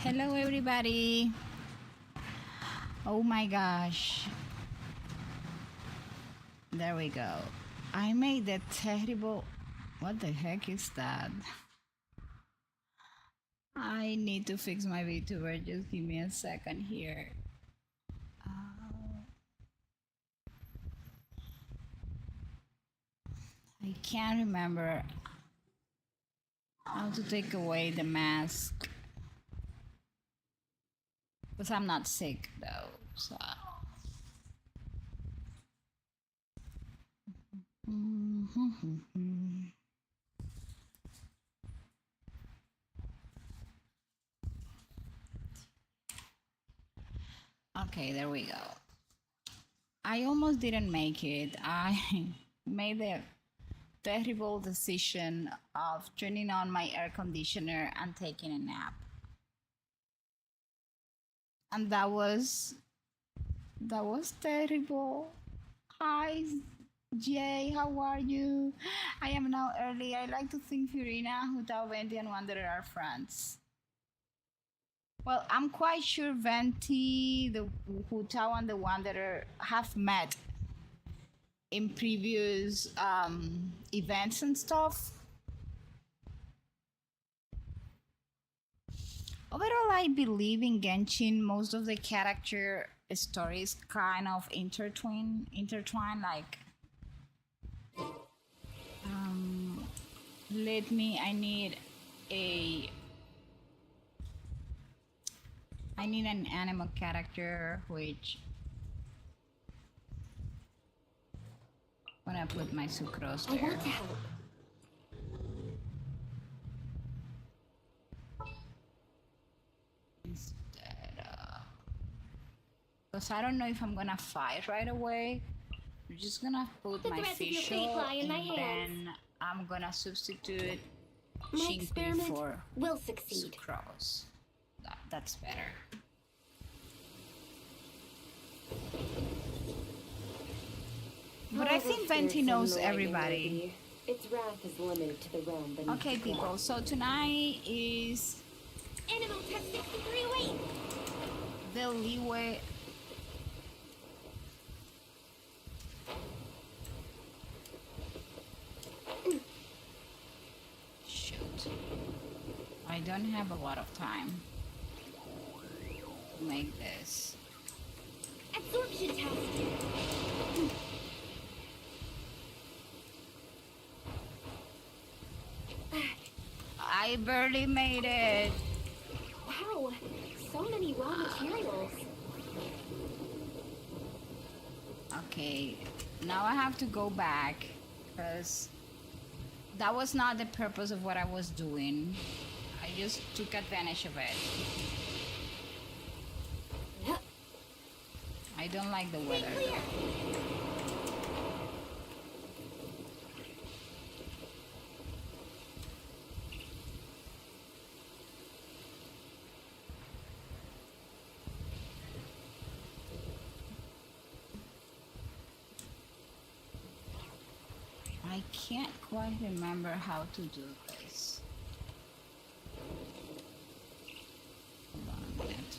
Hello, everybody. Oh my gosh. There we go. I made that terrible. What the heck is that? I need to fix my VTuber. Just give me a second here. I can't remember how to take away the mask. Because I'm not sick though, so. Okay, there we go. I almost didn't make it. I made the terrible decision of turning on my air conditioner and taking a nap. And that was terrible. Hi, Jay, how are you? I am now early. I like to think Fiorina, Hutao, Venti, and Wanderer are friends. Well, I'm quite sure Venti, the Hutao, and the Wanderer have met in previous events and stuff. Overall, I believe in Genshin. Most of the character stories kind of intertwine. Like, let me. I need an animal character, which I'm gonna put my sucrose I there. want to help. Because I don't know if I'm gonna fight right away. I'm just gonna put The my threads of your facial fate lie in my and hands. then I'm gonna substitute My Shinpei experiment for will succeed. sucrose. That's better. But I think Venti knows everybody. Its wrath is limited to the realm beneath Okay, the people. So tonight is Animal test 6308. the Liyue. Shoot. I don't have a lot of time to make this. Absorption test. I barely made it. Wow, so many raw materials. Okay, now I have to go back because that was not the purpose of what I was doing. I just took advantage of it. I don't like the weather though. I can't quite remember how to do this. Hold on a minute.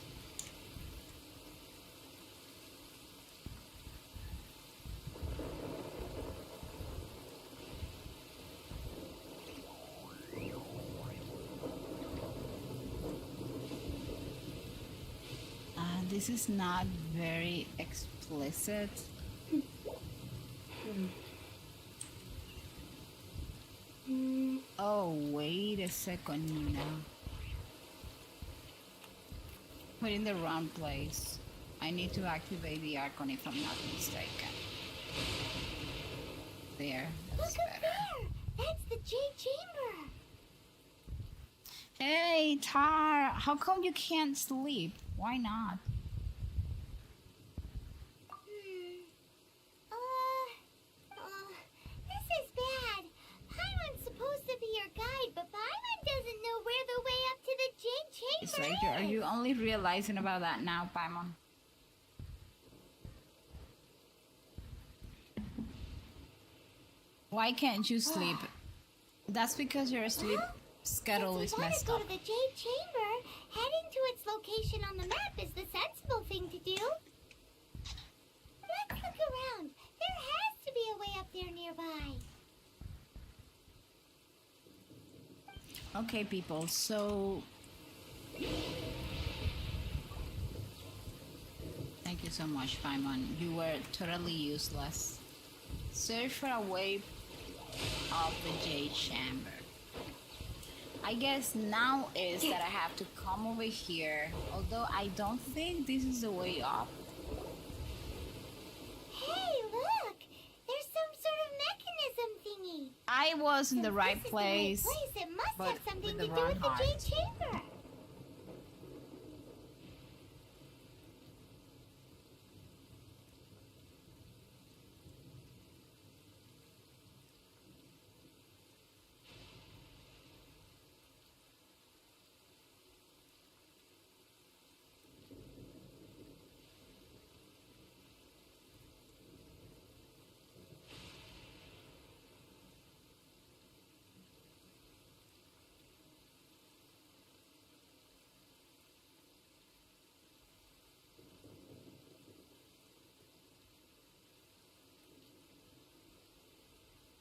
This is not very explicit. Oh, wait a second, Nina. Put in the wrong place. I need to activate the Archon if I'm not mistaken. There, that's Look up better. there! That's the Jade Chamber! Hey, Tar, how come you can't sleep? Why not? This is bad. Paimon's supposed to be your guide, but Paimon doesn't know where the way up to the Jade Chamber It's like, are you only realizing about that now, Paimon? Why can't you sleep? That's because you're asleep. schedule is Since we want messed to go up. to the Jade Chamber, heading to its location on the map is the sensible thing to do. Let's look around. There has to be a way up there nearby. Okay, people, so... Thank you so much, Paimon. You were totally useless. Search for a way of the Jade Chamber. I guess now is that I have to come over here, although I don't think this is the way up. Hey, look! There's some sort of mechanism thingy. I was in the Since right this is place, the right place, it must but have something with to the do wrong with the heart. Jade Chamber.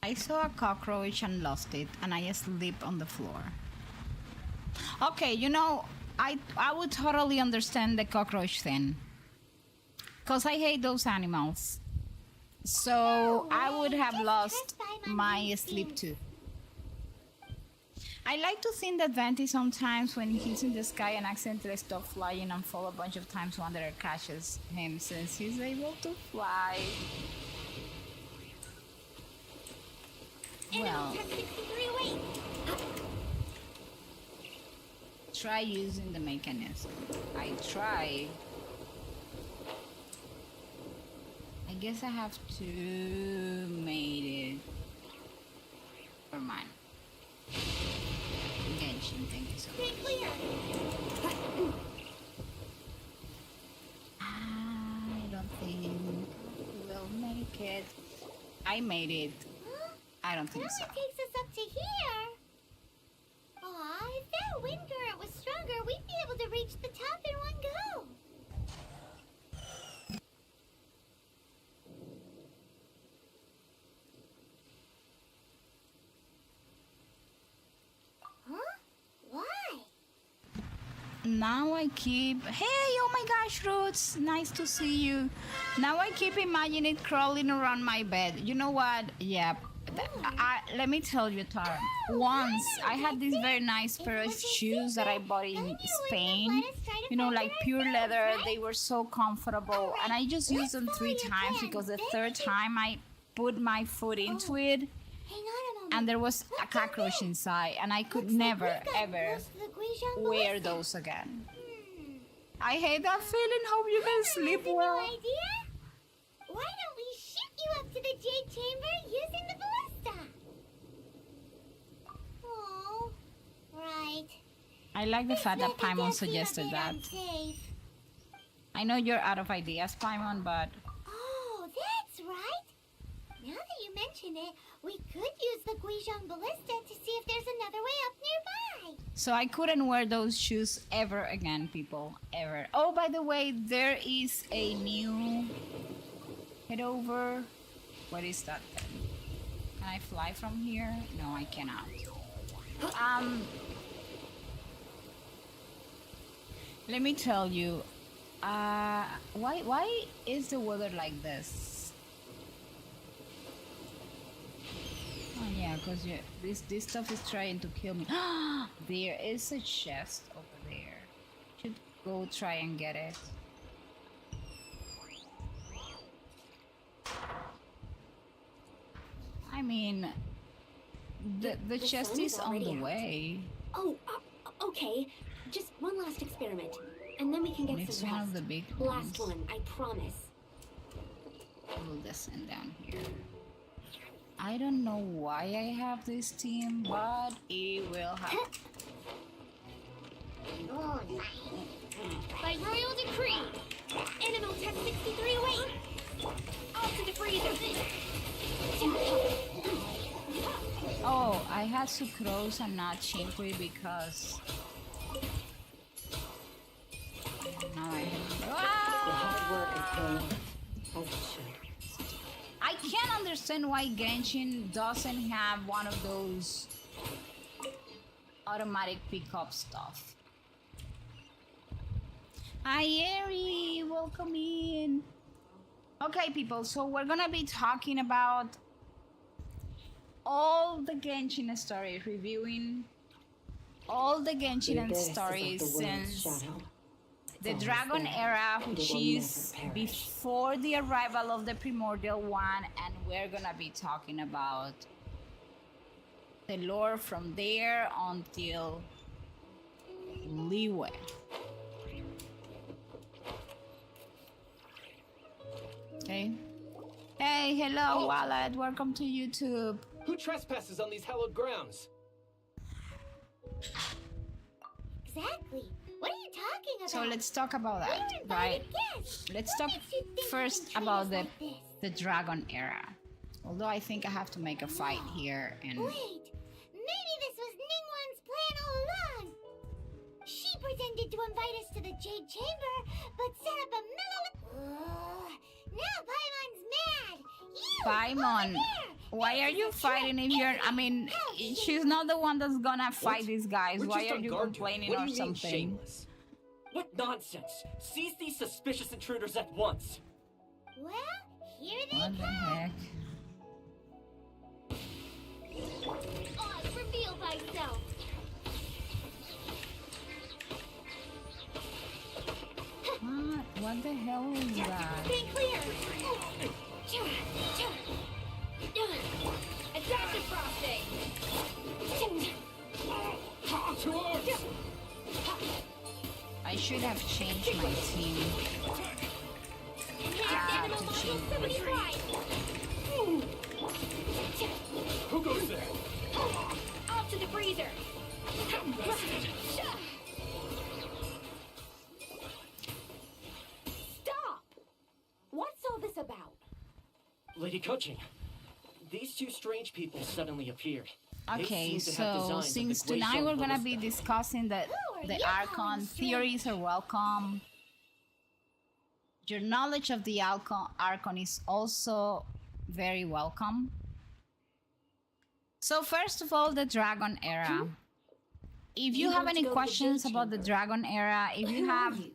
I saw a cockroach and lost it, and I sleep on the floor. Okay, you know, I would totally understand the cockroach thing, cause I hate those animals. So I would have Just lost trust Paimon my instinct. sleep too. I like to think that Venti sometimes, when he's in the sky and accidentally stop flying and fall a bunch of times, Wanderer catches him since he's able to fly. Well, Tech 63 away. try using the mechanism. I try. I guess I have to made it. Never mind. Genshin, thank you so much. Stay clear. I don't think we'll make it. I made it. Huh? I don't That think one so. takes us up to here. Aw, if that wind current was stronger, we'd be able to reach the top in one go. Huh? Why? Now I keep. Hey, oh my gosh, Roots! Nice to see you. Now I keep imagining it crawling around my bed. You know what? Yeah. Let me tell you, Tara. Once I had this very nice pair of shoes that I bought in Spain. You know, like pure leather. They were so comfortable, and I just used them 3 times because the third time I put my foot into it, Hang on a moment. and there was a cockroach inside, and I could Looks like never we've gotten ever close to the Guizhong wear Ballista. those again. Hmm. I hate that feeling. Hope you can sleep Has a new well. idea? Why don't we shoot you up to the Jade Chamber using the ballista? Oh, right. I like the fact that This method Paimon does seem a suggested bit that. unsafe. I know you're out of ideas, Paimon, but Oh, that's right. Now that you mention it, we could use the Guizhong Ballista to see if there's another way up nearby. so I couldn't wear those shoes ever again, people. Ever. Oh, by the way, there is a new head over. What is that then? Can I fly from here? No, I cannot. Let me tell you. Why is the weather like this? Oh yeah, because this stuff is trying to kill me. There is a chest over there. Should go try and get it. I mean, the chest sun is is on already the out. way. Oh, okay. Just one last experiment, and then we can get It's some one rest. of the big Last ones. one, I promise. We'll descend down here. I don't know why I have this team, but it will happen. By royal decree, Animal Tech 63 away. Off to the freezer. Oh, I had sucrose and not chinkui because now I Your hard work is paying Ah! off, as it should. I can't understand why Genshin doesn't have one of those automatic pickup stuff. Hi Eri, welcome in. Okay people, so we're gonna be talking about all the Genshin stories, reviewing all the Genshin This is like stories the world's since shadow. It's the always Dragon there, era, and which it will is never perish. before the arrival of the Primordial One, and we're gonna be talking about the lore from there until Liyue. Okay. Hey, hello, Wallet. Welcome to YouTube. Who trespasses on these hallowed grounds? Exactly. What are you talking about? So let's talk about We that, were right? invited guests. Let's What talk makes you think you first can treat about us the like this? the Dragon era. Although I think I have to make a fight here, and Wait, maybe this was Ningguang's plan all along. She pretended to invite us to the Jade Chamber, but set up a now Paimon's mad. You, Paimon, over there. why are This you is a fighting if you're? I mean, she's not the one that's gonna fight these guys. We're Why just are on you guard duty. complaining What or do you mean, something? shameless? What nonsense! Seize these suspicious intruders at once! Well, here they What the come. heck? Oz, reveal thyself. What? What the hell is that? Stay clear. Attractive frosting. I should have changed my team. Animal to module change 75. Who goes there? Off to the freezer. Stop! What's all this about? Lady Coaching. These two strange people suddenly appeared. They Okay, seem to have so designs of since the tonight Guizhou we're gonna be ballista. discussing the are you Archon calling theories are welcome. Your knowledge of the Archon is also very welcome. So first of all, the Dragon era. If you You have want to any go to the questions Jade about the Chamber? Dragon era, if you Who are have you?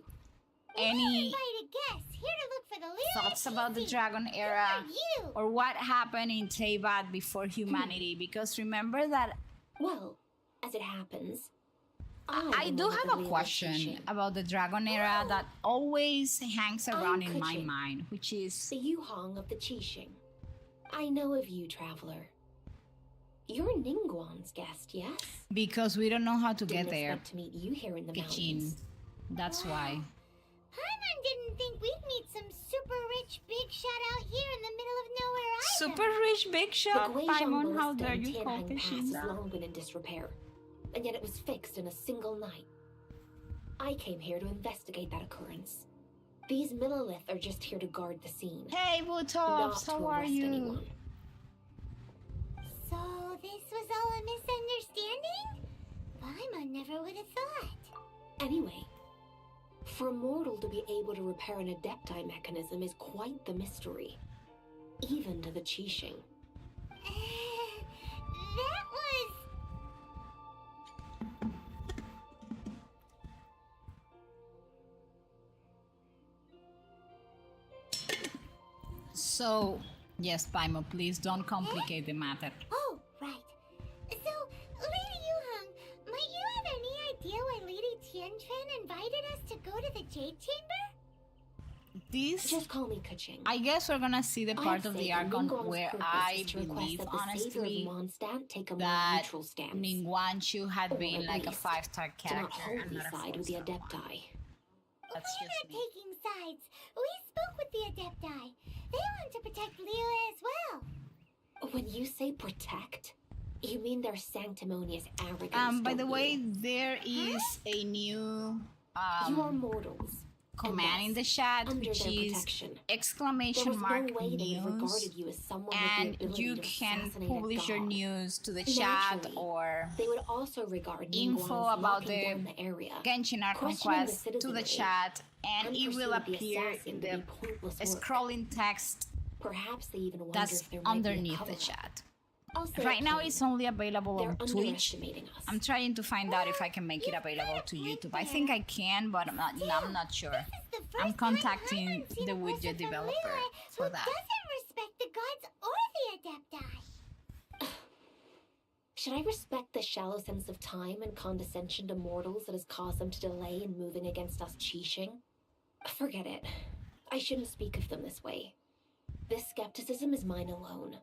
any Invited guests here to look for the Liyue thoughts about the TC. Dragon era Who are you? or what happened in Teyvat before humanity, because remember that Well, as it happens, I do have a question about the Dragon era that always hangs around in my Kuchin. mind, which is the Yuhong of the Qixing. I know of you, traveler. You're Ningguang's guest, yes? because we don't know how to get Didn't there. expect to meet you here in the Pichín. mountains. That's why. Paimon didn't think we'd meet some super rich big shot out here in the middle of nowhere either. Super rich big The shot, Guizhou Paimon. How ballista dare in you call Tianheng Pass has Pichín? long been in disrepair, and yet it was fixed in a single night. I came here to investigate that occurrence. These Millilith are just here to guard the scene, Hey, not Butops, to how are arrest you? anyone. So this was all a misunderstanding? Paimon never would have thought. Anyway, for a mortal to be able to repair an Adepti mechanism is quite the mystery, even to the Qixing. That was... So, yes, Paimon, please don't complicate the matter. Oh, right. So, Lady Yuhong, might you have any idea why Lady Tianquan invited us to go to the Jade Chamber? This, Just call me Kuching. I guess we're gonna see the part I'd of say the that Archon Ningguang's where purpose I is to request believe, that the savior honestly, of Mondstadt take a more that neutral stance. Ningguang had Or been at like a least 5-star to not character hold and the not a side with the 4-star one. Adepti. That's We're just not me. taking sides. We spoke with the Adepti. They want to protect Liyue as well. When you say protect, you mean their sanctimonious arrogance. By the don't way, you? there is a new You are mortals. command in thus, the chat, under which their is protection, there exclamation was mark no way they would have news, regarded you as someone and with the ability you to can assassinate publish a your god. news to the chat Naturally, or they would also regard info Ningguang as about locking the down the area, Genshin Art questioning the Conquest to the citizenry, chat, and it will pursuing the appear assassin in to the be pointless work. scrolling text Perhaps they even wonder that's if there might be a underneath the cover-up. chat. I'll say Right it now plain. it's only available They're on Twitch. underestimating us. I'm trying to find out if I can make it available to YouTube. I think I can, but I'm not sure. This is the first I'm time contacting I've seen the a person widget from developer Liyue for who that. doesn't respect the gods or the adepti. Should I respect the shallow sense of time and condescension to mortals that has caused them to delay in moving against us Qixing? Forget it. I shouldn't speak of them this way. This skepticism is mine alone,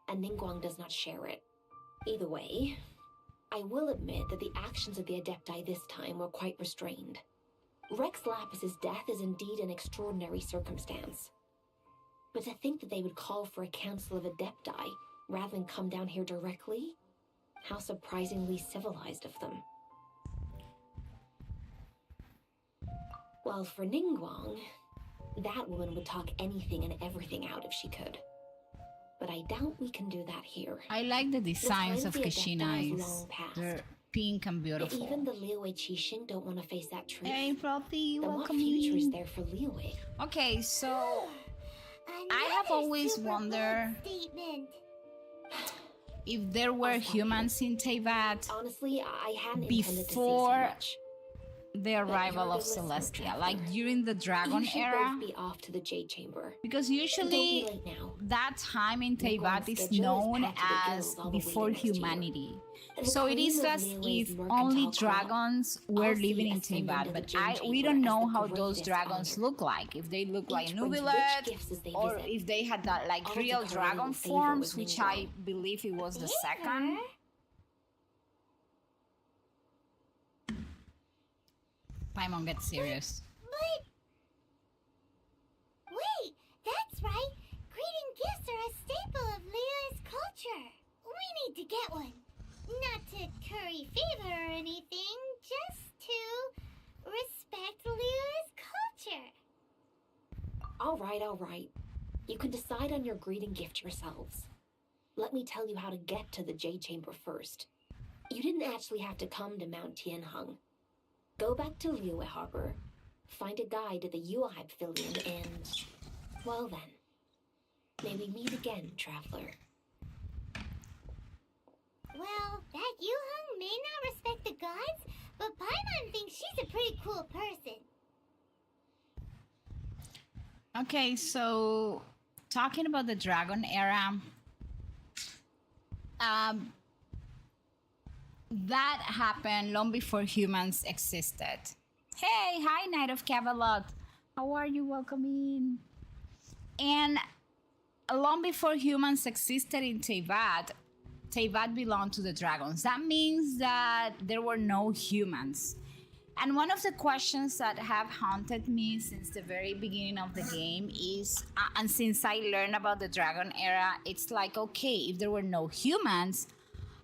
and Ningguang does not share it. Either way, I will admit that the actions of the Adepti this time were quite restrained. Rex Lapis's death is indeed an extraordinary circumstance. But to think that they would call for a council of Adepti rather than come down here directly? How surprisingly civilized of them. While for Ningguang, that woman would talk anything and everything out if she could. But I doubt we can do that here. I like the designs time of the Kashin Adepti is eyes. long past. They're pink and If beautiful. even the Liyue Qixing don't want to face that truth, Hey, Frothy, then what welcome future is in. there for Liyue? Okay, so I have Another always super bold wondered statement. if there were humans in Teyvat Honestly, I hadn't intended to say so before much. the arrival of Celestia, like during the Dragon You should era. both be off to the Jade Chamber. Because Don't be usually late now. that time in Teyvat is schedule is known packed to the as gills all the way before to next year. humanity. The So it is Queen of as Liyue's if mercantile only crop dragons were also living in ascended Teyvat, to the but Jade we Chamber don't as know the how those greatest dragons honor. look like. If they look like Each brings rich Nubilet, gifts as they or visit. if they had that like All to real curry dragon favor forms, with which Ningguang. I believe it was the second. Paimon gets serious. But wait, that's right. Greeting gifts are a staple of Liyue's culture. We need to get one. Not to curry favor or anything, just to respect Liyue's culture. All right. You can decide on your greeting gift yourselves. Let me tell you how to get to the Jade Chamber first. You didn't actually have to come to Mount Tianheng. Go back to Liyue Harbor, find a guide to the Yuai Pavilion, and... well then. May we meet again, traveler. Well, that Yuheng may not respect the gods, but Paimon thinks she's a pretty cool person. Okay, so talking about the Dragon era, that happened long before humans existed. Hey, hi, Knight of Camelot. How are you? Welcome in. And long before humans existed in Teyvat, Teyvat belonged to the dragons. That means that there were no humans. And one of the questions that have haunted me since the very beginning of the game is, and since I learned about the Dragon era, it's like, okay, if there were no humans,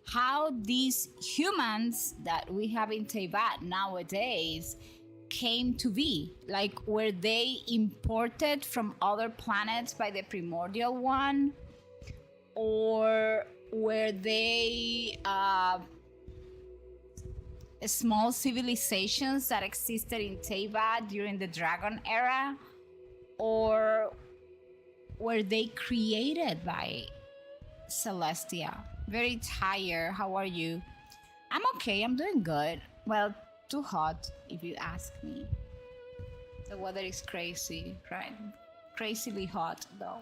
how these humans that we have in Teyvat nowadays came to be? Like, were they imported from other planets by the primordial one? Or were they small civilizations that existed in Teyvat during the Dragon era? Or were they created by Celestia? Very tired. How are you? I'm okay. I'm doing good. Well, too hot, if you ask me. The weather is crazy, right? Crazily hot, though.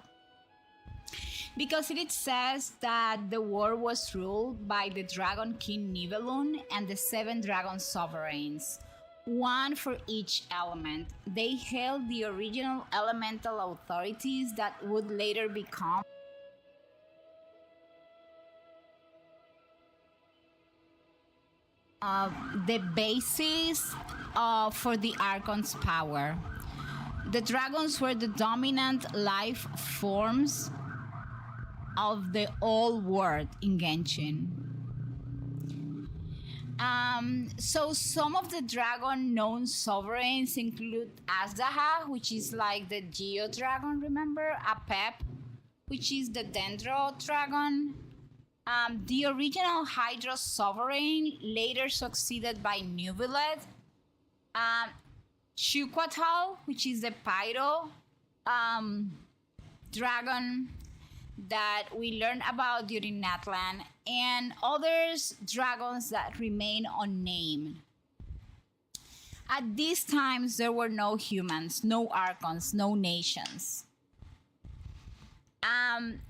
Because it says that the world was ruled by the Dragon King Nibelung and the 7 dragon sovereigns, one for each element. They held the original elemental authorities that would later become the basis for the Archon's power. The dragons were the dominant life forms of the old world in Genshin. So some of the dragon known sovereigns include Azdaha, which is like the Geo dragon, remember? Apep, which is the Dendro dragon. The original Hydra sovereign, later succeeded by Nubilet. Chuquatal, which is the Pyro dragon that we learned about during Natlan, and others dragons that remain unnamed. At these times, there were no humans, no Archons, no nations.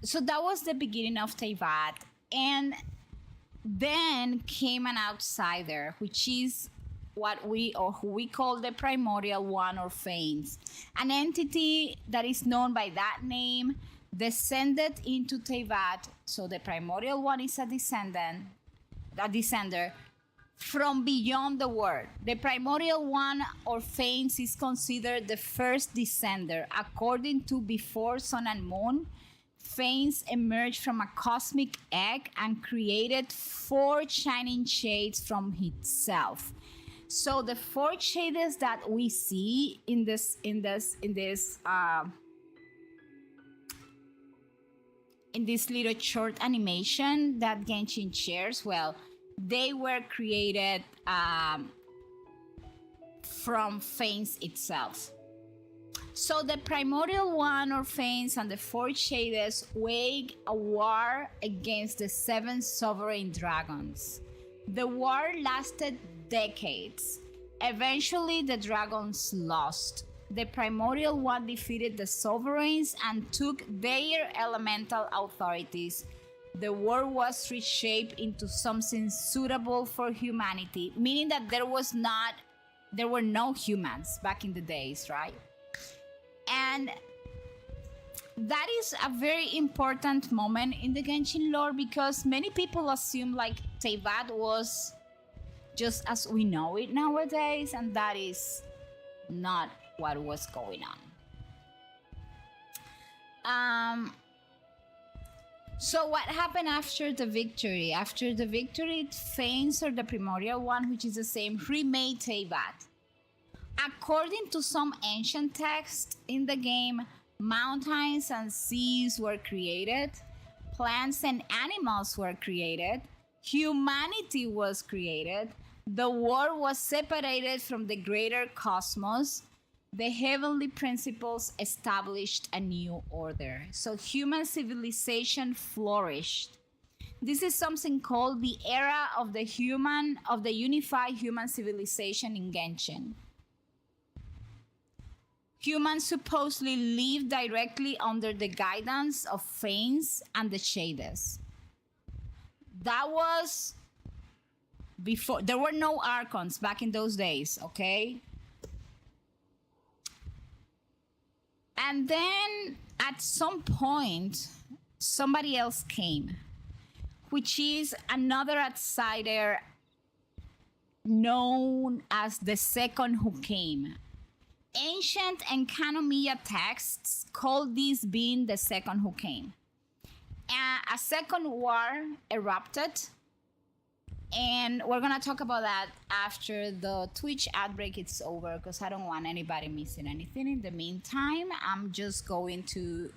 So that was the beginning of Teyvat, and then came an outsider, which is who we call the Primordial One or Fanes, an entity that is known by that name, descended into Teyvat. So the Primordial One is a descender from beyond the world. The Primordial One or Fanes is considered the first descender. According to Before Sun and Moon, Fanes emerged from a cosmic egg and created 4 shining shades from itself. So the 4 shades that we see in this little short animation that Genshin shares, well, they were created from Fanes itself. So the Primordial One or Fanes and the 4 Shades waged a war against the 7 sovereign dragons. The war lasted decades. Eventually, the dragons lost. The Primordial One defeated the sovereigns and took their elemental authorities. The world was reshaped into something suitable for humanity, meaning that there were no humans back in the days, right? And that is a very important moment in the Genshin lore, because many people assume like Teyvat was just as we know it nowadays, and that is not what was going on. So what happened after the victory? After the victory, Fanes, or the Primordial One, which is the same, remade Teyvat. According to some ancient texts in the game, mountains and seas were created, plants and animals were created, humanity was created, the world was separated from the greater cosmos, the heavenly principles established a new order. So human civilization flourished. This is something called the era of the unified human civilization in Genshin. Humans supposedly lived directly under the guidance of Fanes and the Shades. That was before. There were no Archons back in those days, okay? And then at some point, somebody else came, which is another outsider known as the Second Who Came. Ancient and Kanomiya texts call this being the Second Who Came. A second war erupted, and we're gonna talk about that after the Twitch ad break is over, because I don't want anybody missing anything. In the meantime, I'm just going to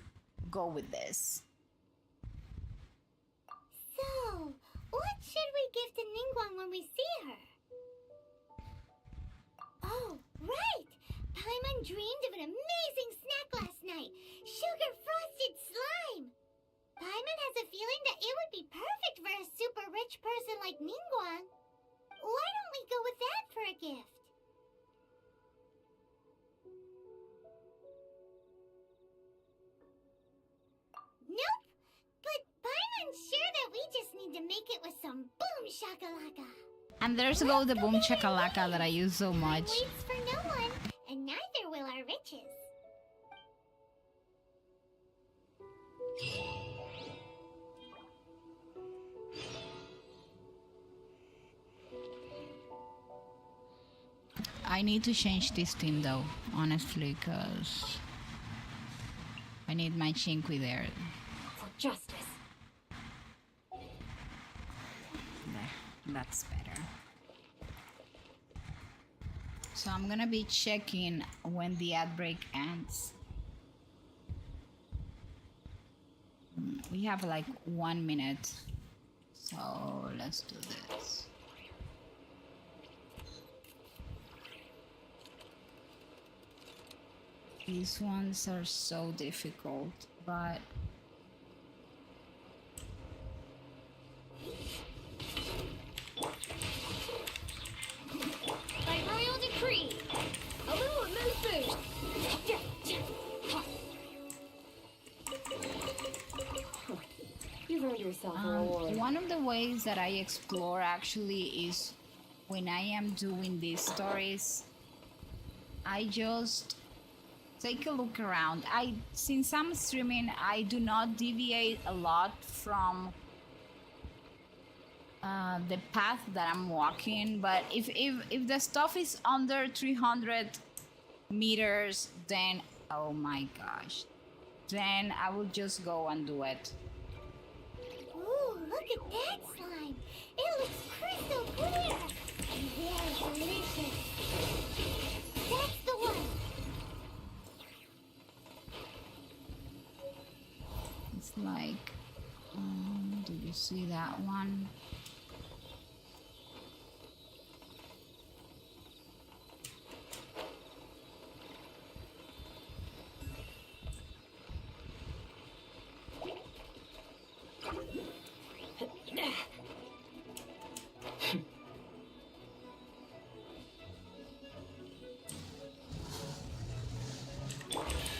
go with this. So, what should we give to Ningguang when we see her? Oh, right! Paimon dreamed of an amazing snack last night. Sugar frosted slime! Paimon has a feeling that it would be perfect for a super rich person like Ningguang. Why don't we go with that for a gift? Nope! But Paimon's sure that we just need to make it with some boom shakalaka. And there's go the boom chakalaka that I use so much. Time waits for no one, and neither will our riches. I need to change this team though, honestly, because I need my Chinkwi there. For justice. There, that's better. So I'm gonna be checking when the ad break ends. We have like 1 minute. So let's do this. These ones are so difficult, but By royal decree, a little move boost. You've earned yourself a reward. one of the ways that I explore actually is when I am doing these stories, I just take a look around. Since I'm streaming, I do not deviate a lot from the path that I'm walking, but if the stuff is under 300 meters, then oh my gosh, then I will just go and do it. Ooh, look at that slime. It looks crystal clear. And very delicious. That's the one. It's like, did you see that one?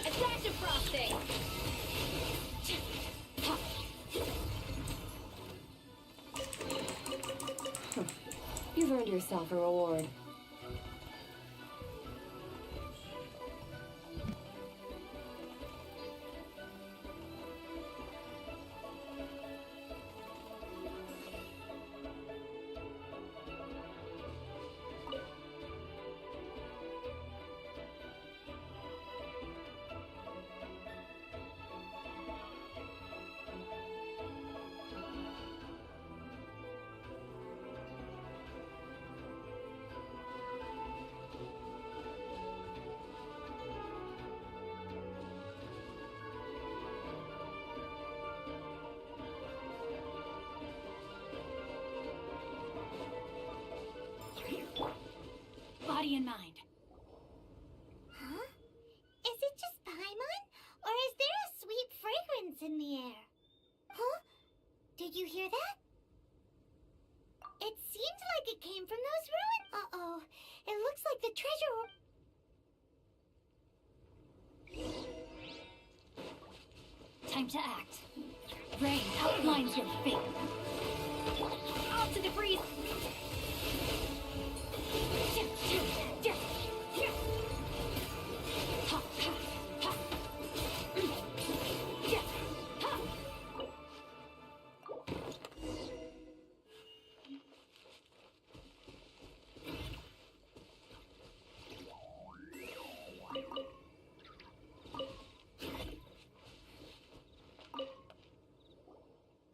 A dash of frosting. You've earned yourself a reward. Body and mind. Huh? Is it just Paimon? Or is there a sweet fragrance in the air? Huh? Did you hear that? It seems like it came from those ruins. Uh-oh. It looks like the treasure... Time to act. Rain outlines your fate. Off to the breeze.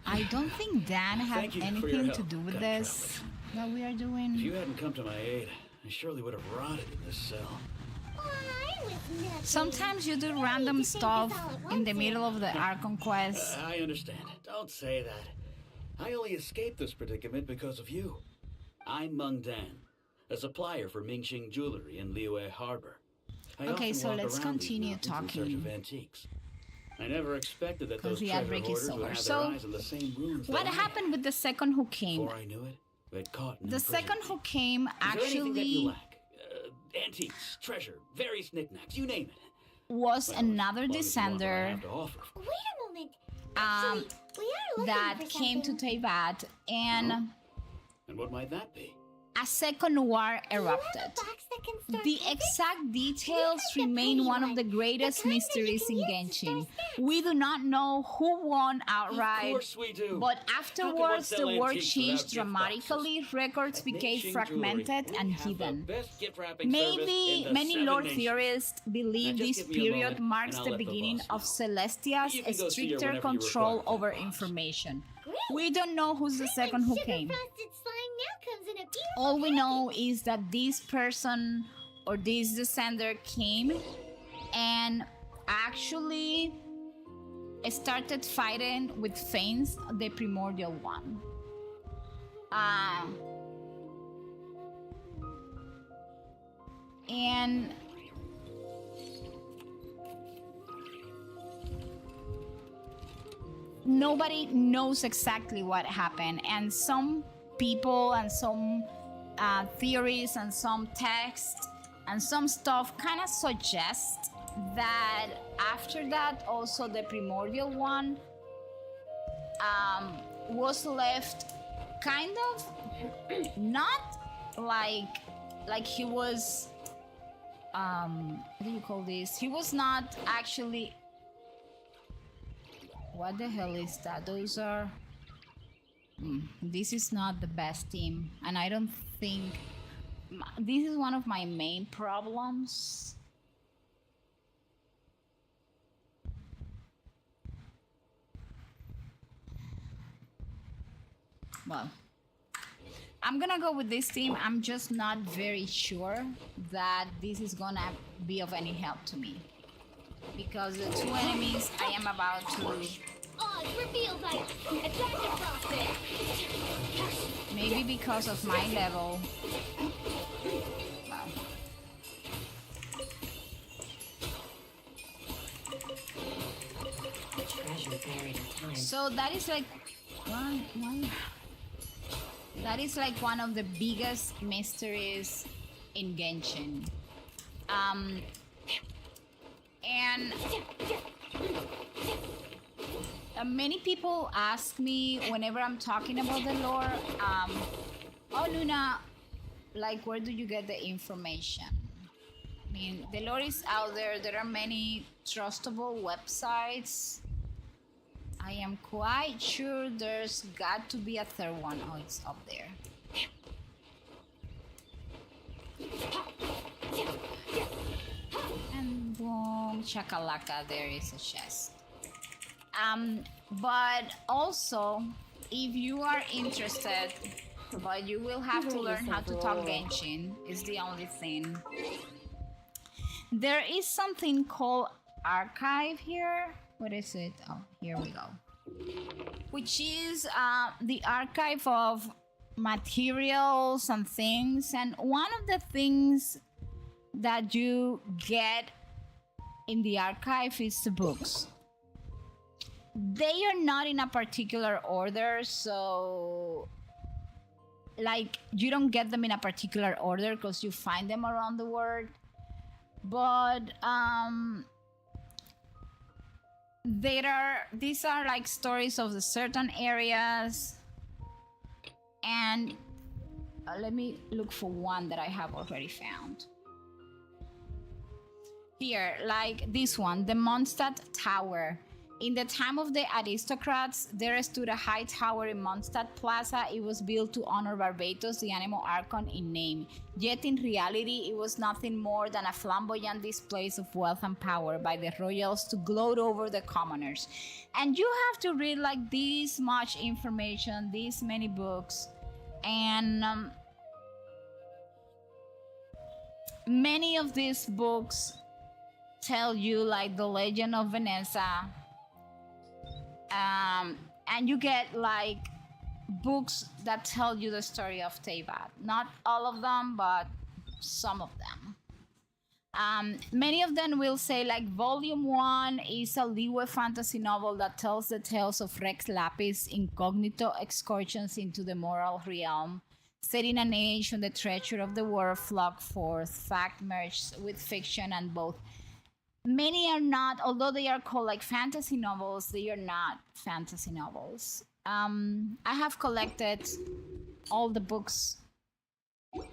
I don't think Dan had Thank you for your anything help, to do with Time this that we are If doing. you hadn't come to my aid, I surely would have rotted in this cell. I was nothing. Sometimes you do need random to say this stuff all at in once the middle of the Archon quest. I understand. Don't say that. I only escaped this predicament because of you. I'm Meng Dan, a supplier for Mingxing Jewelry in Liyue Harbor. I Okay, often so walk let's around these continue mountains in search talking. of antiques. I never expected that 'Cause those the treasure outbreak is hoarders would over. have So, their eyes on the same ruins What that I happened with the second who came? Before I knew it, they'd caught and The imprisoned second me. who came Is there anything that you actually lack? Antiques, treasure, various knicknacks, you name it. was Well, another as long as you want what I descender have to offer. Wait a moment. Actually, we are looking that for came to something. Teyvat, and And what might that be? a second war Do you have a erupted. box that can store The secrets? exact details the remain pretty one of one, the the greatest kind that you mysteries can in use to store Genshin. snacks. We do not know who won Of outright, course we do. but How could one afterwards sell the war antiques changed without gift dramatically, boxes? records At became Mingxing fragmented Jewelry, and we have the hidden. best gift wrapping Maybe service in the many 7 lore nations. theorists believe Now, just this give me a period moment, marks and I'll the let the beginning boss of know. Celestia's You can go see her stricter whenever you control require over that box. information. Great. We don't know who's the Paimon second who sugar came. frosted slime now comes in a beautiful All we know package. is that this person or this descender came and actually started fighting with Fanes, the primordial one. And nobody knows exactly what happened, and some people and some theories and some texts and some stuff kind of suggest that after that also the primordial one was left kind of not like he was what do you call this, he was not actually, what the hell is that? Those are this is not the best team, and I don't think this is one of my main problems. Well, I'm gonna go with this team. I'm just not very sure that this is gonna be of any help to me, because the two enemies I am about to Oz reveals ice. Attack across it. maybe because of my level. Wow. Treasure buried in time. So that is like one. That is like one of the biggest mysteries in Genshin. And many people ask me whenever I'm talking about the lore, oh Luna, like where do you get the information? I mean, the lore is out there. There are many trustable websites. I am quite sure there's got to be a third one. Oh, it's up there. And boom, chakalaka, there is a chest. But also, if you are interested, but you will have to learn how to talk Genshin, is the only thing. There is something called archive here. What is it? Oh, here we go. Which is the archive of materials and things. And one of the things that you get in the archive is the books. They are not in a particular order, so like you don't get them in a particular order because you find them around the world. But these are like stories of the certain areas, and let me look for one that I have already found. Here, like this one, the Mondstadt Tower. In the time of the aristocrats, there stood a high tower in Mondstadt Plaza. It was built to honor Barbatos, the animal Archon in name. Yet in reality, it was nothing more than a flamboyant display of wealth and power by the royals to gloat over the commoners. And you have to read like this much information, these many books, and many of these books tell you like the legend of Vanessa. And you get like books that tell you the story of Teyvat. Not all of them, but some of them. Many of them will say like Volume 1 is a Liyue fantasy novel that tells the tales of Rex Lapis' incognito excursions into the moral realm, set in an age when the treasure of the world flocked forth, fact merged with fiction, and both. Many are not, although they are called like fantasy novels, they are not fantasy novels. I have collected all the books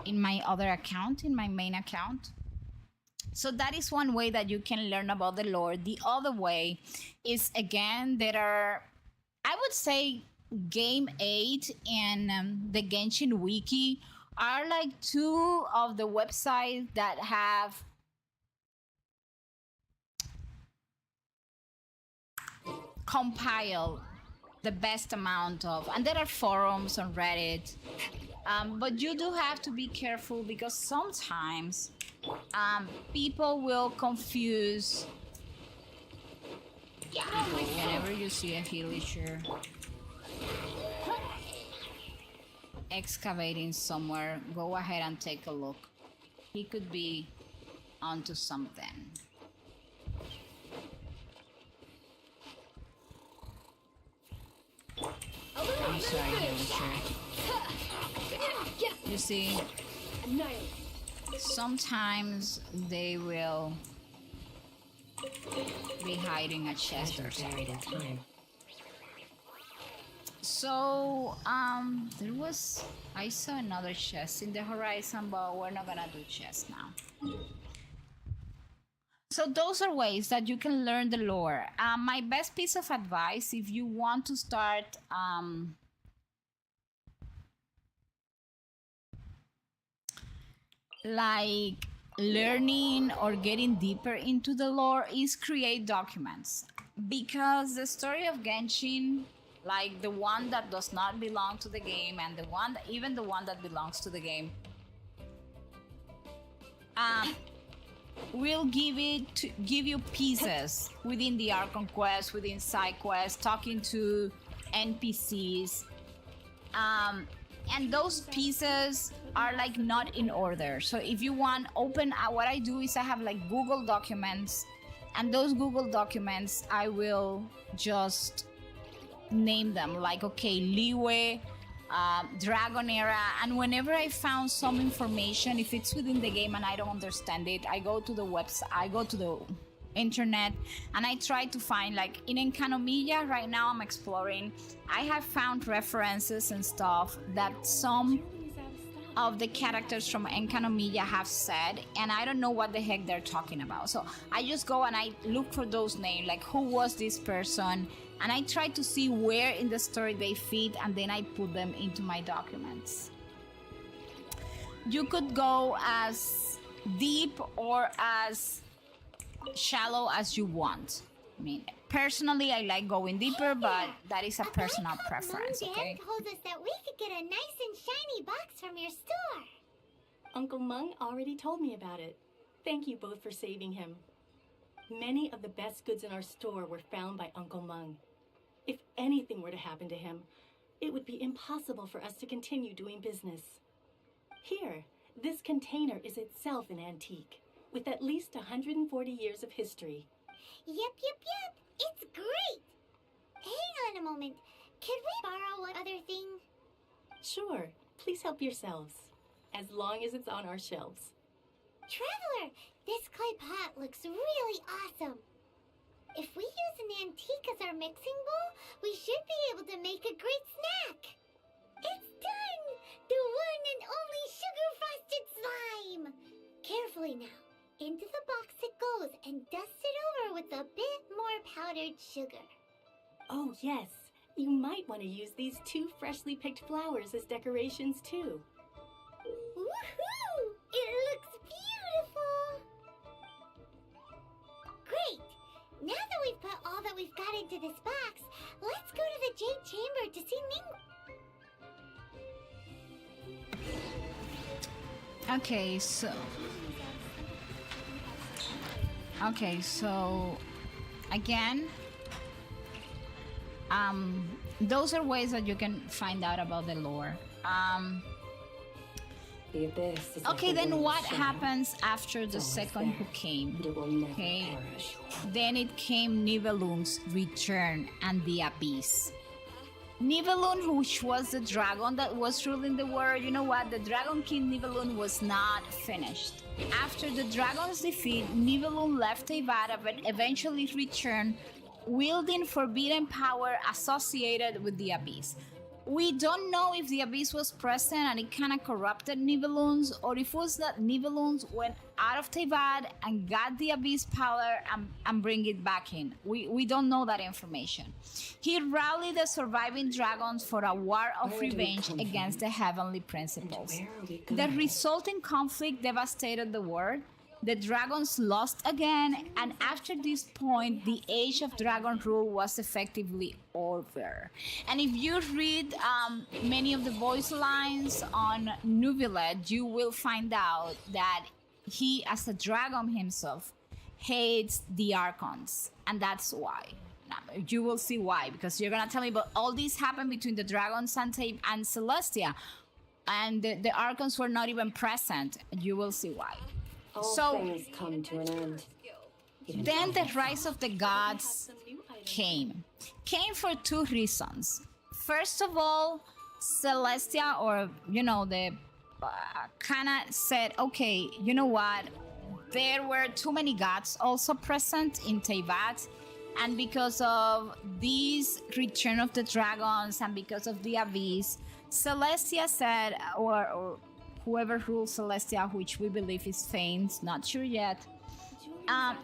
in my other account, in my main account. So that is one way that you can learn about the lore. The other way is, again, there are, I would say, Game 8 and the Genshin Wiki are like two of the websites that have compile the best amount of, and there are forums on Reddit But you do have to be careful because sometimes people will confuse people whenever you see a villager excavating somewhere. Go ahead and take a look. He could be onto something. I'm sorry, villager. You see, sometimes they will be hiding a chest or something. So, I saw another chest in the horizon, but we're not gonna do chest now. So those are ways that you can learn the lore. My best piece of advice, if you want to start like learning or getting deeper into the lore, is create documents, because the story of Genshin, like the one that does not belong to the game and the one even the one that belongs to the game, will give you pieces within the Archon quest, within side quests, talking to NPCs, and those pieces are like not in order. So if you want open, what I do is I have like Google documents, and those Google documents I will just name them like, okay, Liyue, Dragon Era, and whenever I found some information, if it's within the game and I don't understand it, I go to the website, I go to the internet, and I try to find, like in Enkanomiya right now I'm exploring, I have found references and stuff that some of the characters from Enkanomiya have said, and I don't know what the heck they're talking about. So I just go and I look for those names, like who was this person, and I try to see where in the story they fit, and then I put them into my documents. You could go as deep or as shallow as you want. I mean, personally, I like going deeper, but that is a personal preference, okay? Mom told us that we could get a nice and shiny box from your store. Uncle Mung already told me about it. Thank you both for saving him. Many of the best goods in our store were found by Uncle Mung. If anything were to happen to him, it would be impossible for us to continue doing business. Here, this container is itself an antique, with at least 140 years of history. Yep. It's great. Hang on a moment. Could we borrow one other thing? Sure, please help yourselves, as long as it's on our shelves. Traveler, this clay pot looks really awesome. If we use an antique as our mixing bowl, we should be able to make a great snack. It's done! The one and only sugar-frosted slime! Carefully now. Into the box it goes, and dust it over with a bit more powdered sugar. Oh yes, you might want to use these 2 freshly picked flowers as decorations too. Woohoo! It looks beautiful! Great! Now that we've put all that we've got into this box, let's go to the Jade Chamber to see Ning. Okay, so again, those are ways that you can find out about the lore. The abyss is Okay, like the then world's what shadow. happens after the It's always second there, who came? but it will never Okay, perish. then it came Nibelung's return and the abyss. Nibelung, which was the dragon that was ruling the world, you know what? The Dragon King Nibelung was not finished. After the dragon's defeat, Nibelung left Teyvat but eventually returned, wielding forbidden power associated with the abyss. We don't know if the abyss was present and it kind of corrupted Nibelungs, or if it was that Nibelungs went out of Teyvat and got the abyss power and bring it back in. We don't know that information. He rallied the surviving dragons for a war of Where do we revenge come against from? the heavenly principles. Where are we The going? resulting conflict devastated the world, the dragons lost again, and after this point, the age of dragon rule was effectively over. And if you read many of the voice lines on Nubilet, you will find out that he, as a dragon himself, hates the Archons, and that's why. Now, you will see why, because you're gonna tell me, but all this happened between the dragons and Celestia, and the Archons were not even present. You will see why. All things come to an end. Then the rise of the gods came for two reasons. First of all, Celestia, or the Kana, said, okay, you know what, there were too many gods also present in Teyvat, and because of this return of the dragons and because of the abyss, Celestia said, or whoever rules Celestia, which we believe is Fanes, not sure yet,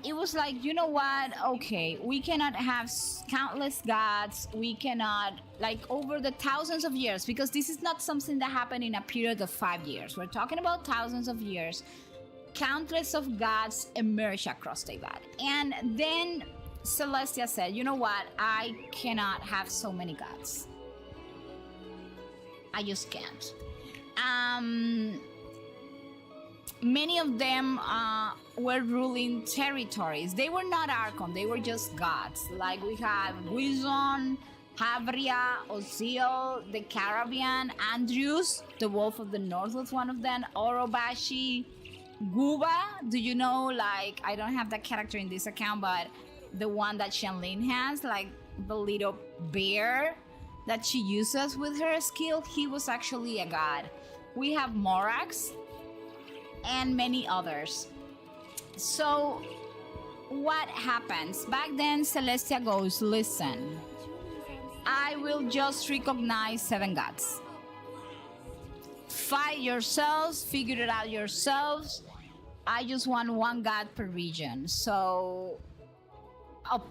it was like, you know what, okay, we cannot have countless gods, we cannot, like, over the thousands of years, because this is not something that happened in a period of 5 years, we're talking about thousands of years, countless of gods emerge across Teyvat. And then Celestia said, you know what, I cannot have so many gods, I just can't. Many of them were ruling territories. They were not Archon, they were just gods. Like we had Wizon, Havria, Ozil, the Caribbean, Andrews, the Wolf of the North was one of them, Orobashi, Guba. Do you know, like, I don't have that character in this account, but the one that Shenlin has, like the little bear that she uses with her skill, he was actually a god. We have Morax and many others. So what happens? Back then, Celestia goes, listen, I will just recognize 7 gods. Fight yourselves, figure it out yourselves. I just want 1 god per region. So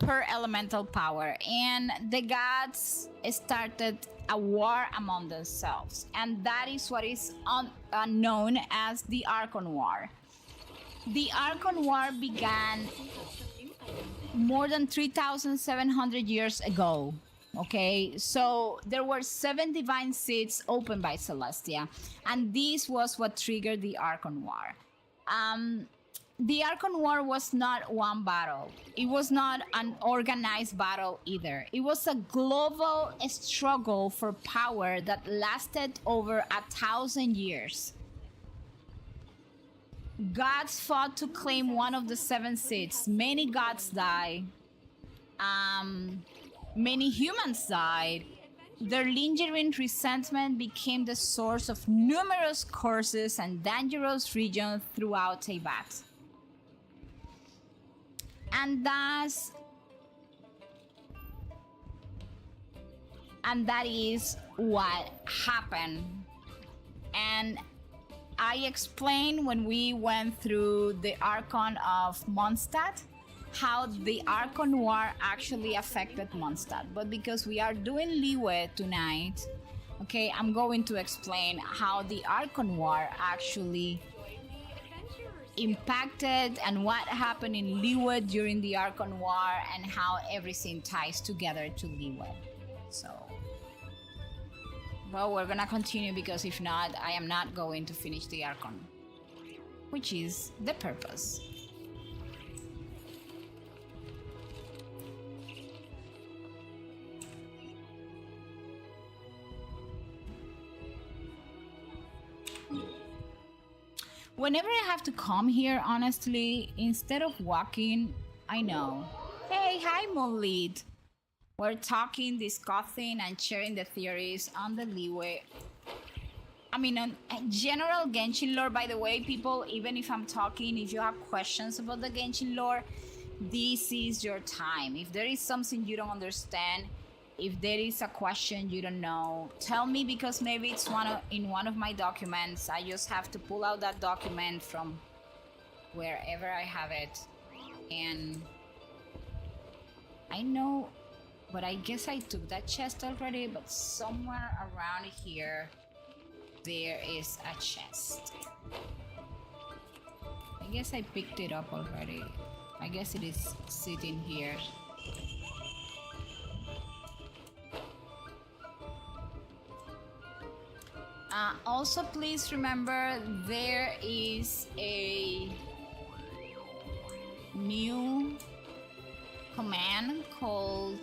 per elemental power, and the gods started a war among themselves, and that is what is known as the Archon War. The Archon War began more than 3,700 years ago. Okay, so there were 7 divine seats opened by Celestia, and this was what triggered the Archon War. The Archon War was not one battle. It was not an organized battle either. It was a global struggle for power that lasted over 1,000 years. Gods fought to claim one of the 7 seats. Many gods died. Many humans died. Their lingering resentment became the source of numerous curses and dangerous regions throughout Teyvat. And that is what happened. And I explained when we went through the Archon of Mondstadt how the Archon War actually affected Mondstadt. But because we are doing Liyue tonight, okay, I'm going to explain how the Archon War actually impacted and what happened in Liyue during the Archon War and how everything ties together to Liyue. So, well, we're gonna continue because if not, I am not going to finish the Archon, which is the purpose. Whenever I have to come here, honestly, instead of walking, I know. Hey, hi, Molit. We're talking, discussing, and sharing the theories on the Liyue. I mean, on general Genshin lore, by the way, people, even if I'm talking, if you have questions about the Genshin lore, this is your time. If there is something you don't understand, if there is a question you don't know, tell me, because maybe it's in one of my documents. I just have to pull out that document from wherever I have it. And I know, but I guess I took that chest already, but somewhere around here, there is a chest. I I guess I picked it up already. I guess it is sitting here. Also, please remember there is a new command called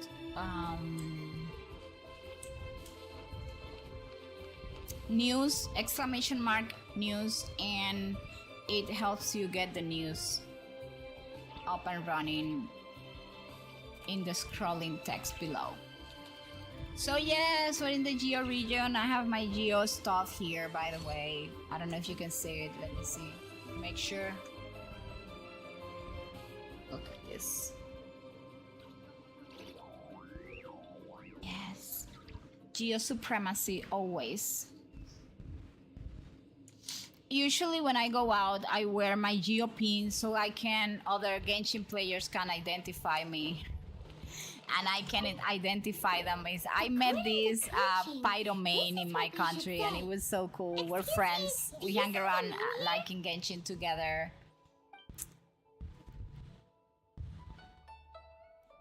news, exclamation mark news, and it helps you get the news up and running in the scrolling text below. So yes, we're in the Geo region. I have my Geo stuff here, by the way. I don't know if you can see it. Let me see. Make sure. Look at this. Yes. Geo supremacy always. Usually when I go out, I wear my Geo pin so other Genshin players can identify me. And I can identify them as I met this Pyromain in my country, and it was so cool. We're friends. We hang around like in Genshin together.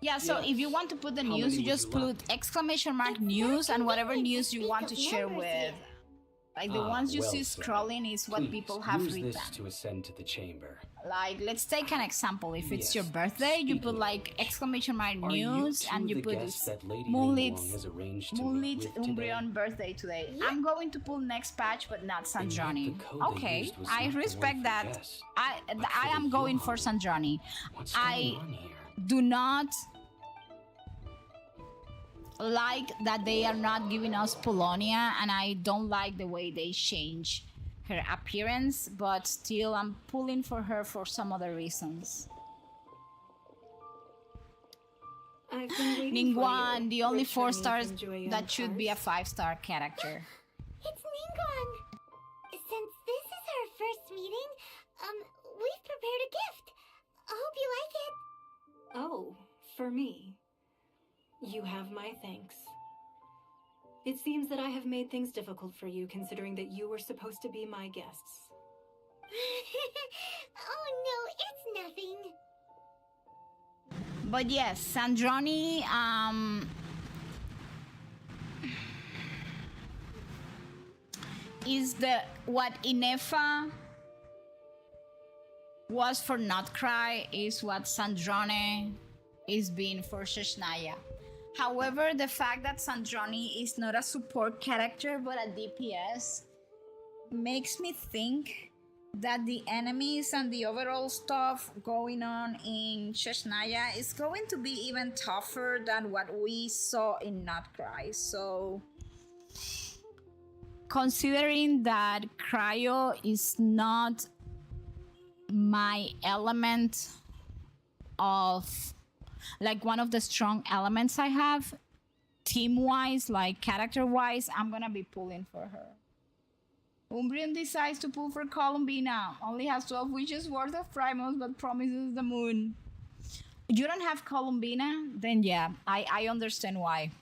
Yeah, so if you want to put the news, you just put exclamation mark news and whatever news you want to share with. Like the ones you see scrolling is what people have use written. this to ascend to the chamber. Like, let's take an example. If it's your birthday, you put like exclamation mark news and you put this Moonlit Umbreon birthday today. I'm going to pull next patch, but not Sandrani. Okay, I respect that. I am going for Sandrani. I do not like that they are not giving us Polonia, and I don't like the way they change her appearance, but still I'm pulling for her for some other reasons. I've been waiting Ningguang, for you. the only Rich 4 Chinese stars and Jueyun that should be a cars. 5-star character. It's Ningguang. Since this is our first meeting, we've prepared a gift. I hope you like it. Oh, for me. You have my thanks. It seems that I have made things difficult for you, considering that you were supposed to be my guests. Oh no, it's nothing. But yes, Sandrani, is what Inefa was for Notcry is what Sandrani is being for Sheshnaya. However, the fact that Sandrani is not a support character but a DPS makes me think that the enemies and the overall stuff going on in Sheshnaya is going to be even tougher than what we saw in Notcry. So, considering that Cryo is not my element of, like, one of the strong elements I have, team-wise, like character-wise, I'm gonna be pulling for her. Umbreon decides to pull for Columbina. Only has 12 wishes worth of primals, but promises the moon. You don't have Columbina? Then yeah, I understand why.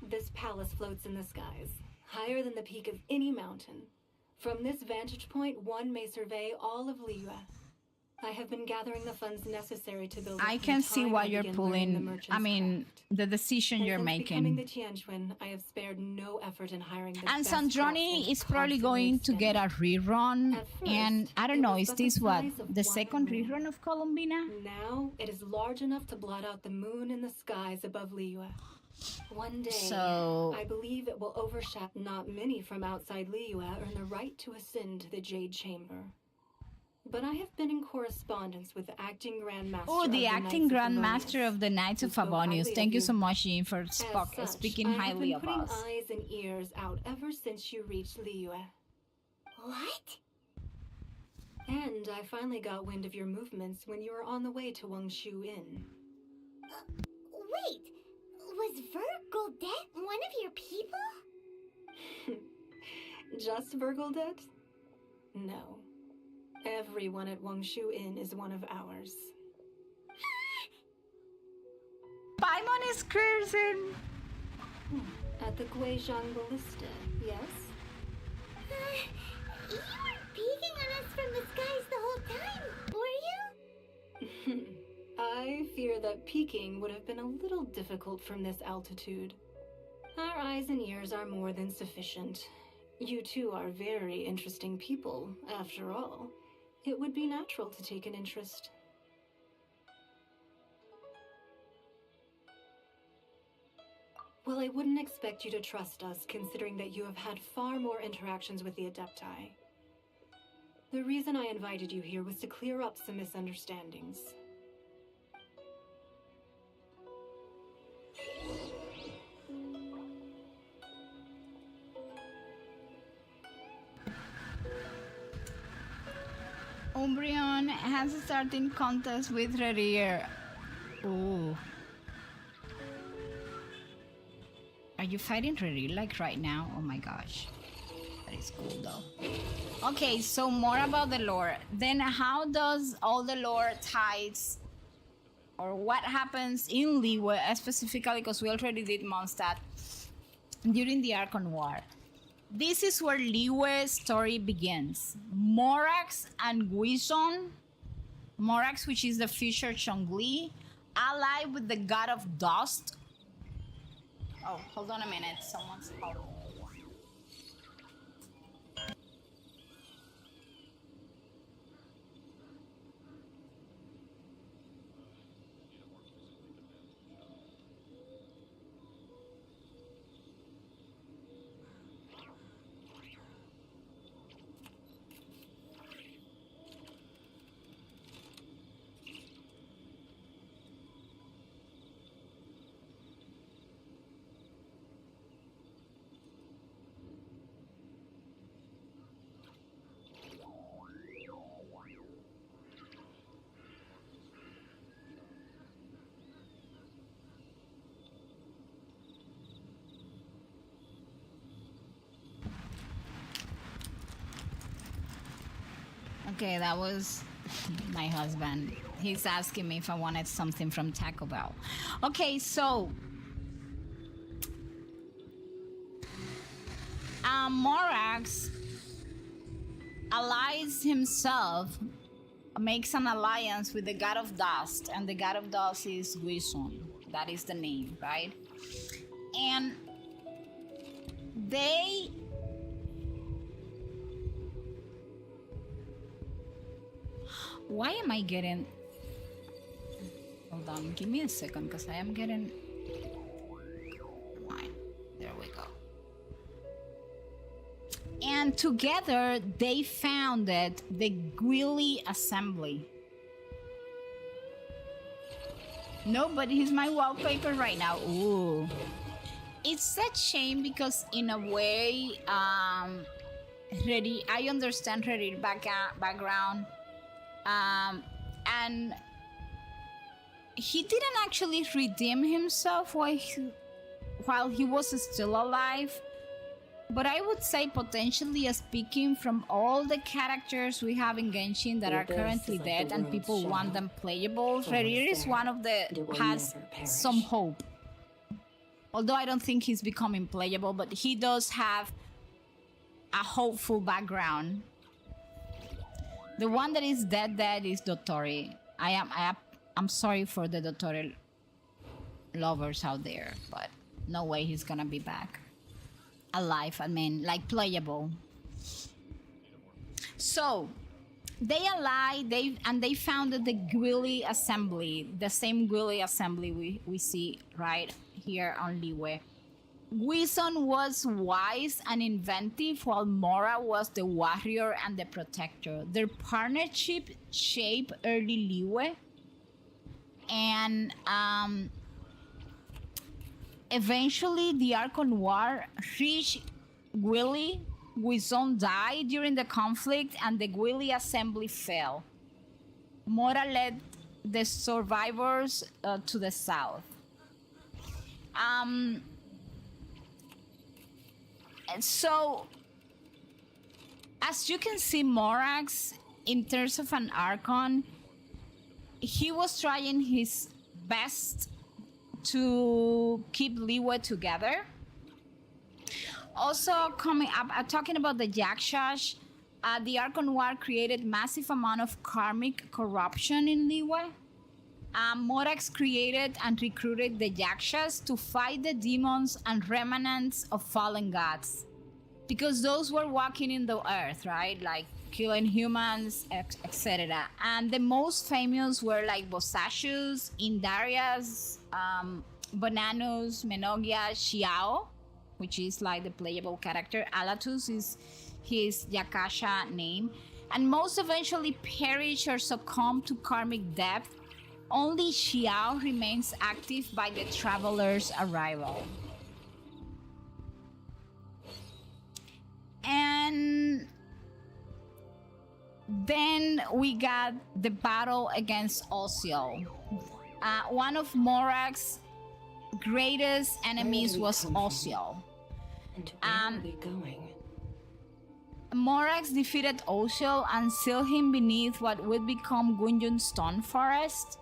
This palace floats in the skies, higher than the peak of any mountain. From this vantage point, one may survey all of Liyue. I have been gathering the funds necessary to build. I can see why you're pulling. I mean, the decision you're Becoming making. the Tianquan, I have spared no effort in hiring the And best Sandrani craftsmen is probably constantly going to get a rerun. At first, And I don't it know, was is but the this what? size of The one second moon. rerun of Columbina? Now it is large enough to blot out the moon in the skies above Liyue. One day, So- I believe it will overshadow. Not many from outside Liyue earn the right to ascend to the Jade Chamber. But I have been in correspondence with the acting Grandmaster. Oh, the acting Grandmaster of the Knights of Spoke highly Favonius. of Thank you you. so much, Jean, for As such, speaking I have highly been of putting us. eyes and ears out ever since you reached Liyue. What? And I finally got wind of your movements when you were on the way to Wangshu Inn. Wait, was Vergoldet one of your people? Just Vergoldet? No. Everyone at Wangshu Inn is one of ours. Paimon is cursing. At the Guizhang Ballista, yes? You were peeking on us from fear that peeking would have been a little difficult from this altitude. Our eyes and ears are more than sufficient. You two are very interesting people, after all. It would be natural to take an interest. Well, I wouldn't expect you to trust us, considering that you have had far more interactions with the Adepti. The reason I invited you here was to clear up some misunderstandings. Umbreon has a starting contest with Rerir. Ooh. Are you fighting Rerir like right now? Oh my gosh. That is cool though. Okay, so more about the lore. Then how does all the lore ties, or what happens in Liyue specifically, because we already did Mondstadt during the Archon War. This is where Liyue's story begins. Morax and Guizon, Morax, which is the future Chongli, ally with the god of dust. Oh, hold on a minute, someone's calling. Okay, that was my husband. He's asking me if I wanted something from Taco Bell. Okay, so Morax allies himself, makes an alliance with the god of dust, and the god of dust is Guizon. That is the name, right? And they why am I getting... Hold on, give me a second, because I am getting... Fine, there we go. And together, they founded the Gwili Assembly. No, but he's my wallpaper right now. Ooh. It's a shame because in a way, I understand Rerir background. And he didn't actually redeem himself while he was still alive. But I would say potentially speaking from all the characters we have in Genshin that are currently dead and people want them playable, Rerir is one of the has some hope. Although I don't think he's becoming playable, but he does have a hopeful background. The one that is dead is Dottori. I'm sorry for the Dottori lovers out there, but no way he's gonna be back. Alive, I mean, like playable. So they allied, they founded the Gwili Assembly, the same Gwili Assembly we see right here on Liyue. Guizon was wise and inventive, while Mora was the warrior and the protector. Their partnership shaped early Liyue, and eventually the Archon War reached Gwili. Guizon died during the conflict, and the Gwili Assembly fell. Mora led the survivors to the south. So, as you can see, Morax, in terms of an Archon, he was trying his best to keep Liyue together. Also, coming up, talking about the Yakshas, the Archon War created massive amount of karmic corruption in Liyue. Morax created and recruited the Yakshas to fight the demons and remnants of fallen gods. Because those were walking in the earth, right? Like killing humans, etc. And the most famous were like Bosashus, Indarias, Bonanus, Menogia, Xiao, which is like the playable character. Alatus is his Yakasha name. And most eventually perish or succumb to karmic death. Only Xiao remains active by the traveler's arrival. And then we got the battle against Osiel. One of Morak's greatest enemies was Osiel. And where are we going? Morax defeated Osiel and sealed him beneath what would become Gunjun Stone Forest.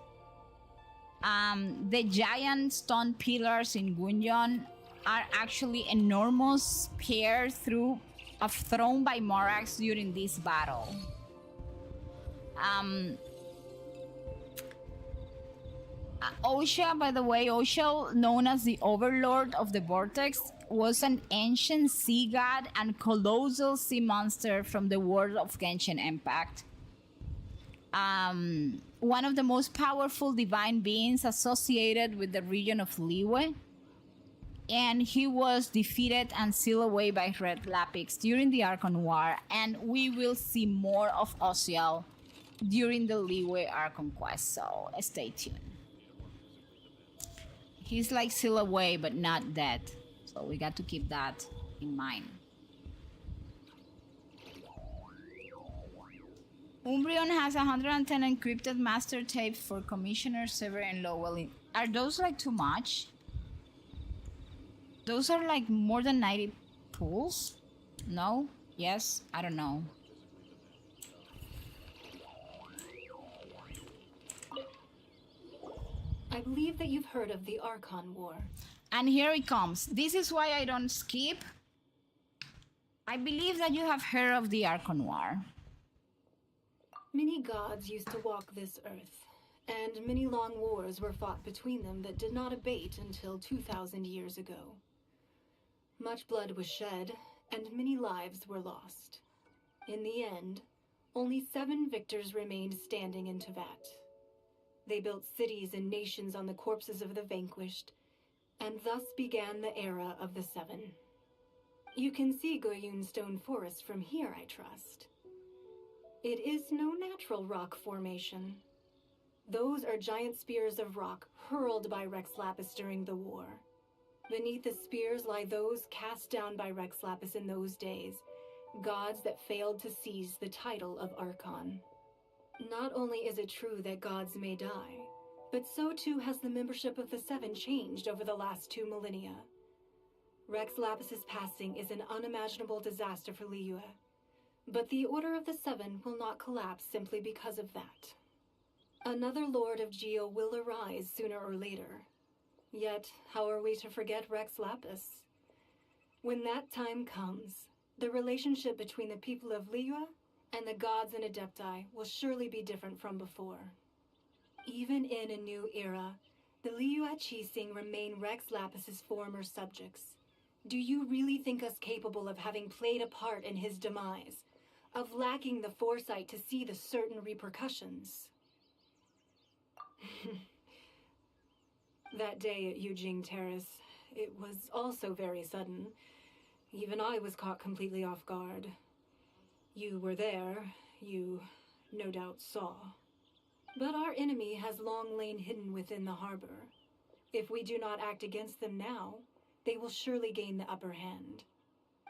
The giant stone pillars in Gunjun are actually enormous spears thrown by Morax during this battle. Osha, by the way, Osha, known as the Overlord of the Vortex, was an ancient sea god and colossal sea monster from the world of Genshin Impact. One of the most powerful divine beings associated with the region of Liyue. And he was defeated and sealed away by Red Lapix during the Archon War, and we will see more of Osiel during the Liyue Archon quest, so stay tuned. He's like sealed away but not dead, so we got to keep that in mind. Umbreon has 110 encrypted master tapes for Commissioner Sever and Lowell. Are those like too much? Those are like more than 90 pools? No? Yes? I don't know. I believe that you've heard of the Archon War. And here it comes. This is why I don't skip. I believe that you have heard of the Archon War. Many gods used to walk this earth, and many long wars were fought between them that did not abate until 2,000 years ago. Much blood was shed, and many lives were lost. In the end, only 7 victors remained standing in Teyvat. They built cities and nations on the corpses of the vanquished, and thus began the era of the 7. You can see Goyun Stone Forest from here, I trust. It is no natural rock formation. Those are giant spears of rock hurled by Rex Lapis during the war. Beneath the spears lie those cast down by Rex Lapis in those days, gods that failed to seize the title of Archon. Not only is it true that gods may die, but so too has the membership of the 7 changed over the last 2 millennia. Rex Lapis's passing is an unimaginable disaster for Liyue, but the Order of the 7 will not collapse simply because of that. Another Lord of Geo will arise sooner or later. Yet, how are we to forget Rex Lapis? When that time comes, the relationship between the people of Liyue and the gods and Adepti will surely be different from before. Even in a new era, the Liyue Qixing remain Rex Lapis's former subjects. Do you really think us capable of having played a part in his demise, of lacking the foresight to see the certain repercussions? That day at Yujing Terrace, it was also very sudden. Even I was caught completely off guard. You were there, you no doubt saw. But our enemy has long lain hidden within the harbor. If we do not act against them now, they will surely gain the upper hand.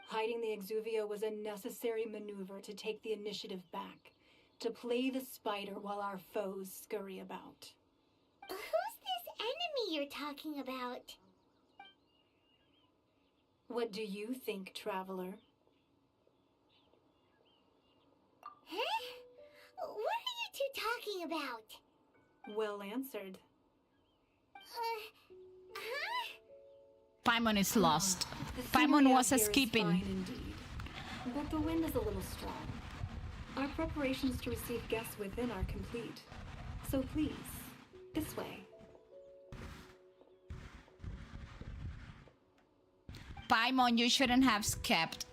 Hiding the Exuvia was a necessary maneuver to take the initiative back, to play the spider while our foes scurry about. Who's this enemy you're talking about? What do you think, traveler? Huh? What are you two talking about? Well answered. Huh? Paimon is lost. The Paimon scenery was out here is escaping. fine indeed, but the wind is a little strong. Our preparations to receive guests within are complete. So please, This way. Paimon, you shouldn't have skipped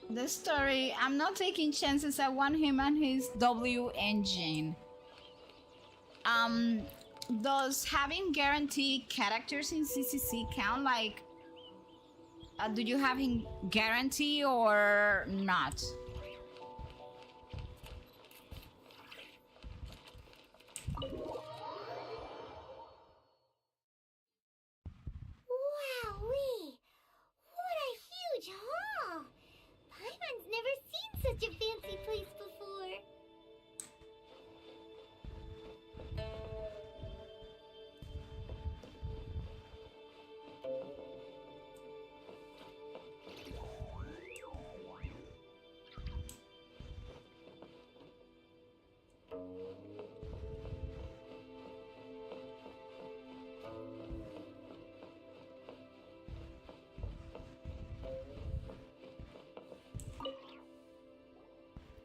the story. I'm not taking chances. I want him and his W engine. Does having guaranteed characters in CCC count? Like, do you have him guarantee or not? Wowee! What a huge hall! Paimon's never seen such a fancy place before.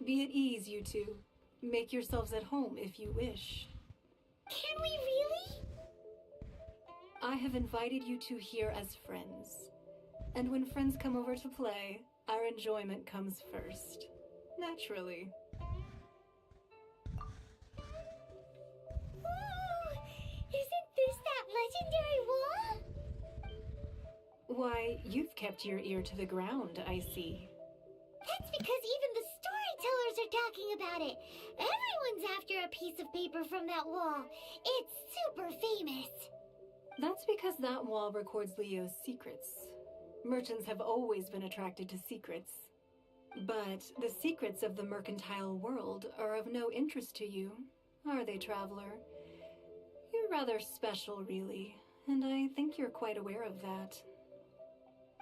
Be at ease, you two. Make yourselves at home if you wish. Can we really? I have invited you two here as friends. And when friends come over to play, our enjoyment comes first. Naturally. Ooh, isn't this that legendary wall? Why, you've kept your ear to the ground, I see. That's because even the storytellers are talking about it. Everyone's after a piece of paper from that wall. It's super famous. That's because that wall records Liyue's secrets. Merchants have always been attracted to secrets. But the secrets of the mercantile world are of no interest to you, are they, traveler? You're rather special, really, and I think you're quite aware of that.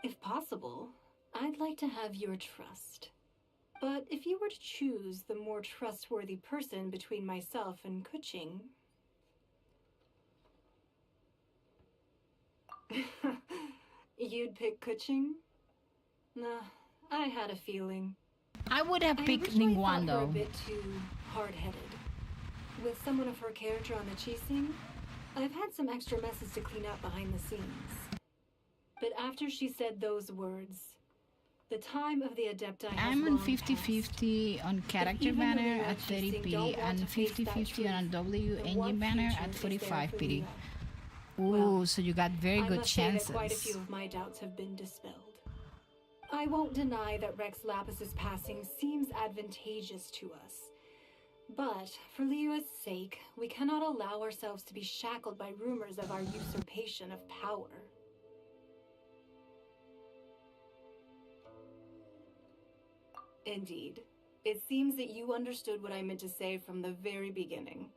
If possible, I'd like to have your trust. But if you were to choose the more trustworthy person between myself and Kuching... You'd pick Kuching? Nah, I had a feeling. I would have I picked originally Ningguang thought her a though. bit too hard-headed. With someone of her character on the Qixing, I've had some extra messes to clean up behind the scenes. But after she said those words, the time of the Adepti has I'm on long 50-50 on character even banner Liyue at and Qixing 30p don't want and to face that 50-50 on truth, W then engine what banner future at is there for 45p. Liyue? Ooh, Well, so you got very I good must say chances. that quite a few of my doubts have been dispelled. I won't deny that Rex Lapis's passing seems advantageous to us. But, for Liyue's sake, we cannot allow ourselves to be shackled by rumors of our usurpation of power. Indeed. It seems that you understood what I meant to say from the very beginning.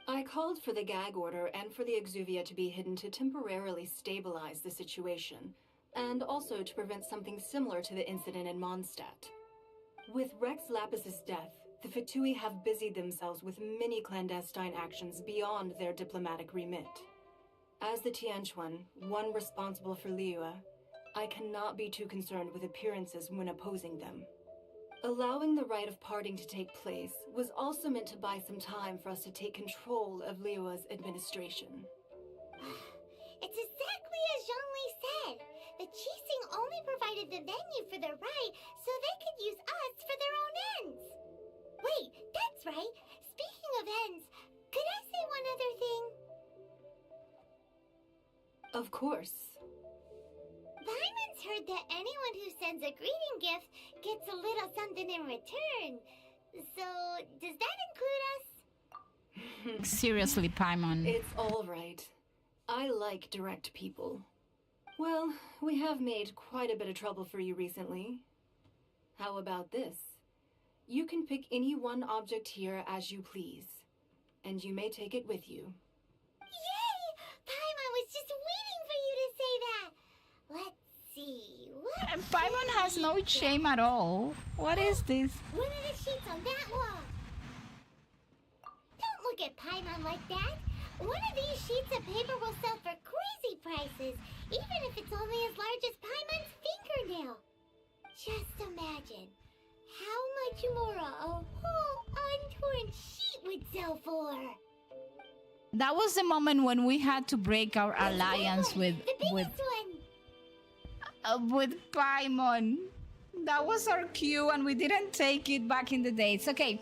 I called for the gag order and for the exuvia to be hidden to temporarily stabilize the situation, and also to prevent something similar to the incident in Mondstadt. With Rex Lapis's death, the Fatui have busied themselves with many clandestine actions beyond their diplomatic remit. As the Tianquan, one responsible for Liyue, I cannot be too concerned with appearances when opposing them. Allowing the rite of parting to take place was also meant to buy some time for us to take control of Liyue's administration. It's exactly as Zhongli said. The Qixing only provided the venue for the rite so they could use us for their own ends. Wait, that's right. Speaking of ends, could I say one other thing? Of course. Paimon's heard that anyone who sends a greeting gift gets a little something in return. So, does that include us? Seriously, Paimon. It's all right. I like direct people. Well, we have made quite a bit of trouble for you recently. How about this? You can pick any one object here as you please, and you may take it with you. Yay! Paimon was just waiting for you to say that. Let's see. What? And Paimon has no shame at all. What is this? One of the sheets on that wall. Don't look at Paimon like that. One of these sheets of paper will sell for crazy prices, even if it's only as large as Paimon's fingernail. Just imagine how much more a whole untorn sheet would sell for. That was the moment when we had to break our alliance The biggest one. with Paimon. That was our cue, and we didn't take it back in the days. Okay.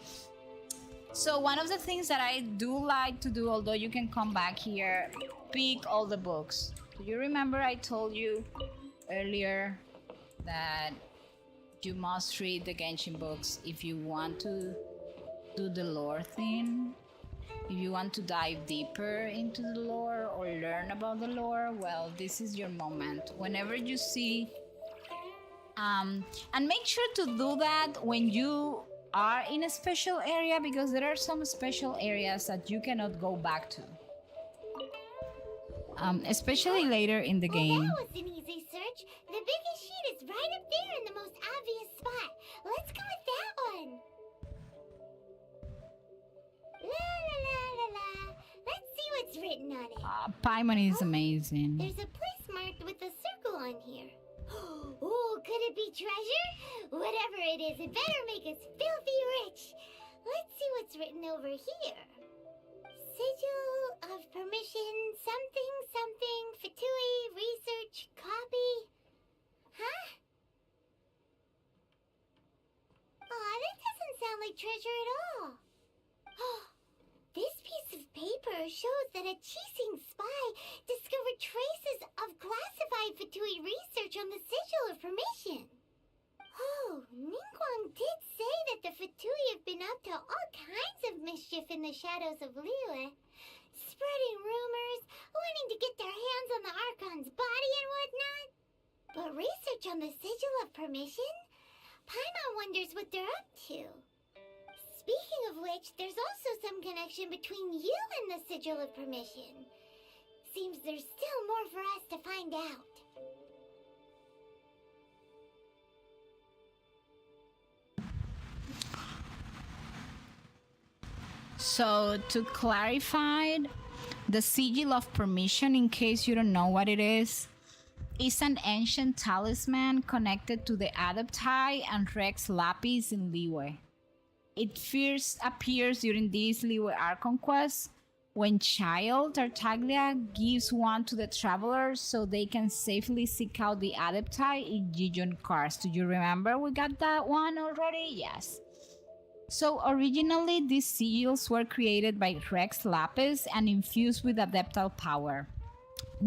So one of the things that I do like to do, although you can come back here, pick all the books. Do you remember I told you earlier that you must read the Genshin books if you want to do the lore thing? If you want to dive deeper into the lore or learn about the lore, well, this is your moment. Whenever you see... and make sure to do that when you are in a special area, because there are some special areas that you cannot go back to. Especially later in the game. Well, that was an easy search. The biggest sheet is right up there in the most obvious spot. Let's go with that one. La la la la la. Let's see what's written on it. Paimon is amazing. There's a place marked with a circle on here. Oh, could it be treasure? Whatever it is, it better make us filthy rich. Let's see what's written over here. Sigil of permission, something, something, Fatui, research, copy. Huh? Aw, that doesn't sound like treasure at all. This piece of paper shows that a Chising spy discovered traces of classified Fatui research on the Sigil of Permission. Oh, Ningguang did say that the Fatui have been up to all kinds of mischief in the shadows of Liyue, spreading rumors, wanting to get their hands on the Archon's body and whatnot. But research on the Sigil of Permission? Paimon wonders what they're up to. Speaking of which, there's also some connection between you and the Sigil of Permission. Seems there's still more for us to find out. So to clarify, the Sigil of Permission, in case you don't know what it is an ancient talisman connected to the Adepti and Rex Lapis in Liyue. It first appears during this Liyue Archon quest when Child Tartaglia gives one to the travelers so they can safely seek out the Adepti in Gijon Karst. Do you remember we got that one already? Yes. So originally these sigils were created by Rex Lapis and infused with adeptal power.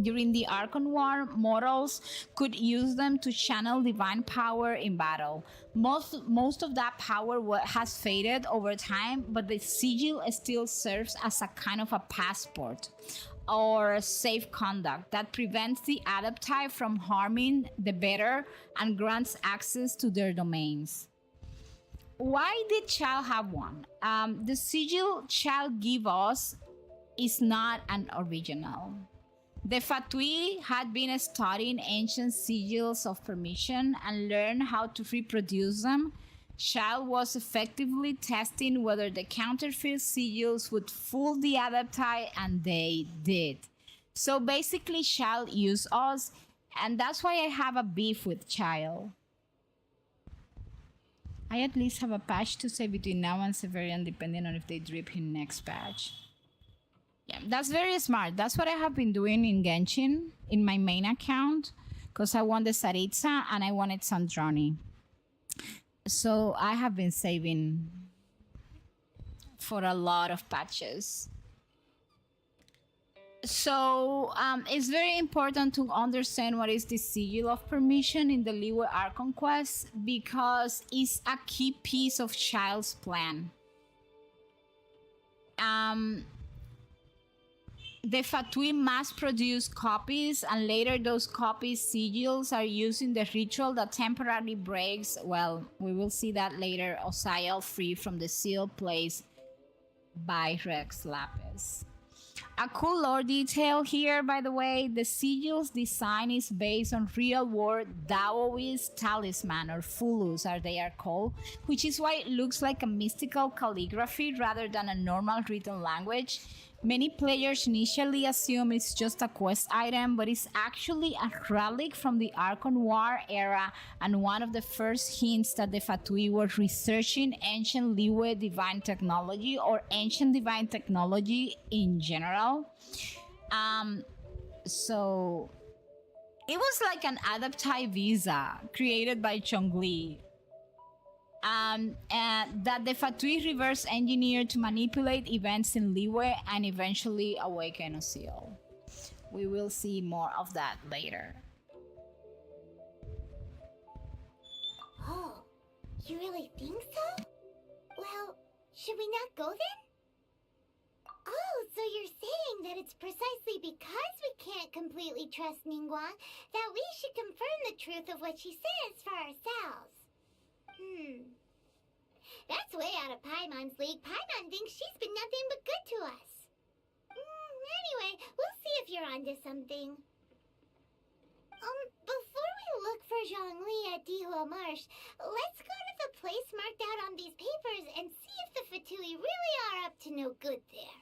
During the Archon War, mortals could use them to channel divine power in battle. Most of that power has faded over time, but the sigil still serves as a kind of a passport or safe conduct that prevents the Adepti from harming the better and grants access to their domains. Why did Chal have one? The sigil Chal give us is not an original. The Fatui had been studying ancient sigils of permission and learned how to reproduce them. Chal was effectively testing whether the counterfeit sigils would fool the Adepti, and they did. So basically Chal used us, and that's why I have a beef with Chal. I at least have a patch to say between now and Severian, depending on if they drip in next patch. Yeah, that's very smart. That's what I have been doing in Genshin, in my main account, because I want the Saritsa and I wanted Sandrani. So I have been saving for a lot of patches. So it's very important to understand what is the Sigil of Permission in the Liyue Archon quest, because it's a key piece of Child's plan. The Fatui mass-produce copies, and later those copies sigils are used in the ritual that temporarily breaks, well, we will see that later, Osael free from the seal placed by Rex Lapis. A cool lore detail here, by the way, the sigil's design is based on real-world Daoist talisman, or fulus as they are called, which is why it looks like a mystical calligraphy rather than a normal written language. Many players initially assume it's just a quest item, but it's actually a relic from the Archon War era and one of the first hints that the Fatui were researching ancient Liyue divine technology, or ancient divine technology in general, know. So it was like an adaptive visa created by Chongli. And that the Fatui reverse engineered to manipulate events in Liyue and eventually awaken Osil. We will see more of that later. Oh, you really think so? Well, should we not go then? Oh, so you're saying that it's precisely because we can't completely trust Ningguang that we should confirm the truth of what she says for ourselves. That's way out of Paimon's league. Paimon thinks she's been nothing but good to us. Anyway, we'll see if you're onto something. Before we look for Zhongli at Dihua Marsh, let's go to the place marked out on these papers and see if the Fatui really are up to no good there.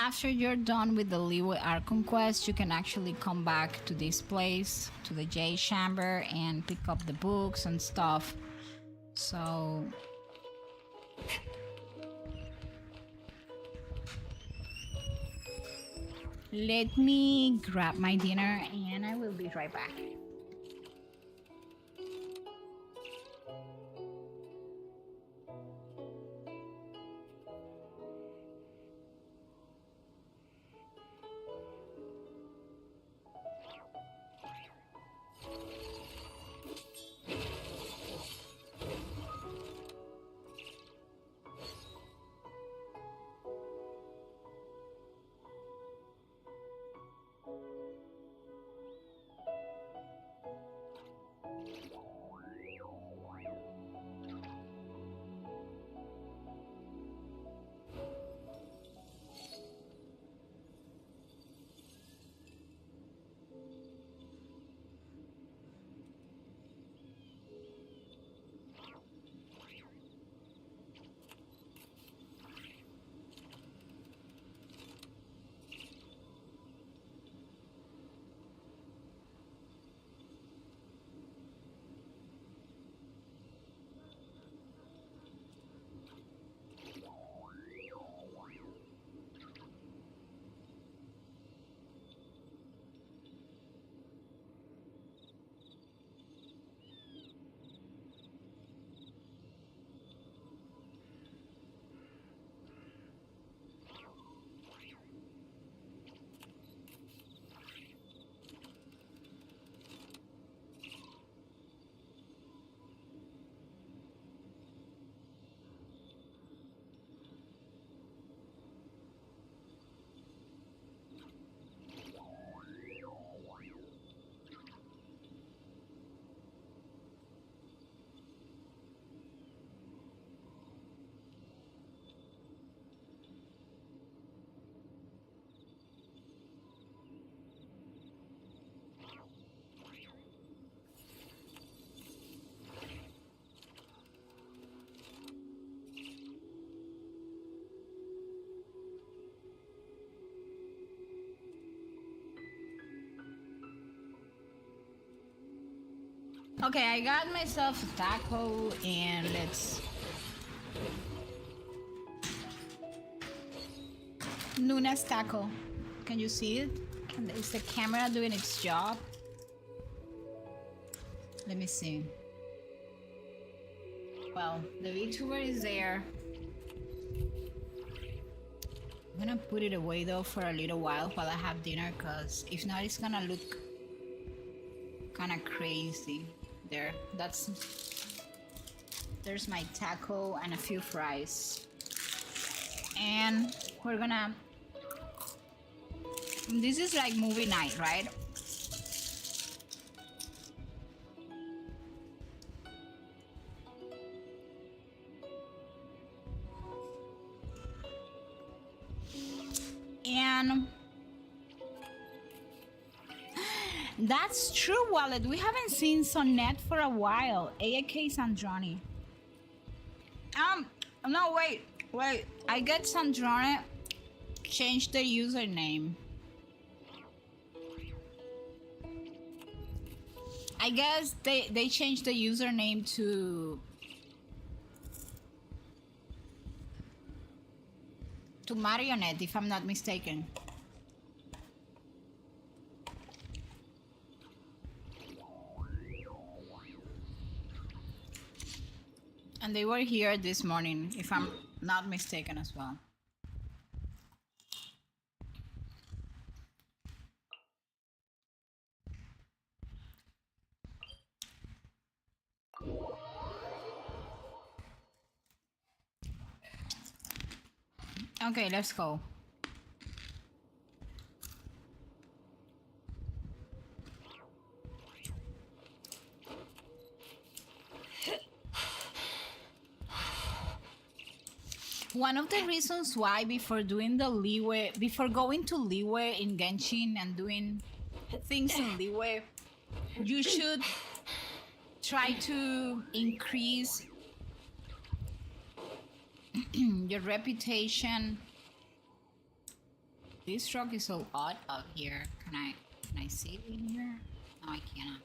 After you're done with the Liyue Archon quest, you can actually come back to this place, to the J Chamber, and pick up the books and stuff. So let me grab my dinner and I will be right back. Okay, I got myself a taco and let's... Nuna's taco. Can you see it? Is the camera doing its job? Let me see. Well, the VTuber is there. I'm gonna put it away though for a little while I have dinner, cause if not it's gonna look kinda crazy. There, there's my taco and a few fries. And we're gonna... This is like movie night, right? man. That's true, Wallet. We haven't seen Sonnet for a while. AAK Sandrani. No, wait. I get Sandrani changed the username. I guess they changed the username to Marionette, if I'm not mistaken. And they were here this morning, if I'm not mistaken as well. Okay, let's go. One of the reasons why before going to Liyue in Genshin and doing things in Liyue, you should try to increase your reputation. This truck is so odd up here. Can I see it in here? No, I cannot.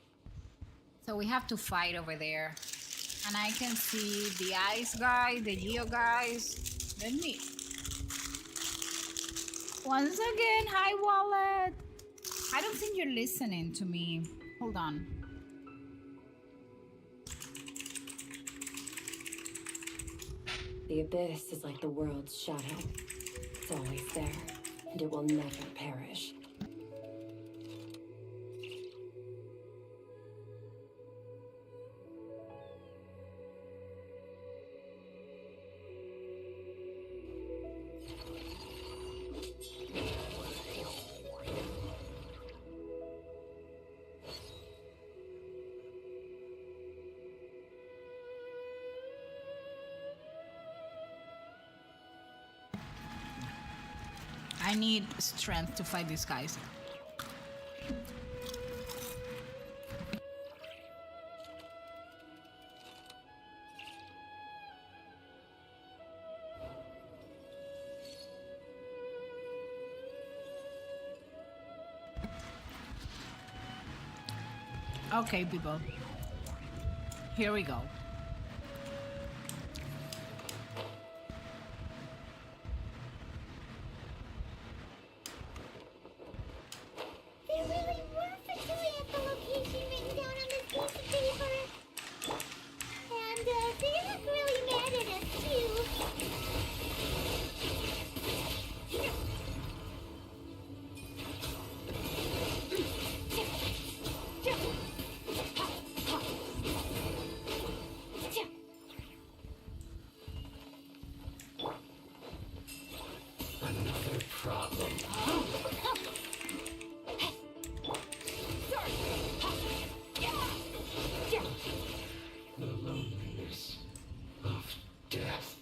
So we have to fight over there. And I can see the ice guy, the Geo guys. Let me. Once again, hi Wallet. I don't think you're listening to me. Hold on. The abyss is like the world's shadow. It's always there, and it will never perish. I need strength to fight these guys. Okay, people. Here we go. There really were fertility at the location written down on this piece of paper. And they look really mad at us too. Another problem. The loneliness of death.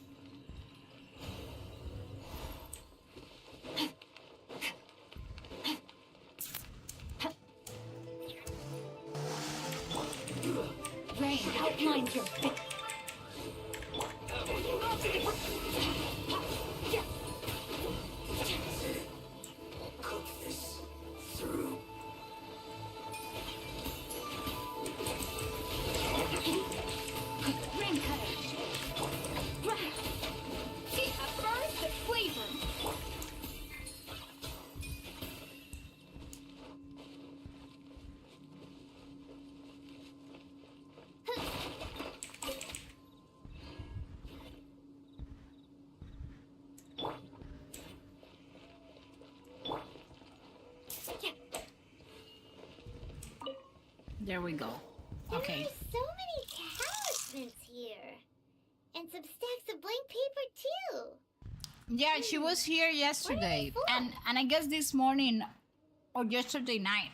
Rain outlines your face. Cook this through. Rain cutter. See, a burst of flavor. There we go. Okay. There are so many talismans here. And some stacks of blank paper too. Yeah, she was here yesterday. for? And I guess this morning or yesterday night.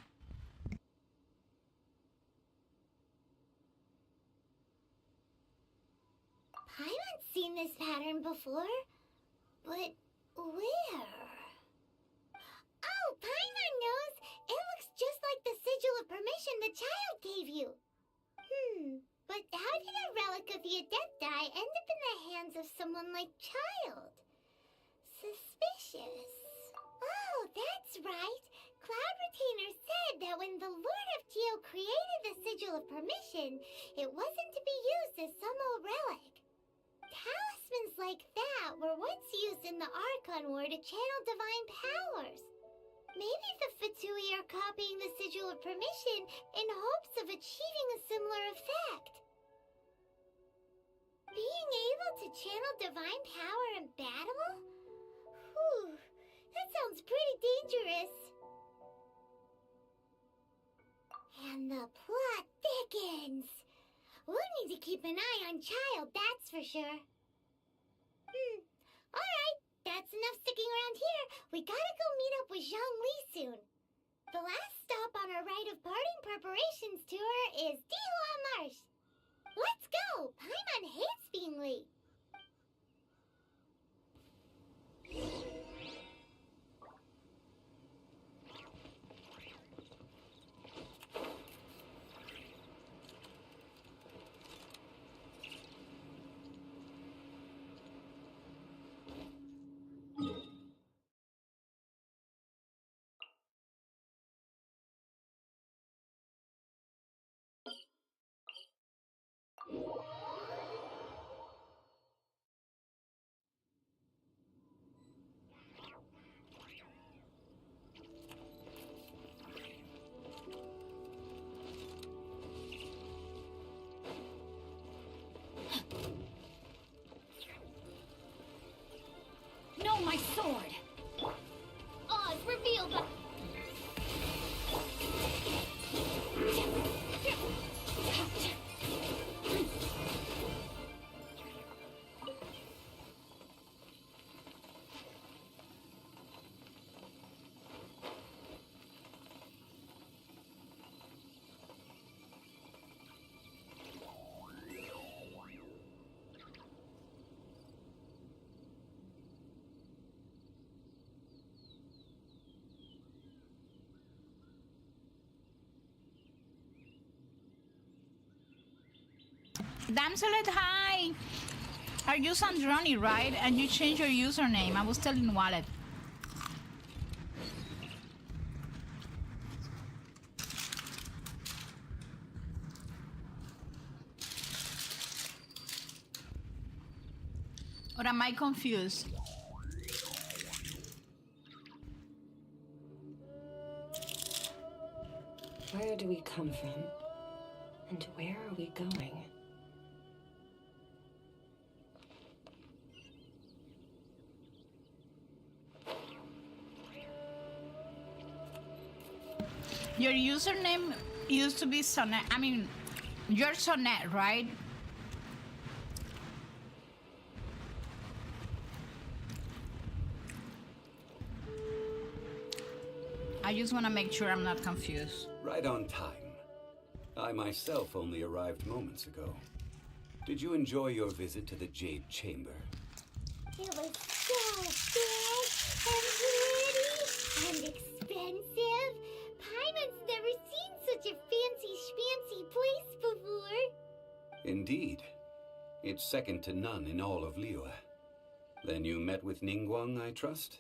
I haven't seen this pattern before. But where? of permission the child gave you. But how did a relic of the Adepti end up in the hands of someone like Child? Suspicious. Oh, that's right. Cloud Retainer said that when the Lord of Geo created the Sigil of Permission, it wasn't to be used as some old relic. Talismans like that were once used in the Archon War to channel divine powers. Maybe the Fatui are copying the Sigil of Permission in hopes of achieving a similar effect. Being able to channel divine power in battle? Whew, that sounds pretty dangerous. And the plot thickens. We'll need to keep an eye on Child, that's for sure. Alright, that's enough sticking around here. We gotta go meet up with Zhongli soon. The last stop on our rite of parting preparations tour is Dihua Marsh. Let's go! Paimon hates being late. No, my sword! Oz, reveal the... Damselet, hi! Are you Sandroni, right? And you changed your username. I was telling Wallet. Or am I confused? Where do we come from? And where are we going? Your username used to be Sonnet. I mean, you're Sonnet, right? I just want to make sure I'm not confused. Right on time. I myself only arrived moments ago. Did you enjoy your visit to the Jade Chamber? It was so big and pretty and expensive. Paimon's never seen such a fancy schmancy place before. Indeed. It's second to none in all of Liyue. Then you met with Ningguang, I trust?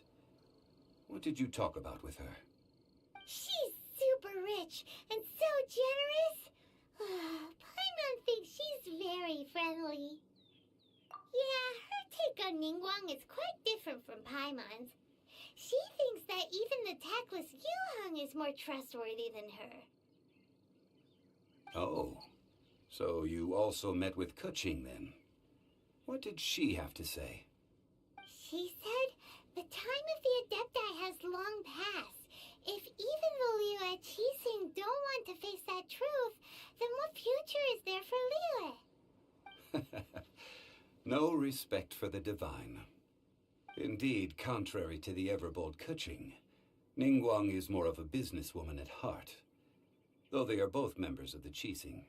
What did you talk about with her? She's super rich and so generous. Paimon thinks she's very friendly. Yeah, her take on Ningguang is quite different from Paimon's. She thinks that even the tactless Yuheng is more trustworthy than her. Oh, so you also met with Keqing then? What did she have to say? She said the time of the Adepti has long passed. If even the Liyue Qixing don't want to face that truth, then what future is there for Liyue? No respect for the divine. Indeed, contrary to the ever-bold Keqing, Ningguang is more of a businesswoman at heart, though they are both members of the Qixing.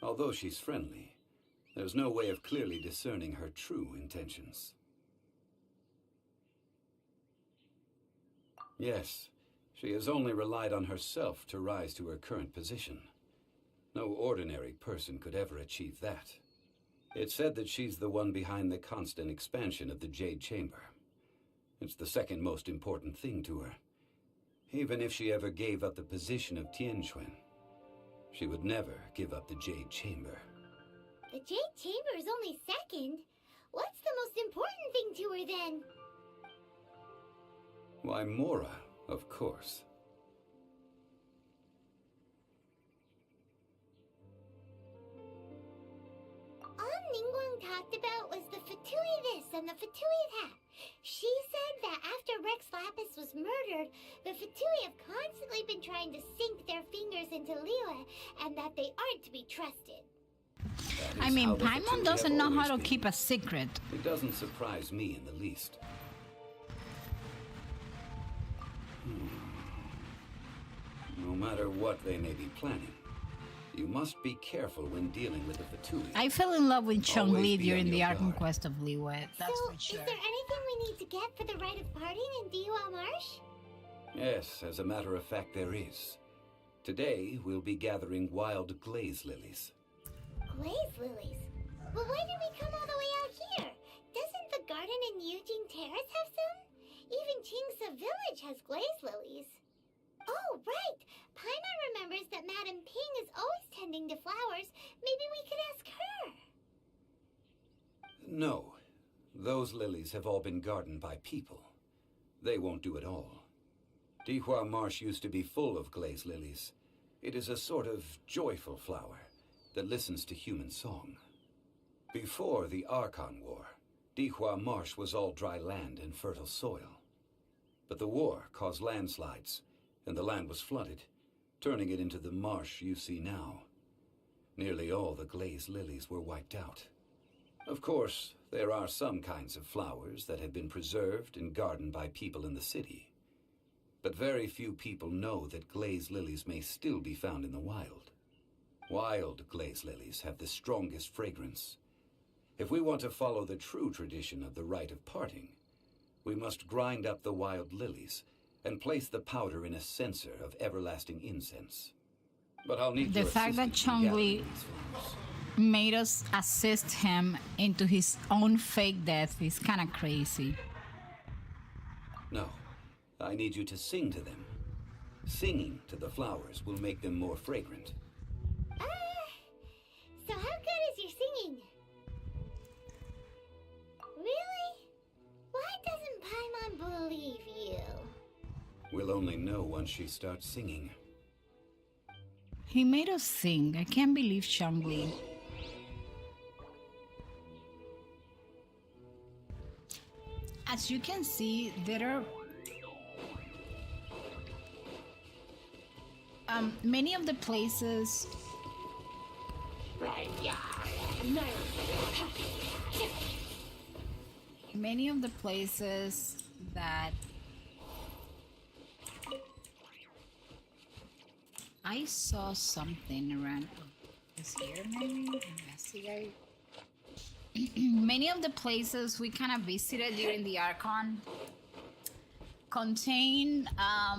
Although she's friendly, there's no way of clearly discerning her true intentions. Yes, She has only relied on herself to rise to her current position. No ordinary person could ever achieve that. It's said that she's the one behind the constant expansion of the Jade Chamber. It's the second most important thing to her. Even if she ever gave up the position of Tianquan, she would never give up the Jade Chamber. The Jade Chamber is only second. What's the most important thing to her then? Why, Mora, of course. All Ningguang talked about was the Fatui this and the Fatui that. She said that after Rex Lapis was murdered, the Fatui have constantly been trying to sink their fingers into Liyue, and that they aren't to be trusted. I mean, Paimon doesn't know how to keep a secret. It doesn't surprise me in the least. No matter what they may be planning, you must be careful when dealing with the Fatui. I fell in love with Chong Always Li be during on the your Archon guard. quest of Liyue, that's So, for sure. is there anything we need to get for the rite of parting in Dihua Marsh? Yes, as a matter of fact, there is. Today, we'll be gathering wild glaze lilies. Glaze lilies? Well, why did we come all the way out here? Doesn't the garden in Yujing Terrace have some? Even Qingsa Village has glaze lilies. Oh, right! Paimon remembers that Madame Ping is always tending to flowers. Maybe we could ask her. No, those lilies have all been gardened by people. They won't do it all. Dihua Marsh used to be full of glaze lilies. It is a sort of joyful flower that listens to human song. Before the Archon War, Dihua Marsh was all dry land and fertile soil. But the war caused landslides, and the land was flooded, turning it into the marsh you see now. Nearly all the glaze lilies were wiped out. Of course, there are some kinds of flowers that have been preserved and gardened by people in the city. But very few people know that glaze lilies may still be found in the wild. Wild glaze lilies have the strongest fragrance. If we want to follow the true tradition of the rite of parting, we must grind up the wild lilies and place the powder in a censer of everlasting incense. But I'll need The your fact that assistance in Chong gathering Li these flowers. made us assist him into his own fake death is kind of crazy. No, I need you to sing to them. Singing to the flowers will make them more fragrant. So how good is your singing? Really? Why doesn't Paimon believe you? We'll only know once she starts singing. He made us sing. I can't believe Chong Li. As you can see, there are many of the places. Many of the places that I saw something around. Is here maybe? Investigate. Many of the places we kind of visited during the Archon contain oh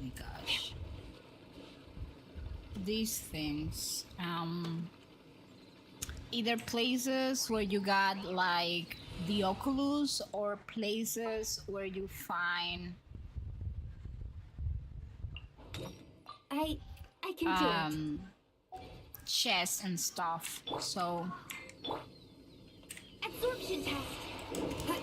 my gosh, these things, either places where you got like the Oculus or places where you find I can do it. chests and stuff. So Absorption test.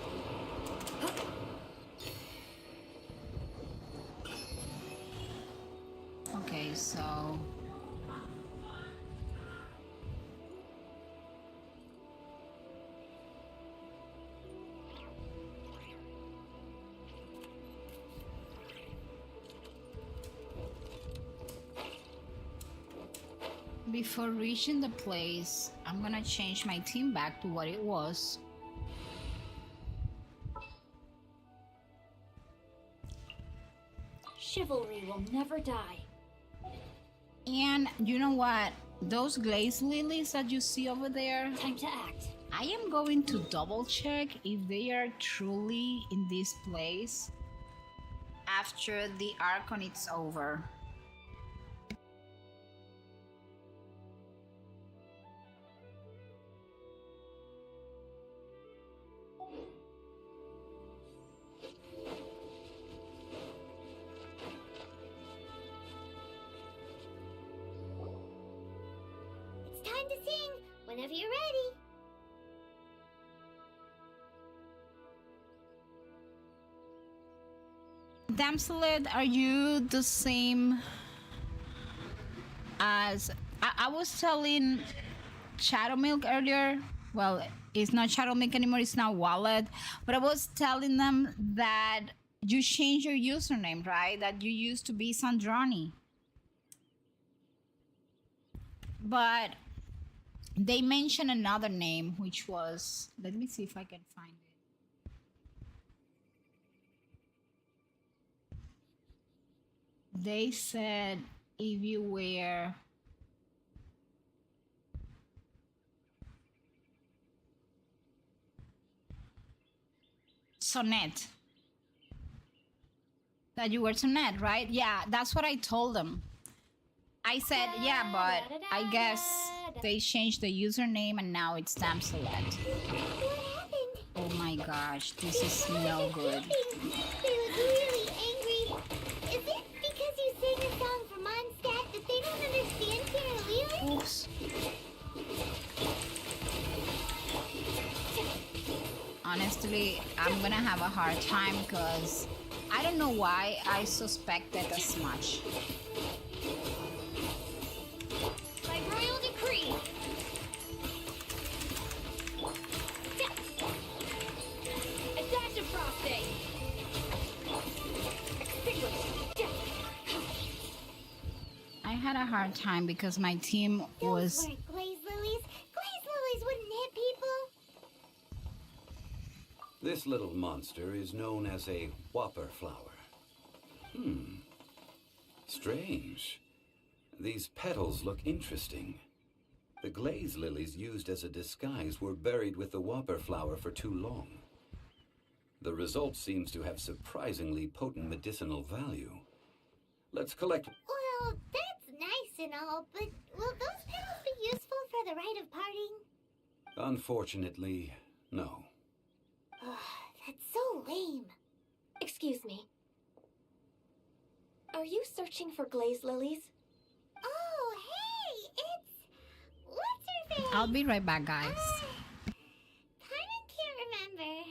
okay, so before reaching the place, I'm gonna change my team back to what it was. Chivalry will never die. And you know what? Those glaze lilies that you see over there, Time to act. I am going to double check if they are truly in this place. after the Archon is over. It's time to sing whenever you're ready. Damselet, are you the same as I was telling Shadow Milk earlier? Well, it's not Shadow Milk anymore, it's now Wallet. But I was telling them that you changed your username, right? That you used to be Sandrani. But they mentioned another name, which was, let me see if I can find it. They said if you were Sonnet, that you were Sonnet, right? Yeah, that's what I told them. I said, yeah, but I guess they changed the username and now it's Damselet. What happened? Oh my gosh, this is no good. They look really angry. Is it because you sang a song for Mondstadt that they don't understand here in Liyue? Oops. Honestly, I'm gonna have a hard time because I don't know why I suspected as much. By royal decree. A dash of prostate. I had a hard time because my team was... Those weren't glaze lilies. Glaze lilies wouldn't hit people. This little monster is known as a whopper flower. Strange. These petals look interesting. The glaze lilies used as a disguise were buried with the whopper flower for too long. The result seems to have surprisingly potent medicinal value. Let's collect... Well, that's nice and all, but will those petals be useful for the rite of parting? Unfortunately, no. Ugh, that's so lame. Excuse me. Are you searching for glaze lilies? Oh, hey, it's... What's her face? I'll be right back, guys. Paimon can't remember.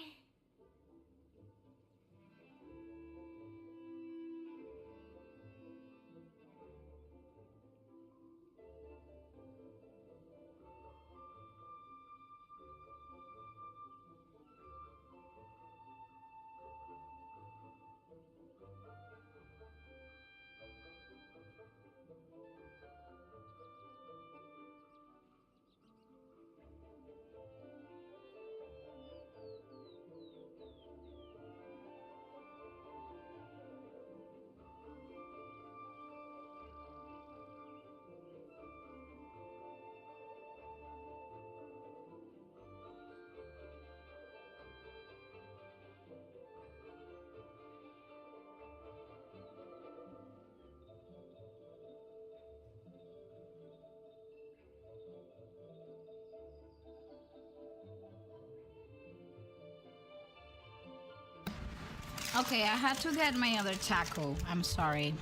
Okay, I had to get my other taco. I'm sorry.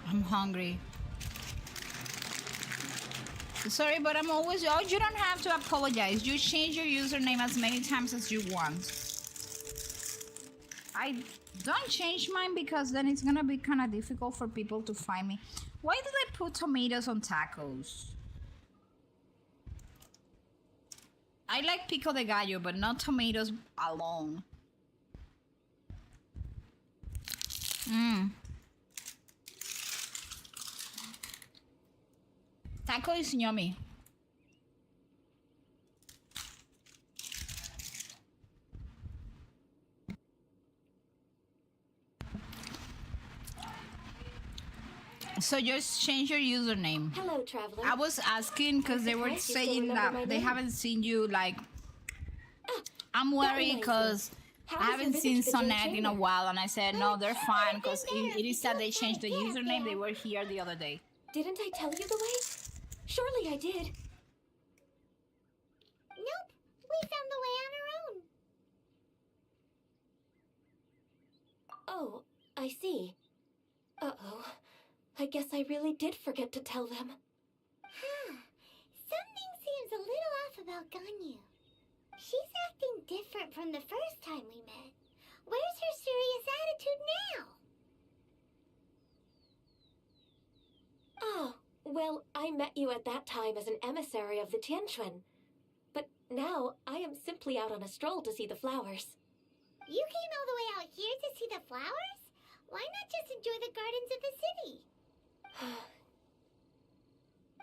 I'm hungry. Sorry, but I'm always... Oh, you don't have to apologize. You change your username as many times as you want. I don't change mine because then it's gonna be kind of difficult for people to find me. Why did I put tomatoes on tacos? I like pico de gallo, but not tomatoes alone. Taco is yummy. So just change your username. Hello, traveler. I was asking because they were Surprised you still saying remember that my they name. haven't seen you. Like, I'm worried nice because I haven't seen Sonnet in a while, and I said, no, they're fine, because it is that they changed the username. They were here the other day. Didn't I tell you the way? Surely I did. Nope, we found the way on our own. Oh, I see. Uh-oh. I guess I really did forget to tell them. Huh. Something seems a little off about Ganyu. She's acting different from the first time we met. Where's her serious attitude now? Oh, well, I met you at that time as an emissary of the Tianquan. But now I am simply out on a stroll to see the flowers. You came all the way out here to see the flowers? Why not just enjoy the gardens of the city?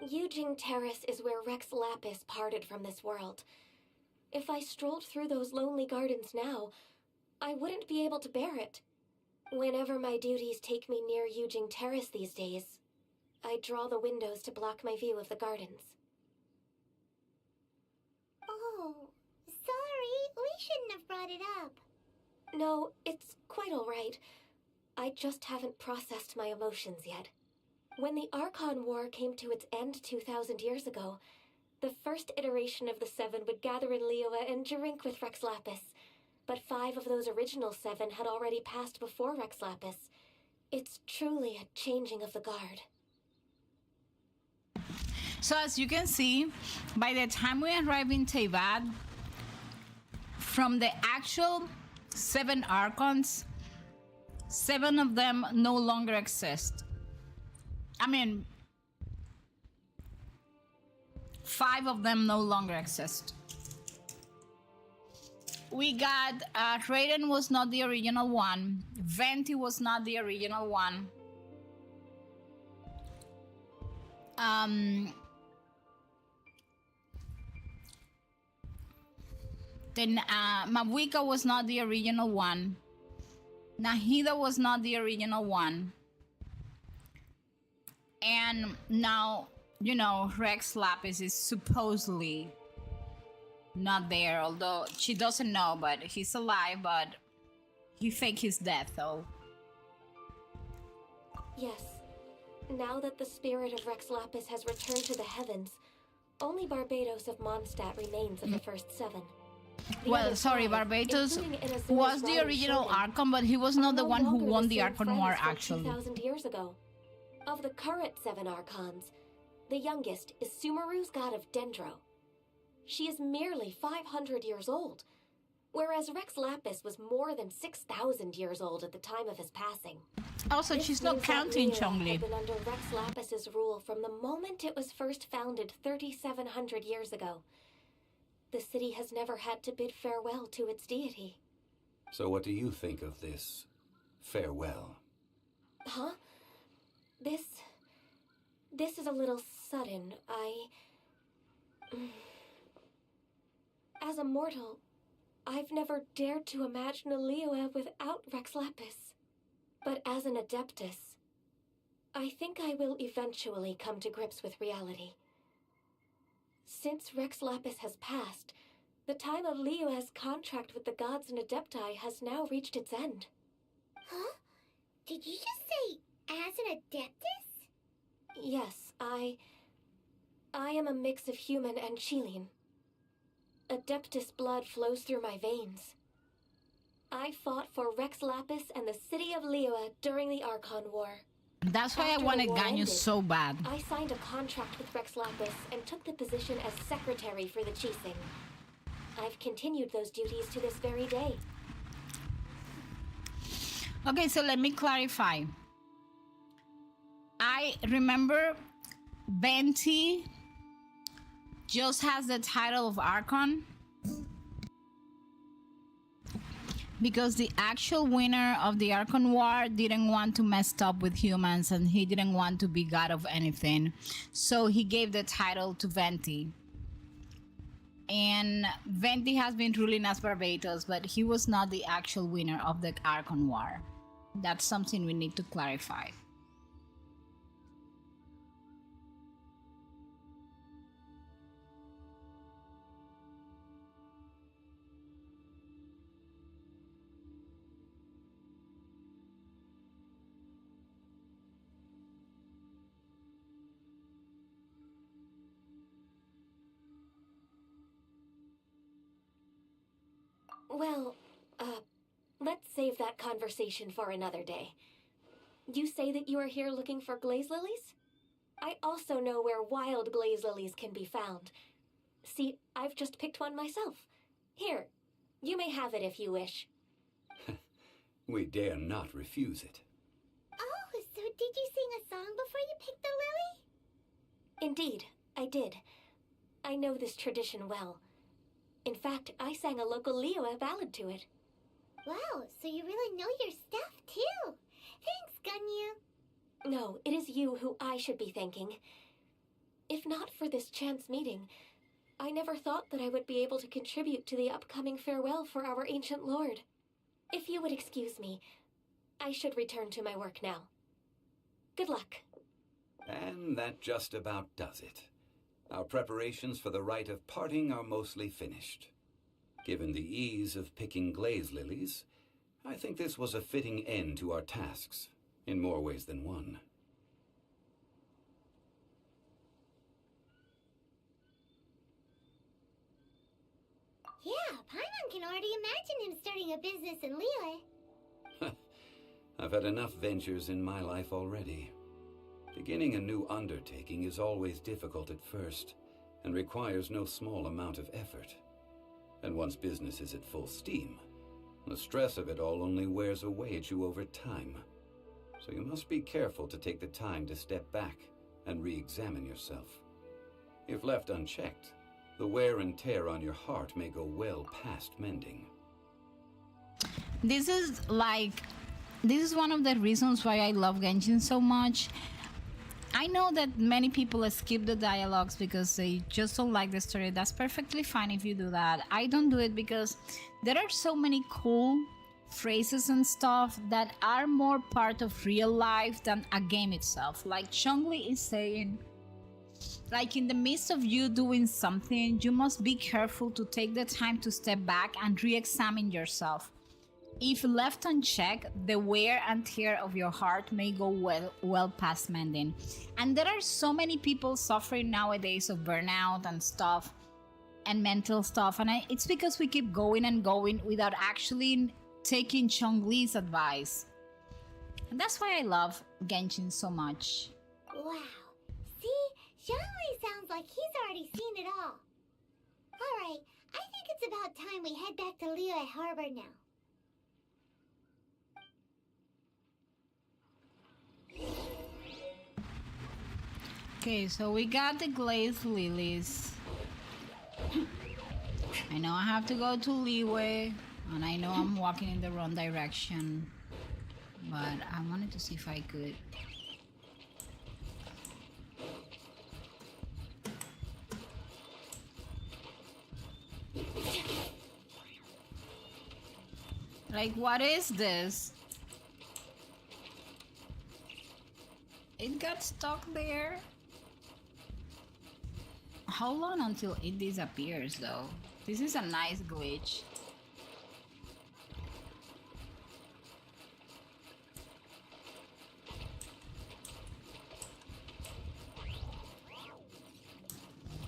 Yujing Terrace is where Rex Lapis parted from this world. If I strolled through those lonely gardens now, I wouldn't be able to bear it. Whenever my duties take me near Yujing Terrace these days, I draw the windows to block my view of the gardens. Oh, sorry. We shouldn't have brought it up. No, it's quite all right. I just haven't processed my emotions yet. When the Archon War came to its end 2,000 years ago, the first iteration of the Seven would gather in Liyue and drink with Rex Lapis. But 5 of those original 7 had already passed before Rex Lapis. It's truly a changing of the guard. So as you can see, by the time we arrive in Teyvat, from the actual 7 Archons, 7 of them no longer exist. I mean, 5 of them no longer exist. We got Raiden was not the original one. Venti was not the original one. Then Mabuika was not the original one. Nahida was not the original one. And now, you know, Rex Lapis is supposedly not there, although she doesn't know, but he's alive, but he faked his death, though. Yes. Now that the spirit of Rex Lapis has returned to the heavens, only Barbados of Mondstadt remains of the first 7. Well, sorry, Barbados was the original Archon, but he was not the one who won the Archon War, actually. 2,000 years ago. Of the current 7 Archons, the youngest is Sumeru's god of Dendro. She is merely 500 years old, whereas Rex Lapis was more than 6,000 years old at the time of his passing. Also, This she's not means that counting Liyue Chongli. had been under Rex Lapis's rule from the moment it was first founded 3,700 years ago. The city has never had to bid farewell to its deity. So what do you think of this farewell? Huh? This is a little sudden. As a mortal, I've never dared to imagine a Liyue without Rex Lapis. But as an Adeptus, I think I will eventually come to grips with reality. Since Rex Lapis has passed, the time of Liyue's contract with the gods and Adepti has now reached its end. Huh? Did you just say, as an Adeptus? Yes, I am a mix of human and Chilean. Adeptus blood flows through my veins. I fought for Rex Lapis and the city of Liyue during the Archon War. That's why I After the wanted war Ganyu ended, so bad. I signed a contract with Rex Lapis and took the position as secretary for the Qixing. I've continued those duties to this very day. Okay, so let me clarify. I remember Venti just has the title of Archon because the actual winner of the Archon War didn't want to mess up with humans and he didn't want to be god of anything. So he gave the title to Venti. And Venti has been ruling as Barbados, but he was not the actual winner of the Archon War. That's something we need to clarify. Well, let's save that conversation for another day. You say that you are here looking for glaze lilies? I also know where wild glaze lilies can be found. See, I've just picked one myself. Here, you may have it if you wish. We dare not refuse it. Oh, so did you sing a song before you picked the lily? Indeed, I did. I know this tradition well. In fact, I sang a local Liyue ballad to it. Wow, so you really know your stuff, too. Thanks, Gunyu. No, it is you who I should be thanking. If not for this chance meeting, I never thought that I would be able to contribute to the upcoming farewell for our ancient lord. If you would excuse me, I should return to my work now. Good luck. And that just about does it. Our preparations for the rite of parting are mostly finished. Given the ease of picking glaze lilies, I think this was a fitting end to our tasks, in more ways than one. Yeah, Paimon can already imagine him starting a business in Liyue. I've had enough ventures in my life already. Beginning a new undertaking is always difficult at first, and requires no small amount of effort. And once business is at full steam, the stress of it all only wears away at you over time. So you must be careful to take the time to step back and re-examine yourself. If left unchecked, the wear and tear on your heart may go well past mending. This is one of the reasons why I love Genshin so much. I know that many people skip the dialogues because they just don't like the story. That's perfectly fine if you do that. I don't do it because there are so many cool phrases and stuff that are more part of real life than a game itself. Like Chongli is saying, like in the midst of you doing something, you must be careful to take the time to step back and re-examine yourself. If left unchecked, the wear and tear of your heart may go well past mending. And there are so many people suffering nowadays of burnout and stuff, and mental stuff, and it's because we keep going and going without actually taking Chongli's advice. And that's why I love Genshin so much. Wow. See? Zhongli sounds like he's already seen it all. Alright, I think it's about time we head back to Liyue Harbor now. Okay, so we got the glazed lilies. I know I have to go to Liyue, and I know I'm walking in the wrong direction, but I wanted to see if I could. Like, what is this? It got stuck there. How long until it disappears though? This is a nice glitch.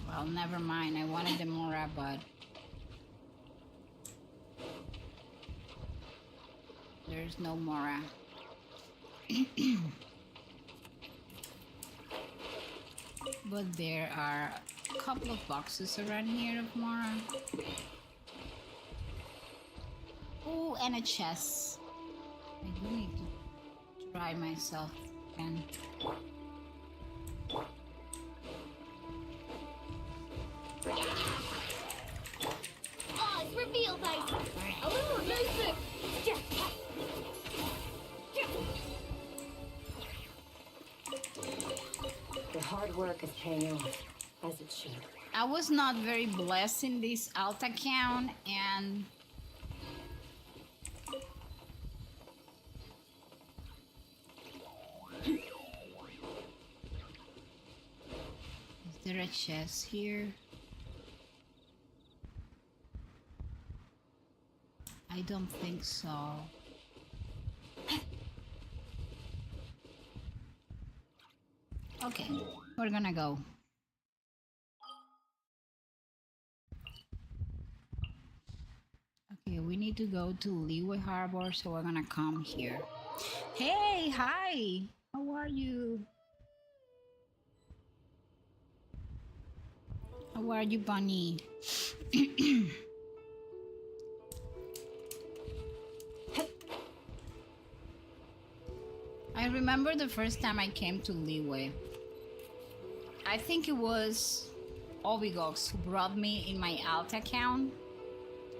Well, never mind. I wanted the Mora, but there's no Mora. But there are a couple of boxes around here of Mora. Oh, and a chest. I do need to try myself again. Oh, it's revealed by a little basic. The hard work is paying off, as it should. I was not very blessed in this alt account, and is there a chest here? I don't think so. Okay, we're gonna go. Okay, Okay, we need to go to Liyue Harbor, so we're gonna come here. Hey, hi! How are you? How are you, Bunny? I remember the first time I came to Liyue. I think it was Obigox who brought me in my alt account.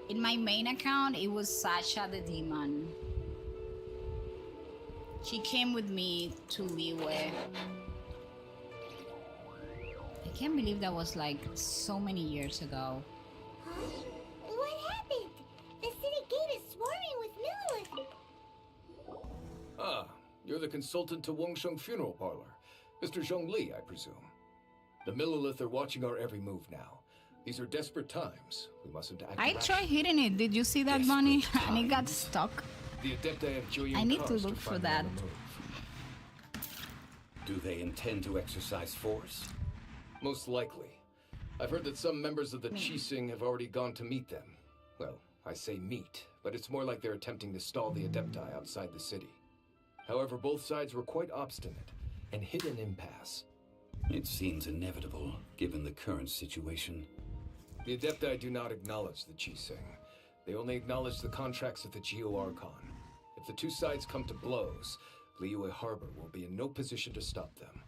In my main account, it was Sasha the Demon. She came with me to Liyue. I can't believe that was like so many years ago. Huh? What happened? The city gate is swarming with Millilith. Ah, you're the consultant to Wangsheng Funeral Parlor. Mr. Zhongli, I presume. The Millilith are watching our every move now. These are desperate times. We mustn't act. I tried hitting it. Did you see that, Bunny? And it got stuck. The Adepti of Joyun I need to Karst look are for finally that. on the move. Do they intend to exercise force? Most likely. I've heard that some members of the Qixing have already gone to meet them. Well, I say meet, but it's more like they're attempting to stall the Adepti outside the city. However, both sides were quite obstinate and hit an impasse. It seems inevitable, given the current situation. The Adepti do not acknowledge the Qixing. They only acknowledge the contracts of the Geo-Archon. If the two sides come to blows, Liyue Harbor will be in no position to stop them.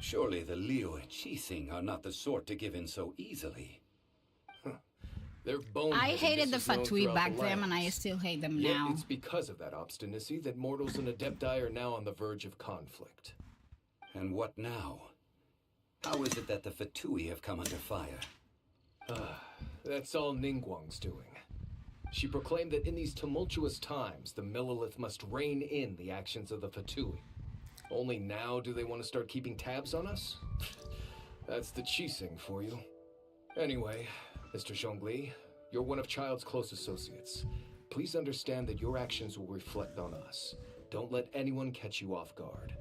Surely the Liyue Qixing are not the sort to give in so easily. Their boneheadedness I hated the is known Fatui throughout back the then, and I lands. still hate them Yet now. it's because of that obstinacy that mortals and Adepti are now on the verge of conflict. And what now? How is it that the Fatui have come under fire? That's all Ningguang's doing. She proclaimed that in these tumultuous times, the Millilith must rein in the actions of the Fatui. Only now do they want to start keeping tabs on us? That's the Qixing for you. Anyway, Mr. Zhongli, you're one of Child's close associates. Please understand that your actions will reflect on us. Don't let anyone catch you off guard.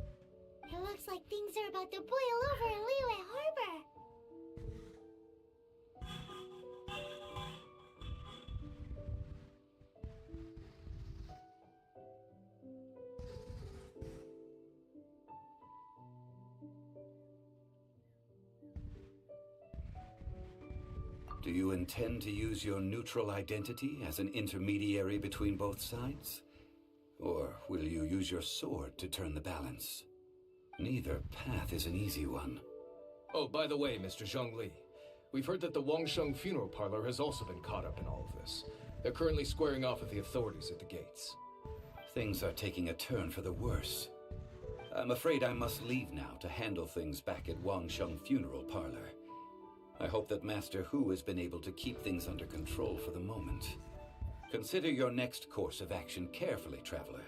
It looks like things are about to boil over in Liyue Harbor. Do you intend to use your neutral identity as an intermediary between both sides? Or will you use your sword to turn the balance? Neither path is an easy one. Oh, by the way, Mr. Zhongli, we've heard that the Wangsheng Funeral Parlor has also been caught up in all of this. They're currently squaring off with the authorities at the gates. Things are taking a turn for the worse. I'm afraid I must leave now to handle things back at Wangsheng Funeral Parlor. I hope that Master Hu has been able to keep things under control for the moment. Consider your next course of action carefully, Traveler.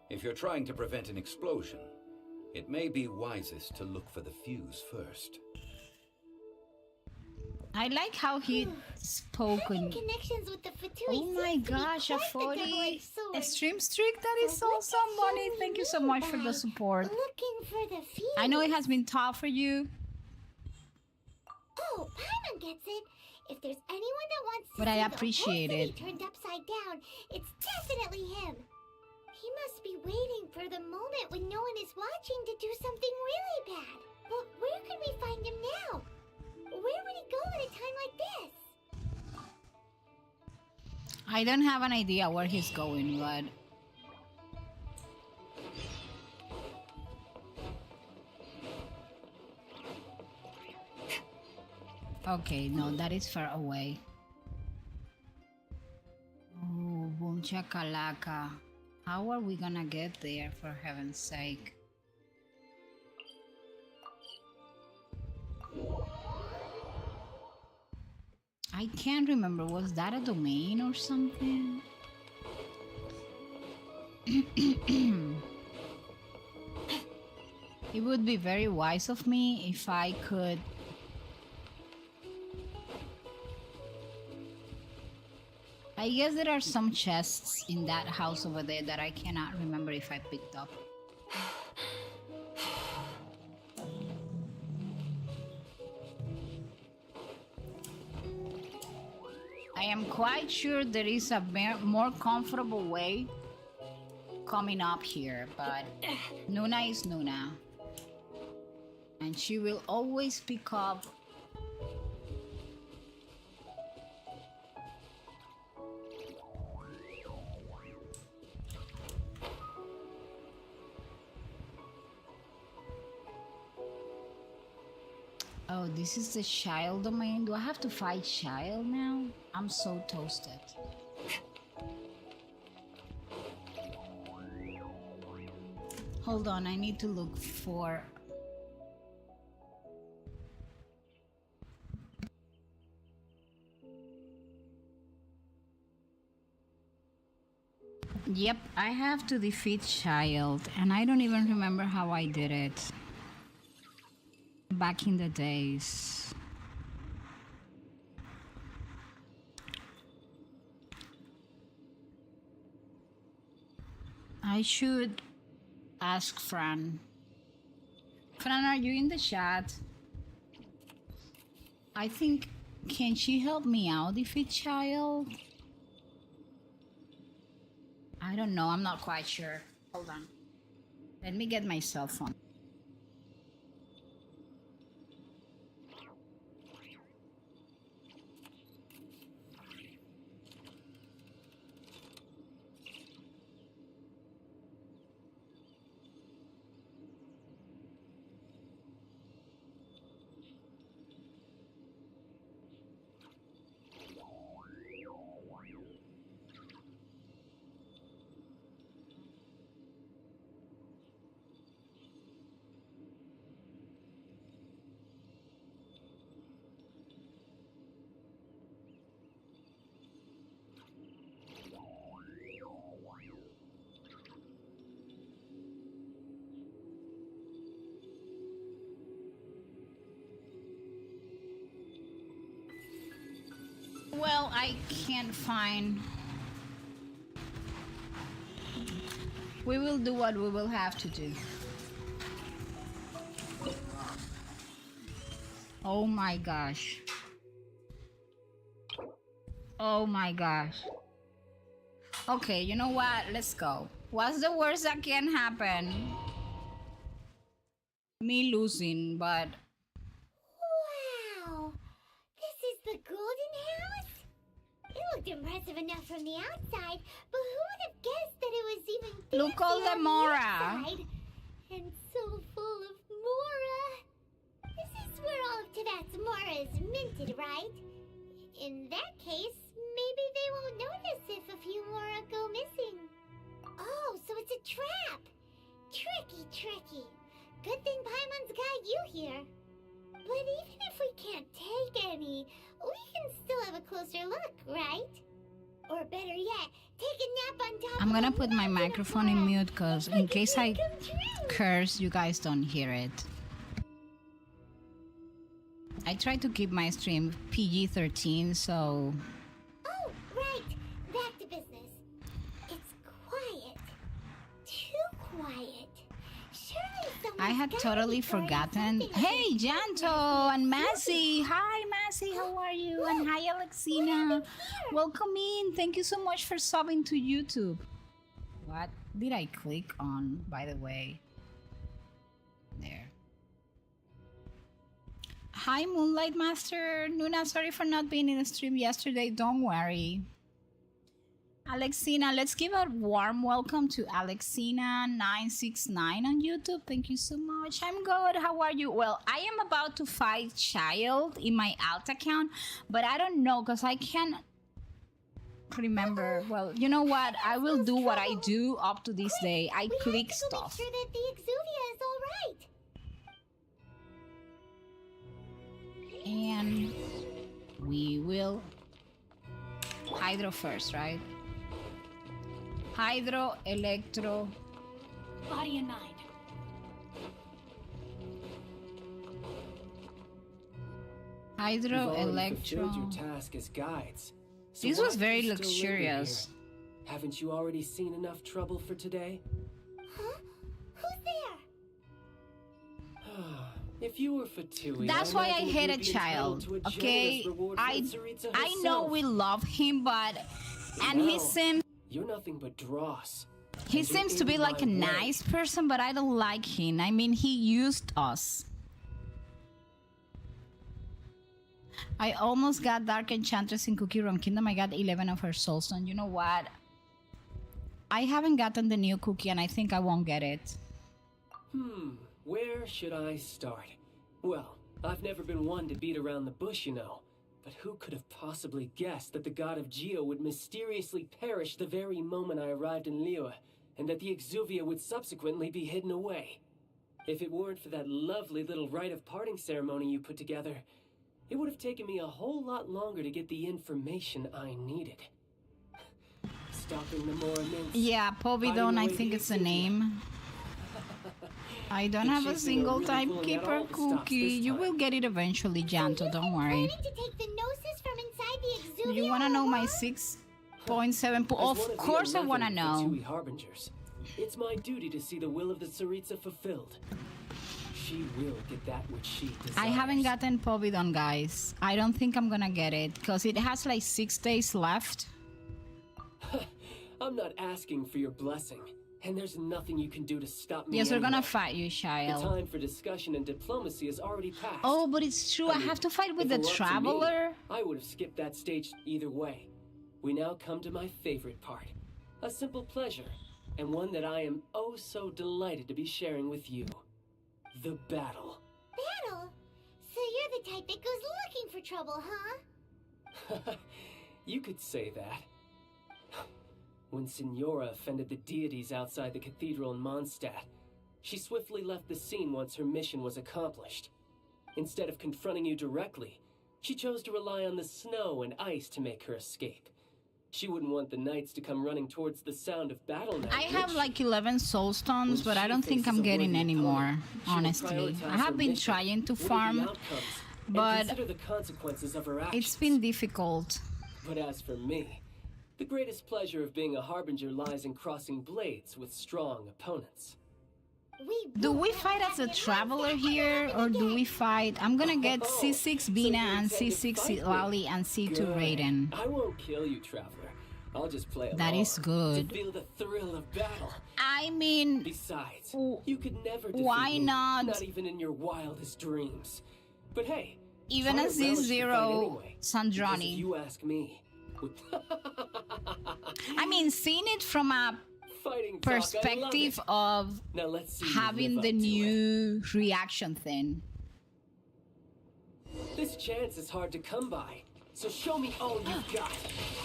If you're trying to prevent an explosion, it may be wisest to look for the fuse first. I like how he spoke. Having connections with the Fatui Oh my seems to be gosh, a quite the 40 double-edged sword. stream streak. That is So what awesome, did Bunny. Zhongli Thank you so mean much for by the support. Looking for the fuse. I know it has been tough for you, Oh, Paimon gets it. If there's anyone that wants to but I see the whole appreciate city it. turned upside down, it's definitely him. He must be waiting for the moment when no one is watching to do something really bad. But where could we find him now? Where would he go at a time like this? I don't have an idea where he's going, but okay, no, that is far away. Oh, boom chakalaka. How are we gonna get there, for heaven's sake? I can't remember. Was that a domain or something? It would be very wise of me if I could. I guess there are some chests in that house over there that I cannot remember if I picked up. I am quite sure there is a more comfortable way coming up here, but Nuna is Nuna. And she will always pick up. Oh, this is the child domain. Do I have to fight child now? I'm so toasted. Hold on, I need to look for... Yep, I have to defeat child, and I don't even remember how I did it. Back in the days. I should ask Fran. Fran, are you in the chat? I think, can she help me out, defeat child? I don't know, I'm not quite sure. Hold on. Let me get my cell phone. Well, I can't find... We will do what we will have to do. Oh my gosh. Oh my gosh. Okay, you know what? Let's go. What's the worst that can happen? Me losing, but... Wow! This is the Golden House? It looked impressive enough from the outside, but who would have guessed that it was even fancy Look all the on Mora. inside? And so full of Mora. This is where all of Tibet's Mora is minted, right? In that case, maybe they won't notice if a few Mora go missing. Oh, so it's a trap! Tricky, tricky. Good thing Paimon's got you here. But even if we can't take any, we can still have a closer look, right? Or better yet, take a nap on top I'm of gonna a put my mountain of microphone in Mora. mute because It's in like a case I dream come true. curse, you guys don't hear it. I try to keep my stream PG-13, so... Oh, right. Back to business. It's quiet. Too quiet. Surely someone's I had gotta totally be guarding forgotten. something Hey, that's Janto and Massey. Hi, Massey. How are you? And hi, Alexina. Welcome in. Thank you so much for subbing to YouTube. What did I click on, by the way? There. Hi, Moonlight Master. Nuna, sorry for not being in the stream yesterday. Don't worry. Alexina, let's give a warm welcome to Alexina969 on YouTube. Thank you so much. I'm good. How are you? Well, I am about to fight Child in my alt account, but I don't know because I can't remember. Well, you know what? I will do what I do up to this day. I We click have to go stuff. make sure that the Exuvia is all right. And we will Hydro first, right? Hydro, Electro. Body and mind. Hydro, You've already Electro. fulfilled your task as guides. So This why was do very you still linger luxurious. here? Haven't you already seen enough trouble for today? Huh? Who's there? If you were Fatui, That's why I imagine hate a you'd be entitled child. to a Okay, generous reward for Tsaritsa I know herself. we love him, but and he Now, seems You're nothing but dross. he and you're seems to be in like a my way. nice person, but I don't like him. I mean, he used us. I almost got Dark Enchantress in Cookie Run Kingdom. I got 11 of her soulstone. You know what? I haven't gotten the new cookie, and I think I won't get it. Where should I start? Well, I've never been one to beat around the bush, you know. But who could have possibly guessed that the god of Geo would mysteriously perish the very moment I arrived in Liyue, and that the Exuvia would subsequently be hidden away? If it weren't for that lovely little rite of parting ceremony you put together, it would have taken me a whole lot longer to get the information I needed. Stopping the more immense. Yeah, Povidon, I think it's the name. I don't have a single timekeeper cookie. You will get it eventually, Janto, don't worry. Planning to take the gnosis from inside the Exuvia You wanna know my alone? 6.7 As one Of course I the wanna 11 know. Fatui harbingers, it's my duty to see the will of the Tsaritsa fulfilled. She will get that which she desires. I haven't gotten Povidon, guys. I don't think I'm gonna get it, because it has like 6 days left. I'm not asking for your blessing, and there's nothing you can do to stop me. Yes, we're gonna anyway. fight you, The child. time for discussion and diplomacy has already passed. Oh, but it's true, I mean, have to fight with if the it were up to me, Traveler? I would have skipped that stage either way. We now come to my favorite part. A simple pleasure, and one that I am oh so delighted to be sharing with you. The battle. Battle? So you're the type that goes looking for trouble, huh? You could say that. When Signora offended the deities outside the cathedral in Mondstadt, she swiftly left the scene once her mission was accomplished. Instead of confronting you directly, she chose to rely on the snow and ice to make her escape. She wouldn't want the knights to come running towards the sound of battle now. I have would she? like 11 soulstones, but I don't think I'm getting any more, honestly. I have been trying to farm, but consider the consequences of her actions. it's been difficult. But as for me, the greatest pleasure of being a harbinger lies in crossing blades with strong opponents. Do we fight as a Traveler here, or do we fight... I'm gonna get C6 Bina and C6 Lali and C2 Good. Raiden. I won't kill you, Traveler. I'll just play along. That is good. To feel the thrill of battle. I mean, Besides, w- you could never defeat why me, not? Not even in your wildest dreams. But hey, even try a to relish the fight Z0 anyway, because if Sandrani. you ask me, I mean, seeing it from a fighting talk, I love perspective it. of Now let's see you having live the up to it. new reaction thing. This chance is hard to come by, so show me all you've got.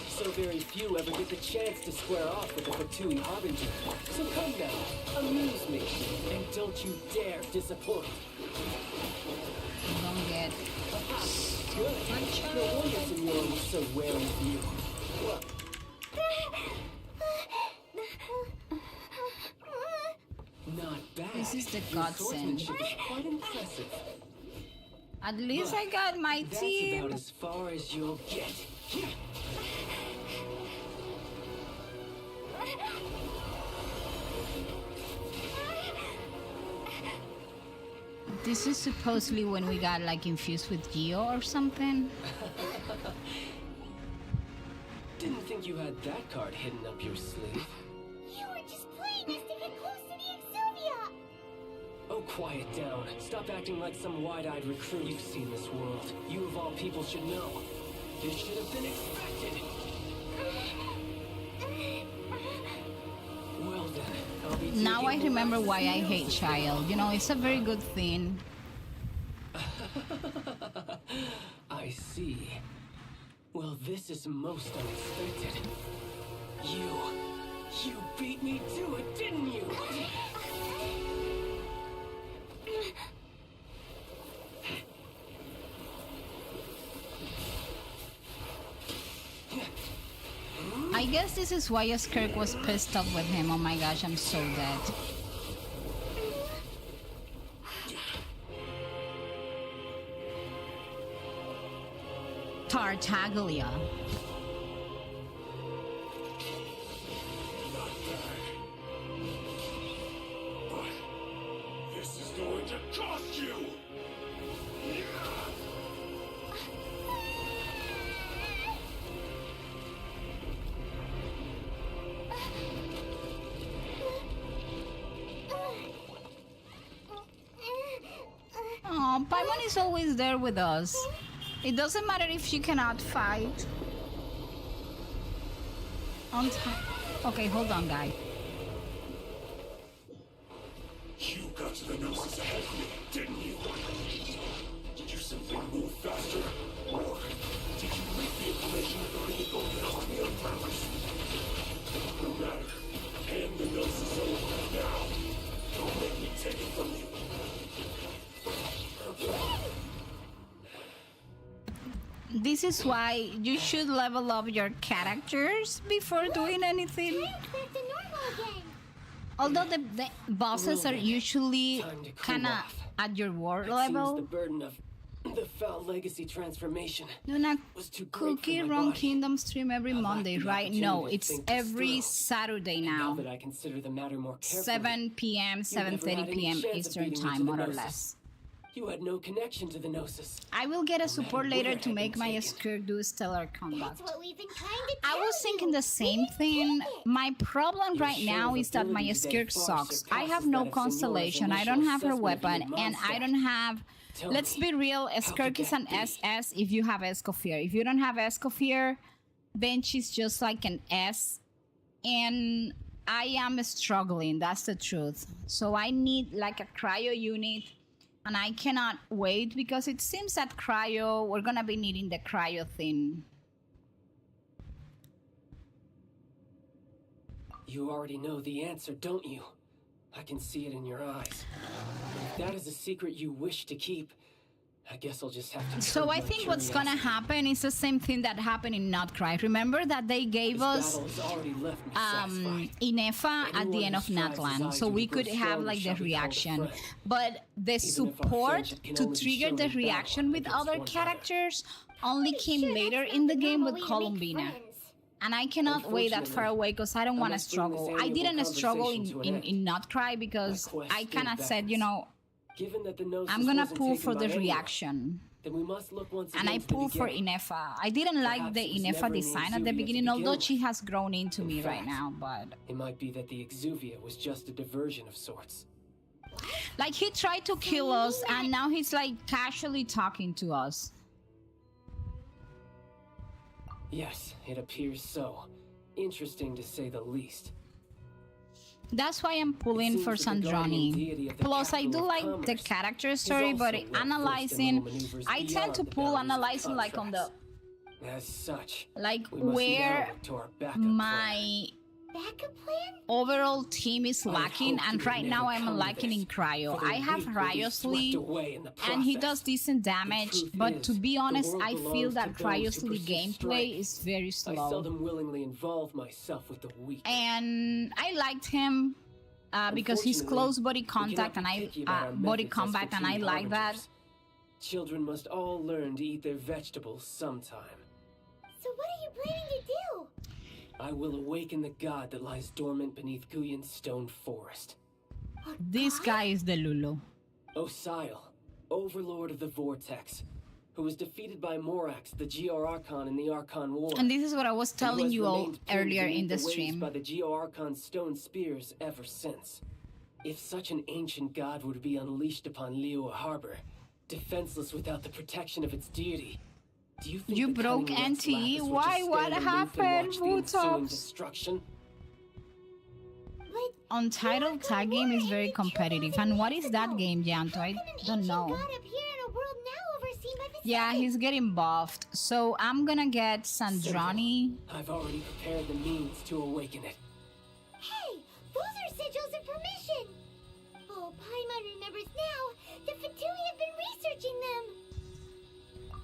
So very few ever get the chance to square off with the Fatui Harbinger. So come now, amuse me, and don't you dare disappoint. Don't get... Good. No wonder Signora was so wary of you. Look, not bad. This is the Your godsend. swordsmanship is quite impressive. At least I got my That's team. about as far as you'll get. This is supposedly when we got like infused with Geo or something. Didn't think you had that card hidden up your sleeve. You were just playing this to get close to the Exuvia! Oh, quiet down. Stop acting like some wide-eyed recruit. You've seen this world. You of all people should know. This should have been expected. Well then, I'll be Now I taking remember why I molasses hate meals. Child. You know, it's a very good thing. I see. Well, this is most unexpected. You beat me to it, didn't you? I guess this is why Skirk was pissed off with him. Oh my gosh, I'm so dead. Tartaglia. This is going to cost you! Paimon is always there with us. It doesn't matter if she cannot fight. On time. Okay, hold on, guy. You got to the Gnosis ahead of me, didn't you? Did you simply move faster? Or did you leak the information regarding the Vulgar to me on purpose? No matter. Hand the Gnosis over now. Don't make me take it from you. This is why you should level up your characters before doing anything. I'm back to normal again. Although the bosses are usually Time to cool kind of off. at your war It seems the level. burden of the foul legacy transformation Luna was too great Cookie for my Run body. Kingdom stream every I lacked Monday, the right? opportunity No, to it's think this every through. Saturday Now now. that I consider the matter more carefully, 7 p.m., you never had 7:30 any p.m. chance of Eastern beating me time, to the more or Gnosis. less. You had no connection to the Gnosis. I will get a support matter later where to it had make been my taken. skirt do stellar combat. That's what we've been trying to tell I was thinking you. the same thing. My problem Your right show now of is that my ability today skirt far sucks. I have surpasses no that of Signora's constellation. I initial don't have her assessment of weapon, your and I Mondstadt. don't have. Tell Let's me, be real. could Skirk is that an be? SS if you have Escoffier. If you don't have Escoffier, then she's just like an S. And I am struggling. That's the truth. So I need like a cryo unit. And I cannot wait because it seems that cryo, we're gonna be needing the cryo thing. You already know the answer, don't you? I can see it in your eyes. If that is a secret you wish to keep, I guess I'll just have to. So curb I my think what's gonna curiosity. happen is the same thing that happened in Not Cry. Remember that they gave This us battle has already left me satisfied. Inefa at the Anyone end who of strives as Natlan, I so do we to grow could have stronger like the shall be called a reaction. friend. But the Even if our support friendship can to only be trigger shown the in battle reaction with against other one another. characters only came Sure, later that's in not the game normal with way to make Columbina. friends. And I cannot wait that far Unfortunately, away because I don't I want to must bring this struggle. I annual didn't struggle conversation to an end. in Not Cry because My quest I kind of goes said, you know, Given that the Gnosis I'm gonna wasn't pull taken for by the anyone, reaction. then we must look once And again I to the pulled for beginning. Inefa. I didn't like Perhaps the it was Inefa never in the design at the Exuvia to beginning, begin although with. she has grown into In me right fact, now, but It might be that the Exuvia was just a diversion of sorts. like he tried to kill us and now he's like casually talking to us. Yes, it appears so. Interesting to say the least. That's why I'm pulling It for seems that the guardian deity Sandroni. of the Plus, I do capital of like the commerce character is story, but also well-versed in analyzing, little maneuvers I tend beyond to the pull boundaries of analyzing like on the contracts. As such, like we must now where look to our backup my Backup plan? overall team is plan. I lacking, hoped and it would right now never I'm come to lacking in this, cryo. for the I have weak will be Ryo's swept Lee, away in the and he process. does decent damage, truth but is, to be the honest, world I feel belongs that to those Ryo's who Lee pursue gameplay strength. is very I slow. seldom willingly involve myself with the weak. And I liked him because he's Unfortunately, close body we cannot contact be and I picky about our body methods as combat, and I fatigued like that. harbingers. Children must all learn to eat their vegetables sometime. So what are you planning to do? I will awaken the god that lies dormant beneath Guyon's stone forest. This guy is the Lulu. Osial, overlord of the vortex, who was defeated by Morax, the GR Archon in the Archon War. And this is what I was and who telling has you all remained pinned earlier beneath in the waves stream. by the GR Archon stone spears ever since. If such an ancient god were to be unleashed upon Liyue Harbor, defenseless without the protection of its deity, do you think You the broke cunning Rex NT? Lapis would Why? just What stand aloof and happened, watch the ensuing Butox? destruction? But Untitled tag game is very competitive. And what is that game, Janto? I don't know. God appear in a world now overseen by the Yeah, sea? he's getting buffed. So I'm gonna get Sandrani. I've already prepared the means to awaken it. Hey, those are sigils of permission. Oh, Paimon remembers now. The Fatui have been researching them.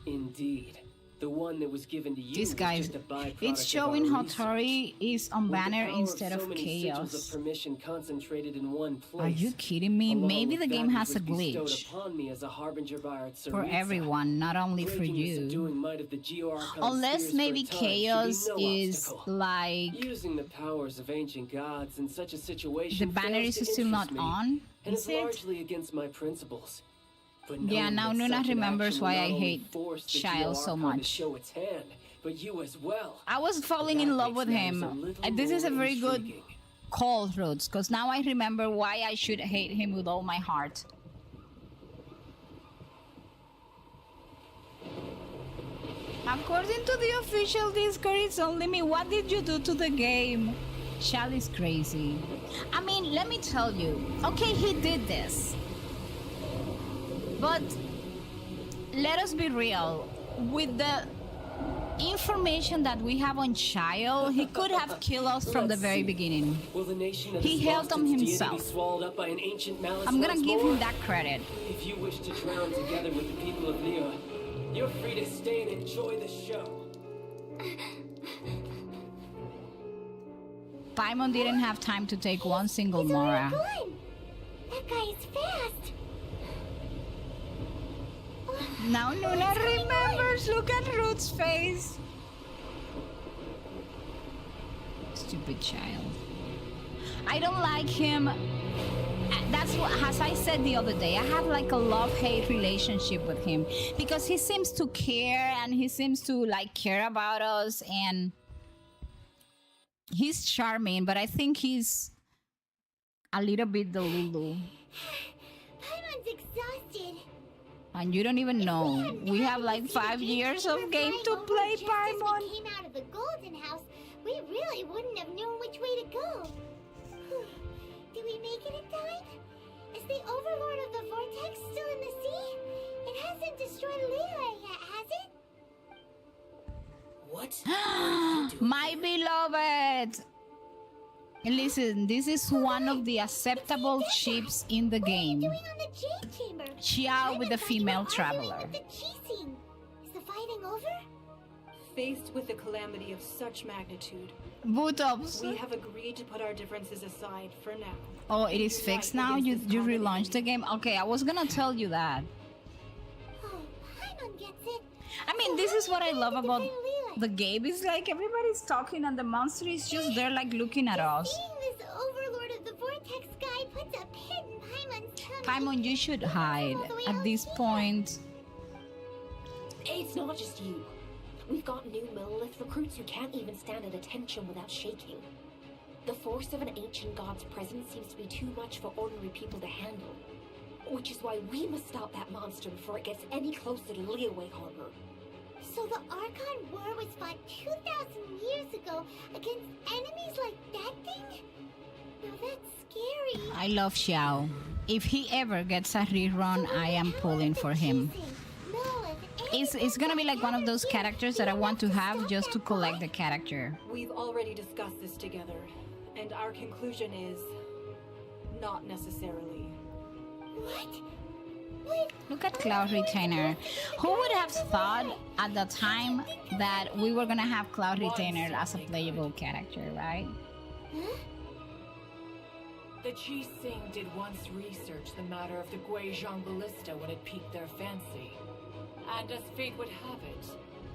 Indeed. The one that was given to you This was guy, just a byproduct it's of showing our Hotori is on With the banner power instead so of many sigils chaos. of permission concentrated in one place. Are you kidding me? along Maybe with the that game which has a was bestowed glitch upon me as a harbinger by our for Tsaritsa. everyone, not only for Breaking the you. subduing might of the GR Archon Unless spears for maybe a time should be chaos no is obstacle. like Using the powers of ancient gods in such a situation the banner fails is to still not interest me, on. and Is is it? largely against my principles. But Yeah, knowing now that Nuna such an remembers action why will I not only hate force the Shile GR so Archon much. to show its hand, but you as well. I was falling That in love makes with matters a him. little This is a more very good intriguing. call, Roots, because now I remember why I should hate him with all my heart. According to the official Discord, it's only me. What did you do to the game? Shal is crazy. I mean, let me tell you. Okay, he did this. But let us be real. With the information that we have on Child, he could have killed us from the very beginning. Will the nation of He this held lost on its deity himself. be swallowed up by an ancient malice I'm gonna once give more? him that credit. If you wish to drown together with the people of Liyue, you're free to stay and enjoy the show. Paimon didn't have time to take one single He's already Mora. gone. That guy is fast. Now Luna remembers. Look at Ruth's face. Stupid child. I don't like him. That's what, as I said the other day, I have like a love-hate relationship with him because he seems to care and he seems to like care about us, and he's charming, but I think he's a little bit delulu. Paimon's exhausted. And you don't even know. We have like 5 years of game to play, Paimon. If we came out of the Golden House, we really wouldn't have known which way to go. Did we make it in time? Is the Overlord of the Vortex still in the sea? It hasn't destroyed Liyue yet, has it? What? My beloved! Listen, this is one of the acceptable ships in the What are you game. doing on the Jade Chamber? Xiao with the Paimon thought you were female arguing traveler. with the Qixing. Is the fighting over? Faced with a calamity of such magnitude, Butops. we have agreed to put our differences aside for now. Oh, it is fixed now? You relaunched the game? Okay, I was gonna tell you that. Oh, Paimon gets it. I mean, this is what I love about the game. It's like everybody's talking and the monster is just there like looking at us. Seeing this Overlord of the Vortex guy puts a pit in Paimon's tummy. Paimon, you should hide at this point. It's not just you. We've got new Millilith recruits who can't even stand at attention without shaking. The force of an ancient god's presence seems to be too much for ordinary people to handle. Which is why we must stop that monster before it gets any closer to Liyue Harbor. So the Archon War was fought 2,000 years ago against enemies like that thing? Now that's scary. I love Xiao. If he ever gets a rerun, I am pulling for him. It's gonna be like one of those characters that I want to have just to collect the character. We've already discussed this together, and our conclusion is not necessarily. What? Look at Cloud Retainer. Who would have thought at the time that we were gonna have Cloud Retainer as a playable character, right? The Qixing did once research the matter of the Guizhong ballista when it piqued their fancy. And as fate would have it,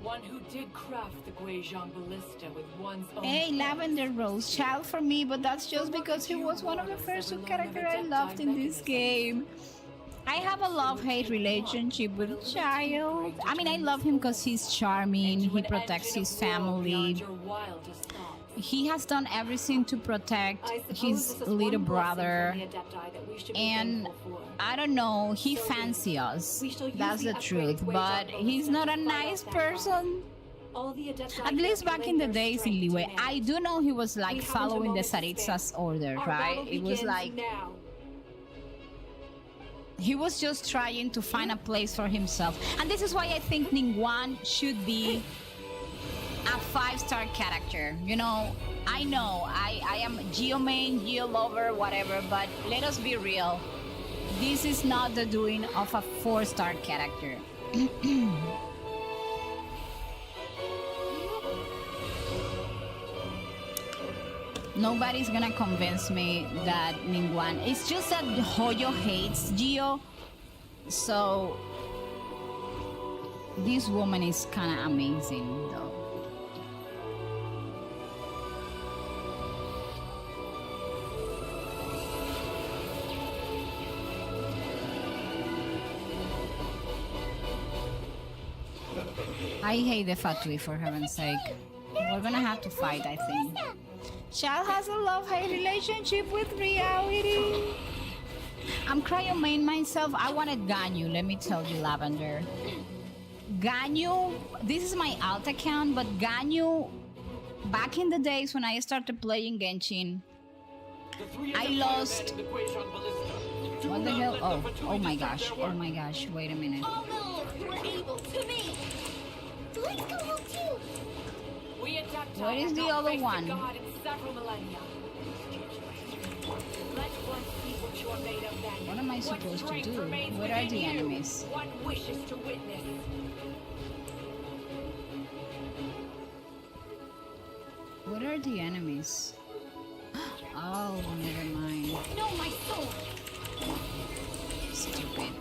one who did craft the Guizhong ballista with one's own... Hey, hands Lavender Rose, child for me, but that's just because he was one of the first two characters I loved in this game. I have a love-hate relationship with Child. I mean, I love him because he's charming, he protects his family. He has done everything to protect his little brother. And I don't know, he fancies us. That's the truth, but he's not a nice person. At least back in the days in Liyue, I do know he was like following the Saritsa's order, right? It was like he was just trying to find a place for himself. And this is why I think Ningguang should be a 5-star character. You know I am Geo main, Geo lover, whatever, but let us be real. This is not the doing of a 4-star character. Nobody's gonna convince me that Ningguang. It's just that Hoyo hates Geo, so this woman is kind of amazing, though. I hate the Fatui, for heaven's sake. We're gonna have to fight, I think. Shal has a love-hate relationship with reality. I'm cryo main myself. I wanted Ganyu, let me tell you, Lavender. Ganyu, this is my alt account, but Ganyu, back in the days when I started playing Genshin, I lost. What the hell? Oh my gosh, wait a minute. All those who are able to me. Let's go home too. We attacked Where is the other one? God in several millennia. Let's once see what you are made of then. What am I supposed to do? Where are the enemies? What wishes to witness? What are the enemies? Oh, never mind. No, my sword. Stupid.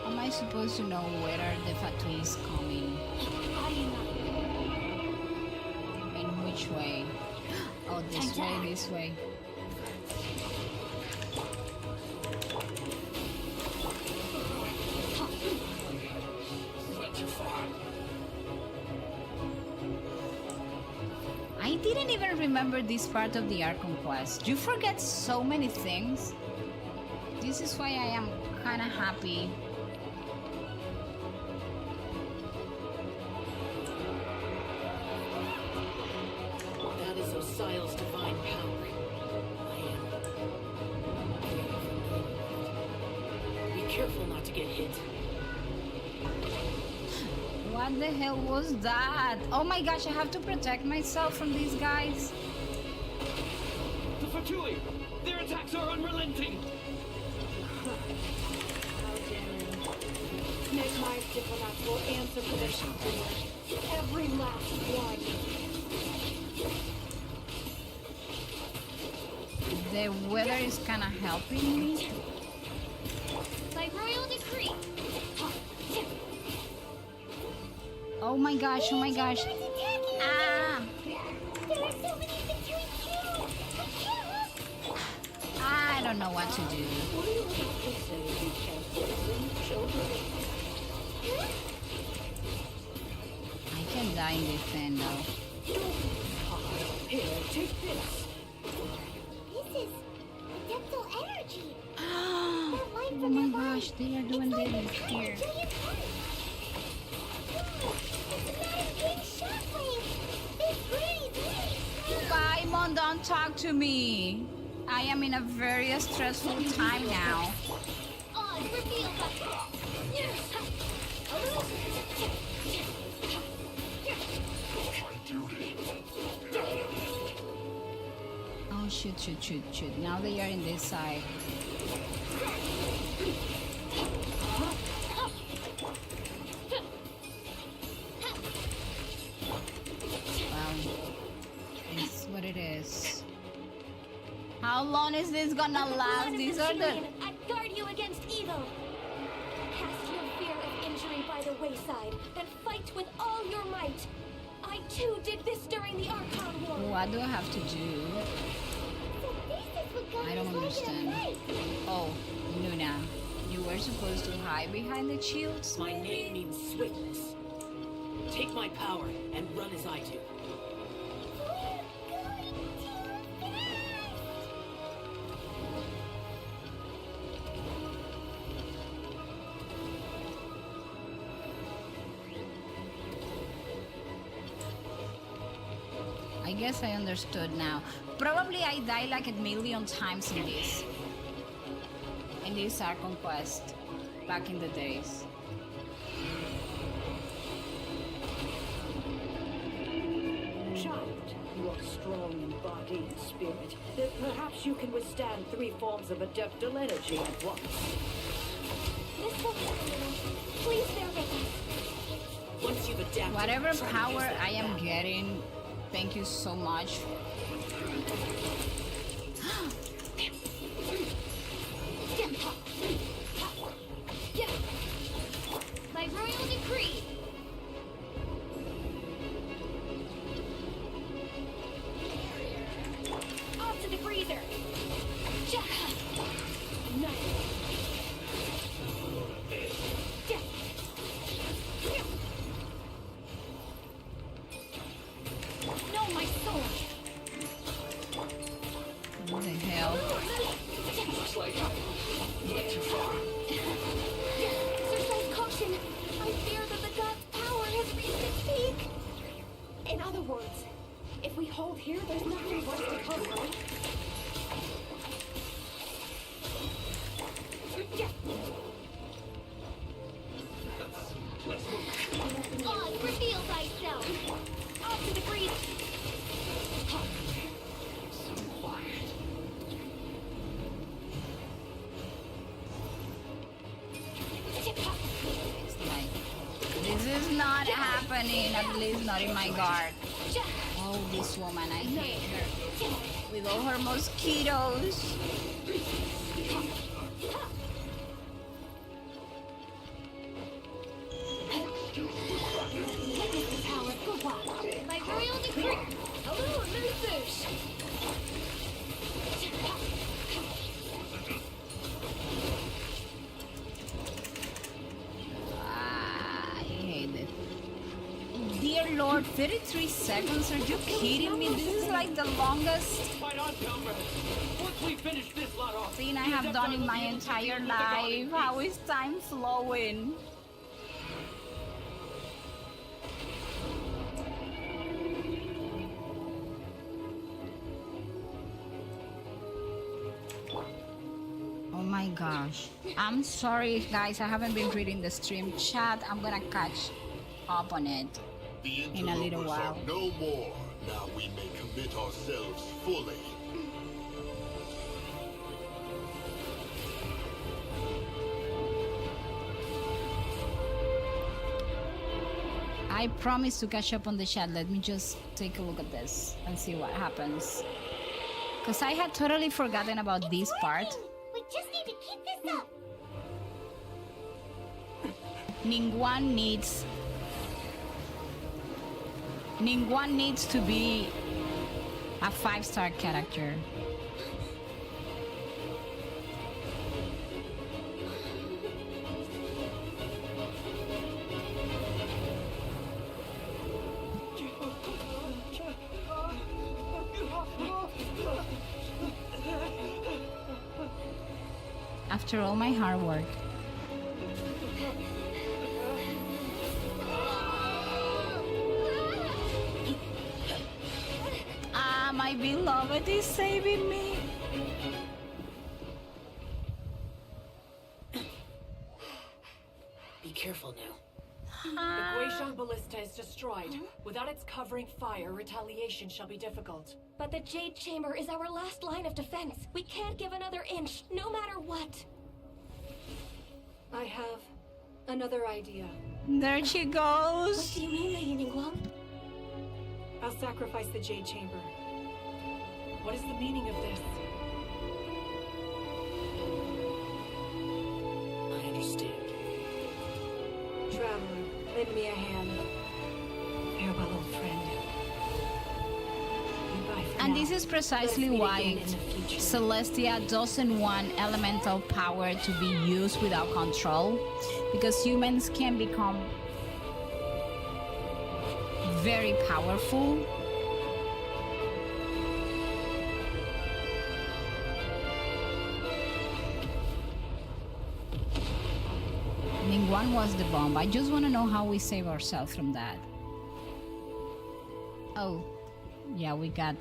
How am I supposed to know where are the Fatuis coming? In which way? Oh, this way, this way. I didn't even remember this part of the Archon quest. You forget so many things. This is why I am kind of happy. That is Osial's divine power. Be careful not to get hit. What the hell was that? Oh my gosh, I have to protect myself from these guys. The Fatui! Their attacks are unrelenting! How dare you. Magmar's diplomats will answer for their shopper. Every last one. The weather is kind of helping me. By royal decree. Oh my gosh, oh my gosh. Ah! There are so many between you. I don't know what to do. What do you have to say, you can't children? I can die in this thing though. Here, take this. This is adeptal energy. Oh That line from my your gosh, body. they are doing It's like this a tiny here. giant heart. Wow, it's not a big shockwave. It's really strong. Paimon, don't talk to me. I am in a very stressful time now. On reveal button. Oh shoot, shoot, shoot, shoot. Now they are in this side. Wow. It's what it is. How long is this gonna last? These are the... I guard you against evil. Cast your fear of injury by the wayside and fight with all your might. I too did this during the Archon War. What do I have to do? So this is what God I don't is like in a understand. fight. Oh, Luna. You were supposed to hide behind the shields? My name means swiftness. Take my power and run as I do. I guess I understood now. Probably I died like a million times in this. In this Archon quest. Back in the days. Child, you are strong in body and spirit. Then perhaps you can withstand 3 forms of adeptal energy at once. This will happen. Please bear with us. Once you've adapted, Whatever try to power use that I am power. getting, thank you so much. By royal decree. Off to the freezer. onwards. If we hold here, there's nothing worse to come, right? Oz, reveal thyself! Off to the breach! This is not happening, at least not in my guard. Oh, this woman, I hate her. With all her mosquitoes. My royal decree! Hello, ministers! I hate it. Dear Lord, 33 seconds? Are you kidding me? This is like the longest Fight on, comrades! Once we finish this lot off, thing I have done in my entire life. How is time flowing? Oh my gosh. I'm sorry, guys. I haven't been reading the stream chat. I'm gonna catch up on it The in a little interlopers while. are no more. Now we may commit ourselves fully. I promise to catch up on the chat. Let me just take a look at this and see what happens. Because I had totally forgotten about this part. We just need to keep this up! Ningguang needs to be a 5-star character. After all my hard work. Ah, my beloved is saving me. Be careful now. The Guizhong Ballista is destroyed. Without its covering fire, retaliation shall be difficult. But the Jade Chamber is our last line of defense. We can't give another inch, no matter what. I have another idea. There she What goes. do you mean, Lady Ningguang? I'll sacrifice the Jade Chamber. What is the meaning of this? I understand. Traveler, lend me a hand. Farewell, old friend. Goodbye for And now. this is precisely Let us meet why again in the future. Celestia doesn't want elemental power to be used without control, because humans can become very powerful. Ningguang was the bomb. I just want to know how we save ourselves from that. Oh, yeah, we got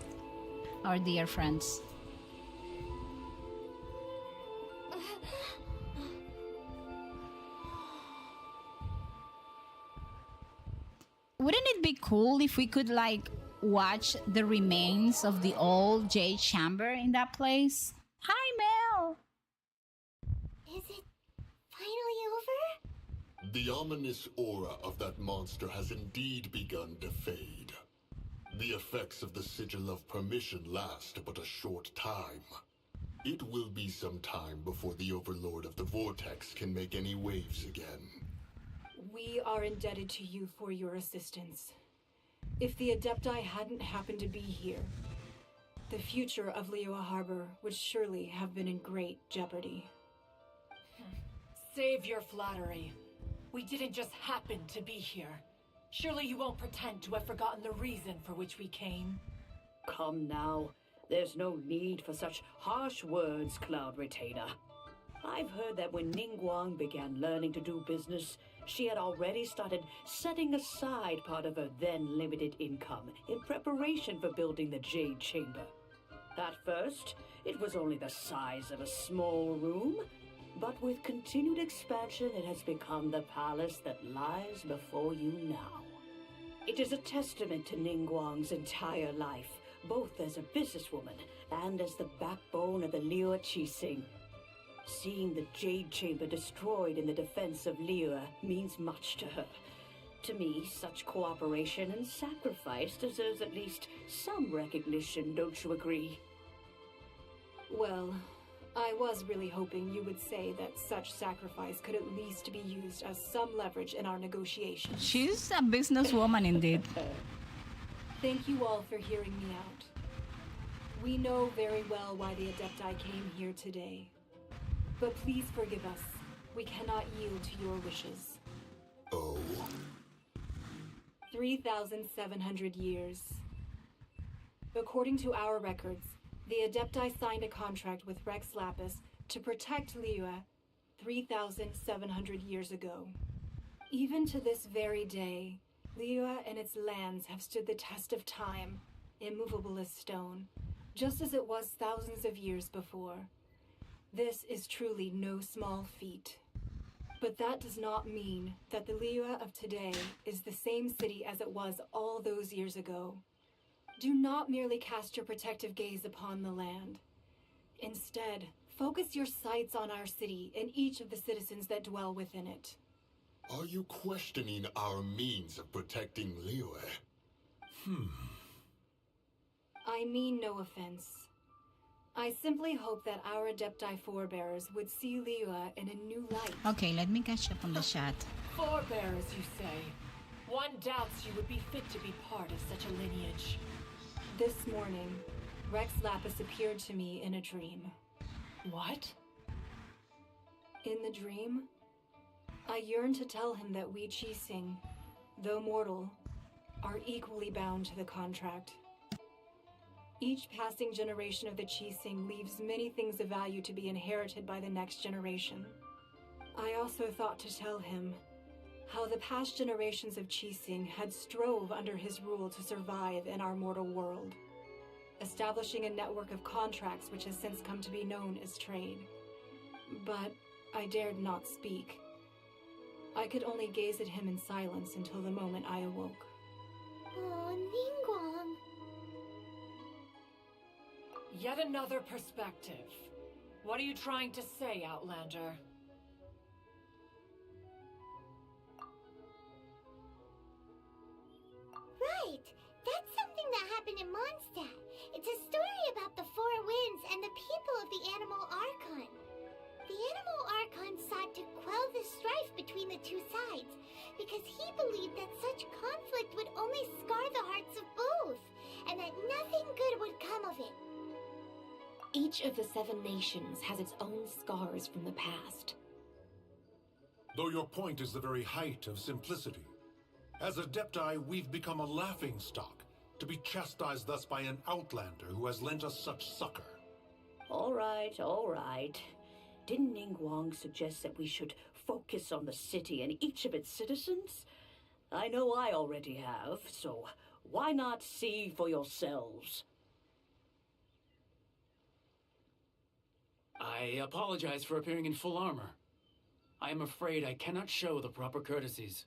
our dear friends. Wouldn't it be cool if we could like watch the remains of the old Jade Chamber in that place? Hi, Mel. Is it finally over? The ominous aura of that monster has indeed begun to fade. The effects of the Sigil of Permission last but a short time. It will be some time before the Overlord of the Vortex can make any waves again. We are indebted to you for your assistance. If the Adepti hadn't happened to be here, the future of Liyue Harbor would surely have been in great jeopardy. Save your flattery. We didn't just happen to be here. Surely you won't pretend to have forgotten the reason for which we came. Come now. There's no need for such harsh words, Cloud Retainer. I've heard that when Ningguang began learning to do business, She had already started setting aside part of her then limited income in preparation for building the Jade Chamber. At first, it was only the size of a small room, but with continued expansion, it has become the palace that lies before you now. It is a testament to Ningguang's entire life, both as a businesswoman and as the backbone of the Liyue Qixing. Seeing the Jade Chamber destroyed in the defense of Liyue means much to her. To me, such cooperation and sacrifice deserves at least some recognition, don't you agree? Well, I was really hoping you would say that such sacrifice could at least be used as some leverage in our negotiations. She's a businesswoman indeed. Thank you all for hearing me out. We know very well why the Adepti came here today. But please forgive us. We cannot yield to your wishes. Oh? 3,700 years. According to our records, the Adepti signed a contract with Rex Lapis to protect Liyue 3,700 years ago. Even to this very day, Liyue and its lands have stood the test of time, immovable as stone, just as it was thousands of years before. This is truly no small feat. But that does not mean that the Liyue of today is the same city as it was all those years ago. Do not merely cast your protective gaze upon the land. Instead, focus your sights on our city and each of the citizens that dwell within it. Are you questioning our means of protecting Liyue? I mean no offense. I simply hope that our Adepti forebears would see Liyue in a new light. Okay, let me catch up on the chat. Forebears, you say? One doubts you would be fit to be part of such a lineage. This morning, Rex Lapis appeared to me in a dream. What? In the dream, I yearned to tell him that we Qixing, though mortal, are equally bound to the contract. Each passing generation of the Qixing leaves many things of value to be inherited by the next generation. I also thought to tell him how the past generations of Qixing had strove under his rule to survive in our mortal world, establishing a network of contracts which has since come to be known as trade. But I dared not speak. I could only gaze at him in silence until the moment I awoke. Oh, Ningguang. Yet another perspective. What are you trying to say, Outlander? Right! That's something that happened in Mondstadt. It's a story about the four winds and the people of the animal Archon. The animal Archon sought to quell the strife between the two sides because he believed that such conflict would only scar the hearts of both, and that nothing good would come of it. Each of the 7 nations has its own scars from the past. Though your point is the very height of simplicity. As Adepti, we've become a laughingstock, to be chastised thus by an outlander who has lent us such succor. All right. Didn't Ningguang suggest that we should focus on the city and each of its citizens? I know I already have, so why not see for yourselves? I apologize for appearing in full armor. I am afraid I cannot show the proper courtesies.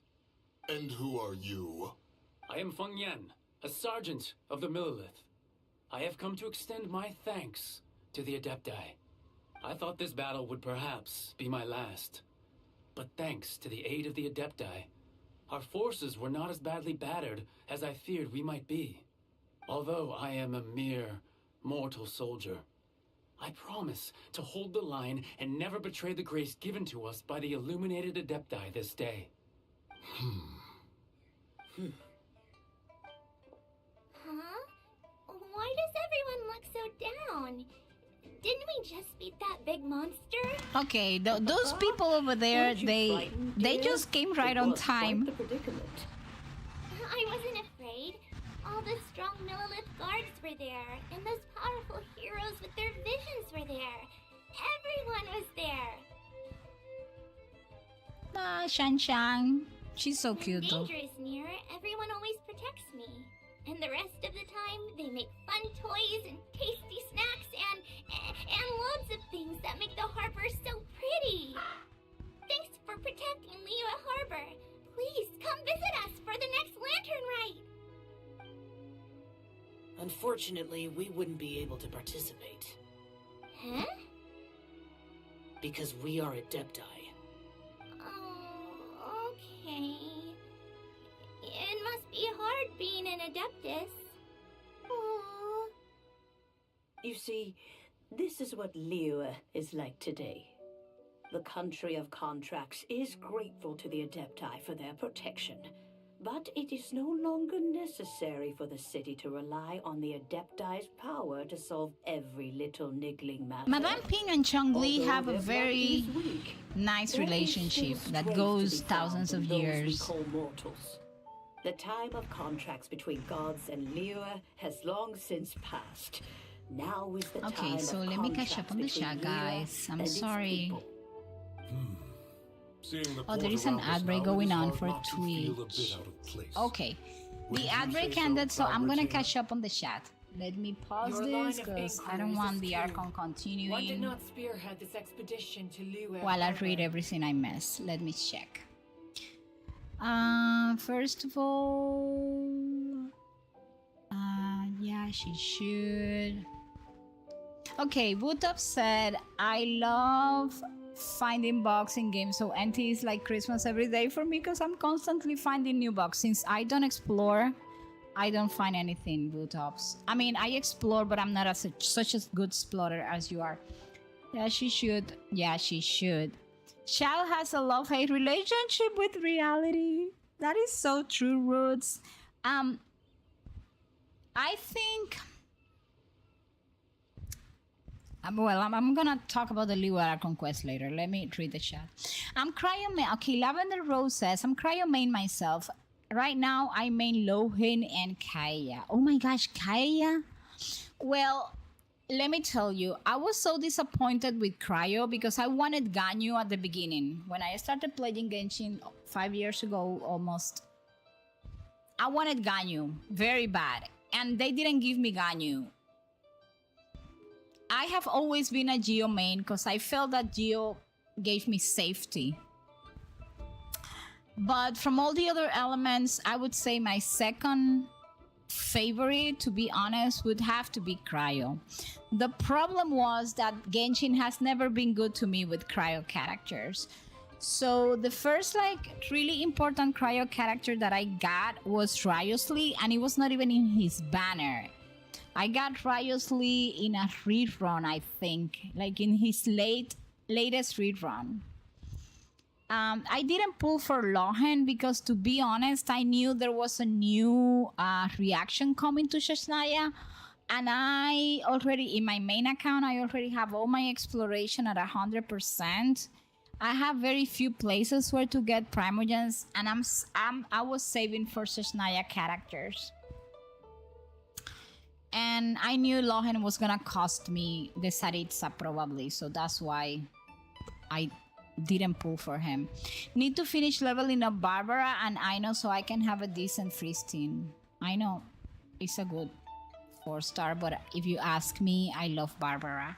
And who are you? I am Feng Yan, a sergeant of the Millelith. I have come to extend my thanks to the Adepti. I thought this battle would perhaps be my last. But thanks to the aid of the Adepti, our forces were not as badly battered as I feared we might be. Although I am a mere mortal soldier, I promise to hold the line and never betray the grace given to us by the illuminated Adepti this day. Huh? Why does everyone look so down? Didn't we just beat that big monster? Okay, those people over there, Weren't you they frightened, they dear? just came right It on was quite time. the predicament. I wasn't afraid. All the strong Millelith guards were there, and those powerful heroes with their visions were there. Everyone was there. Ah, Shan Shan. She's so cute though. Danger is near, everyone always protects me. And the rest of the time, they make fun toys and tasty snacks and loads of things that make the harbor so pretty. Thanks for protecting Liyue Harbor. Please come visit us for the next lantern rite. Unfortunately, we wouldn't be able to participate. Huh? Because we are Adepti. Oh, okay. It must be hard being an Adeptus. Oh. You see, this is what Liyue is like today. The country of contracts is grateful to the Adepti for their protection, but it is no longer necessary for the city to rely on the Adepti's power to solve every little niggling matter. Madame Ping and Chong Li Although have a their very blood is weak, nice there is relationship still that strength goes to be found thousands in of those we years. call mortals. The time of contracts between gods and Liyue has long since passed. Now is the time Okay, so of let me catch up contracts on the between chat, Liyue guys. I'm and its sorry. people. Oh, there is an ad break going on for Twitch. Okay, the ad break ended, so I'm gonna catch up on the chat. Let me pause Your line this of because I inquiries don't want is the clear. Archon One did continuing not spearhead this expedition to Liyue while I Harbor. read everything I missed. Let me check. First of all, yeah, she should. Okay, Wootop said, I love finding bugs in games, so NT is like Christmas every day for me because I'm constantly finding new bugs. Since I don't explore, I don't find anything, Wootops. I mean, I explore, but I'm not such a good explorer as you are. Yeah, she should. Yeah, she should. Shao has a love-hate relationship with reality. That is so true, Roots. I think... well, I'm gonna talk about the Liyue Archon quest later. Let me read the chat. I'm cryo main. Okay, Lavender Rose says, I'm cryo main myself. Right now, I main Lohin and Kaya. Oh my gosh, Kaya? Well, let me tell you, I was so disappointed with cryo because I wanted Ganyu at the beginning. When I started playing Genshin 5 years ago almost, I wanted Ganyu very bad. And they didn't give me Ganyu. I have always been a Geo main because I felt that Geo gave me safety. But from all the other elements, I would say my second favorite, to be honest, would have to be Cryo. The problem was that Genshin has never been good to me with Cryo characters. So the first really important Cryo character that I got was Ryosley, and it was not even in his banner. I got Ryosley in a rerun, I think, like in his latest rerun. I didn't pull for Lohen because, to be honest, I knew there was a new reaction coming to Shasnaya. And I already, in my main account, I already have all my exploration at 100%. I have very few places where to get Primogens, and I was saving for Shasnaya characters. And I knew Lohen was gonna cost me the Saritsa probably, so that's why I didn't pull for him. Need to finish leveling up Barbara and Aino so I can have a decent freeze team. Aino is a good 4-star, but if you ask me, I love Barbara.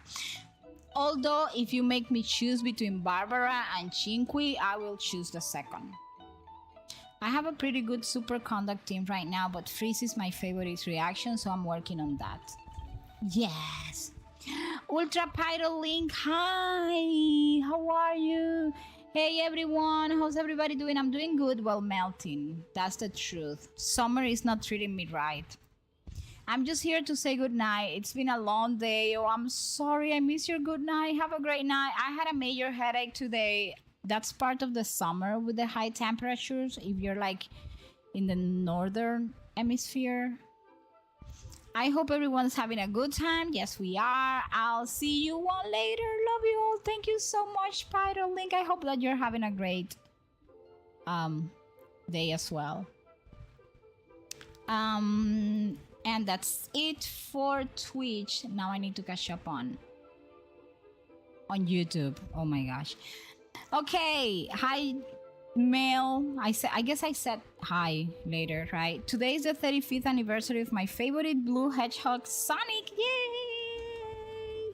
Although, if you make me choose between Barbara and Chinqui, I will choose the second. I have a pretty good superconduct team right now, but freeze is my favorite reaction, so I'm working on that. Yes! Ultra Pyro Link, hi! How are you? Hey everyone, how's everybody doing? I'm doing good while melting. That's the truth. Summer is not treating me right. I'm just here to say good night. It's been a long day. Oh, I'm sorry I missed your good night. Have a great night. I had a major headache today. That's part of the summer with the high temperatures. If you're like in the northern hemisphere. I hope everyone's having a good time. Yes, we are. I'll see you all later. Love you all. Thank you so much, Pyro Link. I hope that you're having a great day as well. And that's it for Twitch. Now I need to catch up on YouTube. Oh my gosh. Okay. Hi, Mel, I guess I said hi later, right? Today is the 35th anniversary of my favorite blue hedgehog, Sonic. Yay!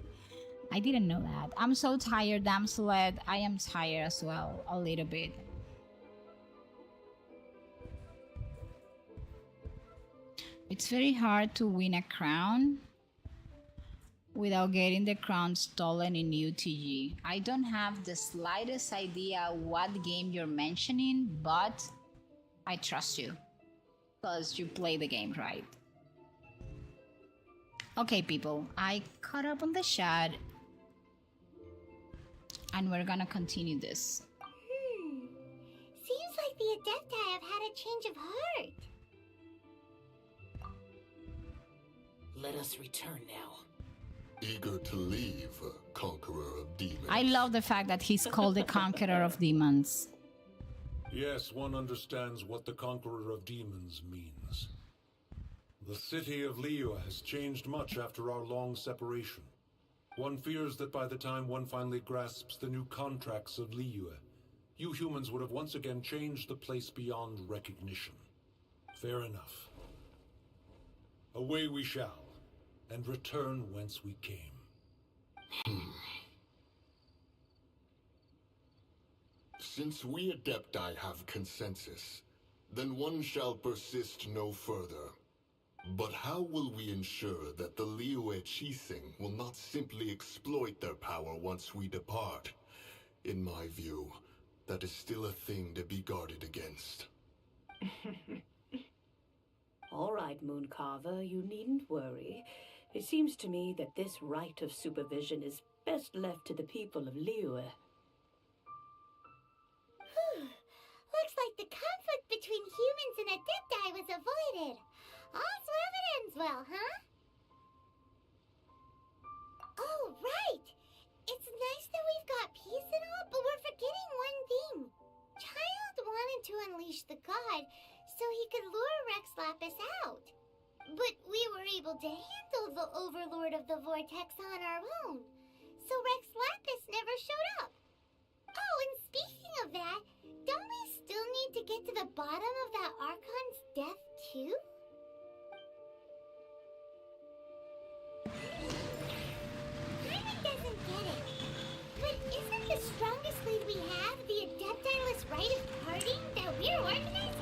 I didn't know that. I'm so tired, Damselet. I am tired as well, a little bit. It's very hard to win a crown without getting the crown stolen in UTG. I don't have the slightest idea what game you're mentioning, but I trust you because you play the game right. Okay, people, I caught up on the chat and we're gonna continue this. Seems like the Adepti have had a change of heart. Let us return now. Eager to leave, Conqueror of Demons. I love the fact that he's called the Conqueror of Demons. Yes, one understands what the Conqueror of Demons means. The city of Liyue has changed much after our long separation. One fears that by the time one finally grasps the new contracts of Liyue, you humans would have once again changed the place beyond recognition. Fair enough. Away we shall, and return whence we came. Since we Adepti have consensus, then one shall persist no further. But how will we ensure that the Liyue Chising will not simply exploit their power once we depart? In my view, that is still a thing to be guarded against. All right, Mooncarver, you needn't worry. It seems to me that this right of supervision is best left to the people of Liyue. Looks like the conflict between humans and Adepti was avoided. All's well that ends well, huh? Oh, right! It's nice that we've got peace and all, but we're forgetting one thing. Child wanted to unleash the god so he could lure Rex Lapis out. But we were able to handle the Overlord of the Vortex on our own. So Rex Lapis never showed up. Oh, and speaking of that, don't we still need to get to the bottom of that Archon's death, too? Kinda doesn't get it. But isn't the strongest lead we have the Adepti-less rite of parting that we're organizing?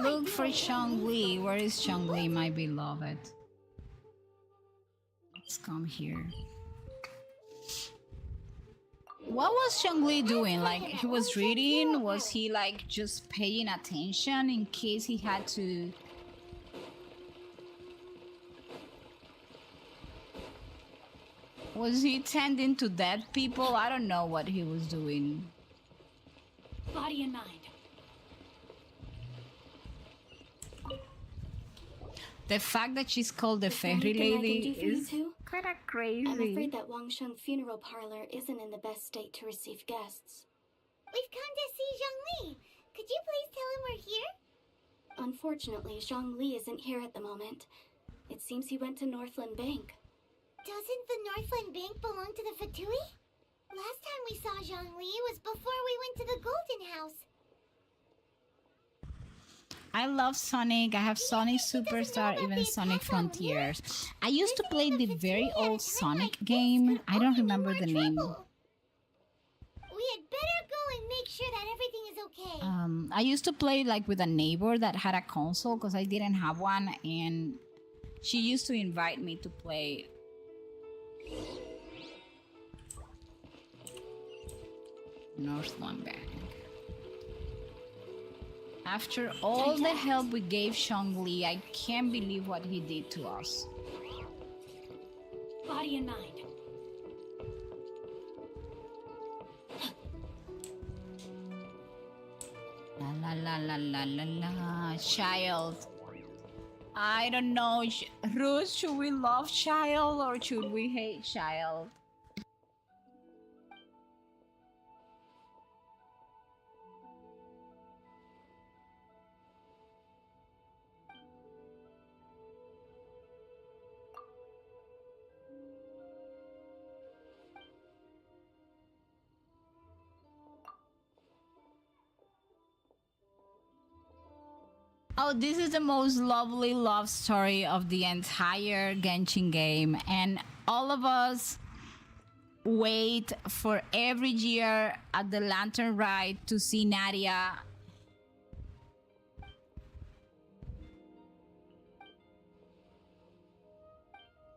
Look for Chongli. Where is Chongli, my beloved? Let's come here. What was Chongli doing? Like, he was reading? Was he, like, just paying attention in case he had to... Was he tending to dead people? I don't know what he was doing. Body and mind. The fact that she's called the Is there fairy anything I can lady do for you is two? kind of crazy. I'm afraid that Wangsheng funeral parlor isn't in the best state to receive guests. We've come to see Zhongli. Could you please tell him we're here? Unfortunately, Zhongli isn't here at the moment. It seems he went to Northland Bank. Doesn't the Northland Bank belong to the Fatui? Last time we saw Zhongli was before we went to the Golden House. I love Sonic. I have Sonic Superstar, even Sonic Frontiers. I used to play the very old Sonic game. I don't remember the name. We had better go and make sure that everything is okay. I used to play like with a neighbor that had a console because I didn't have one, and she used to invite me to play. Northland Bank. After all the help we gave Chongli, I can't believe what he did to us. Body and mind. La la la la la la la. Child. I don't know. Ruth, should we love Child or should we hate Child? Oh, this is the most lovely love story of the entire Genshin game, and all of us wait for every year at the Lantern Ride to see Nadia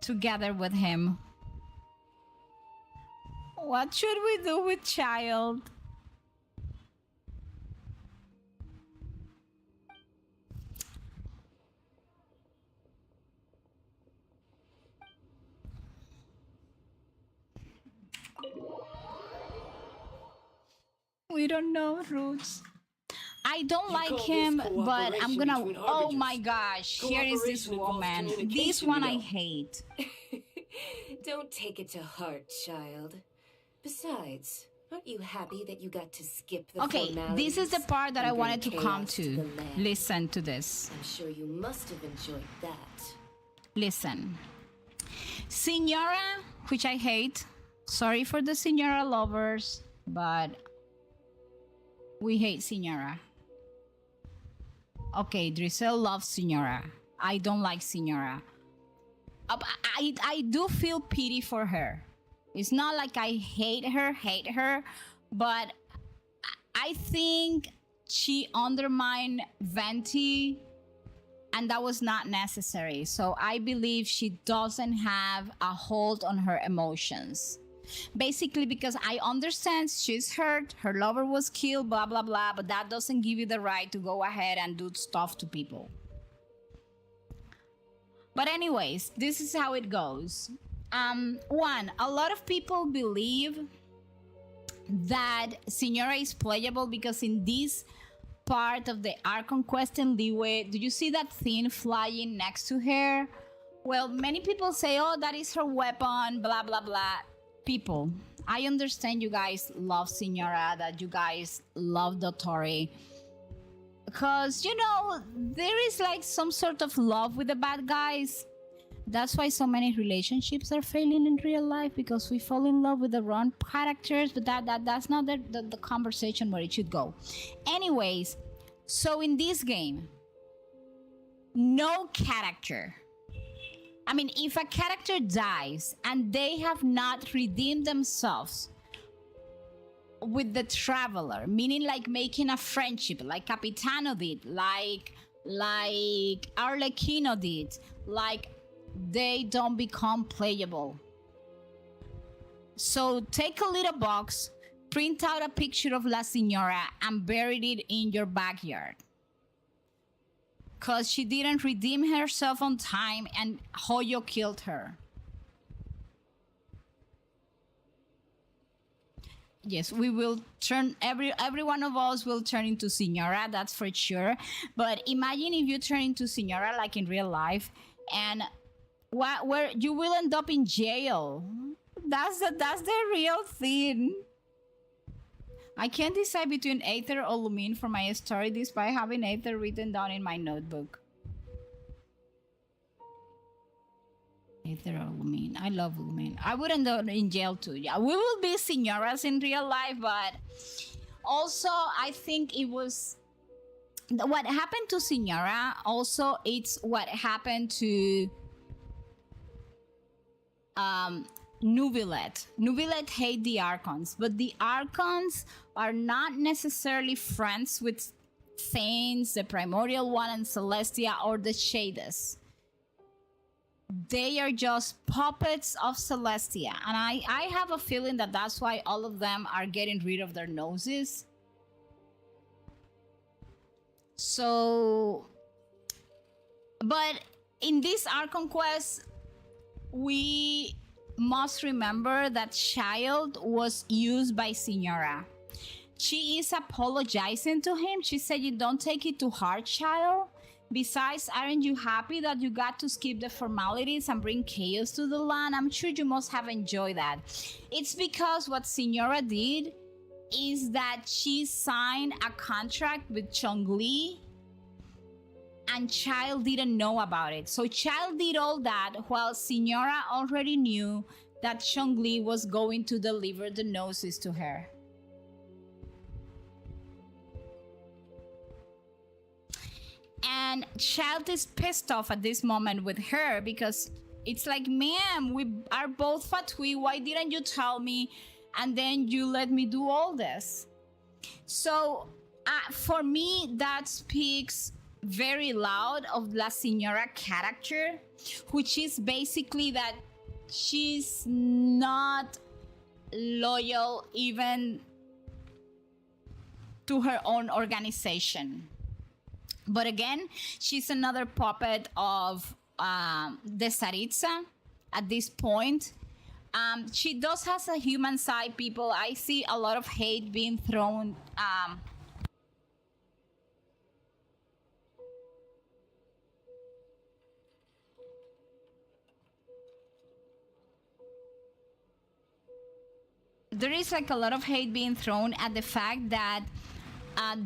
together with him. What should we do with Child? We don't know, Roots. I don't You like call him, this but I'm cooperation gonna. between Oh my harbingers. gosh! Here is this Cooperation involves woman. This communication, one you I know. hate. Don't take it to heart, child. Besides, aren't you happy that you got to skip the Okay, this is the formalities part that I and wanted to bring come chaos to. the land? Listen to this. I'm sure you must have enjoyed that. Listen. Signora, which I hate. Sorry for the Signora lovers, but we hate Signora. Okay, Drisel loves Signora. I don't like Signora. I do feel pity for her. It's not like I hate her, but I think she undermined Venti, and that was not necessary. So I believe she doesn't have a hold on her emotions. Basically, because I understand she's hurt, her lover was killed, blah, blah, blah, but that doesn't give you the right to go ahead and do stuff to people. But anyways, this is how it goes. One, a lot of people believe that Signora is playable because in this part of the Archon quest in Liyue, do you see that thing flying next to her? Well, many people say, oh, that is her weapon, blah, blah, blah. People, I understand you guys love Signora, that you guys love Dottore. Because, you know, there is like some sort of love with the bad guys. That's why so many relationships are failing in real life, because we fall in love with the wrong characters, but that's not the conversation where it should go. Anyways, so in this game, no character. I mean, if a character dies and they have not redeemed themselves with the traveler, meaning like making a friendship, like Capitano did, like Arlecchino did, like they don't become playable. So take a little box, print out a picture of La Signora and bury it in your backyard. Because she didn't redeem herself on time and Hoyo killed her. Yes, we will turn, every one of us will turn into Signora, that's for sure. But imagine if you turn into Signora like in real life, and where you will end up in jail. That's the real thing. I can't decide between Aether or Lumine for my story despite having Aether written down in my notebook. Aether or Lumine. I love Lumine. I would end up in jail too. Yeah, we will be Signoras in real life, but also I think it was what happened to Signora. Also, it's what happened to Nubilet. Nubilet hate the Archons, but the Archons are not necessarily friends with Thanes, the Primordial One, and Celestia, or the Shades. They are just puppets of Celestia, and I have a feeling that that's why all of them are getting rid of their noses. So, but in this Archon quest, we must remember that Child was used by Signora. She is apologizing to him. She said, you don't take it to heart, Child. Besides, aren't you happy that you got to skip the formalities and bring chaos to the land? I'm sure you must have enjoyed that. It's because what Signora did is that she signed a contract with Chongli, and Child didn't know about it. So Child did all that while Signora already knew that Chongli was going to deliver the Gnosis to her. And Child is pissed off at this moment with her because it's like, ma'am, we are both Fatui. Why didn't you tell me? And then you let me do all this. So for me, that speaks very loud of La Señora character, which is basically that she's not loyal even to her own organization. But again, she's another puppet of the Tsaritsa at this point. She does has a human side, people. I see a lot of hate being thrown. There is like a lot of hate being thrown at the fact that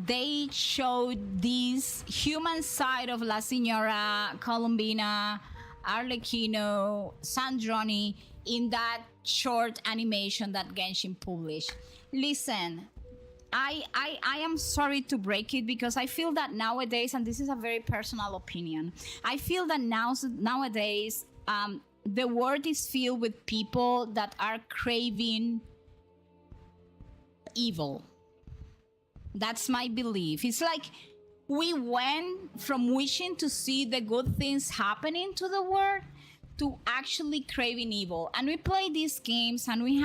they showed this human side of La Signora, Columbina, Arlecchino, Sandroni in that short animation that Genshin published. Listen, I am sorry to break it because I feel that nowadays, and this is a very personal opinion, I feel that nowadays the world is filled with people that are craving evil. That's my belief. It's like we went from wishing to see the good things happening to the world to actually craving evil. And we play these games and we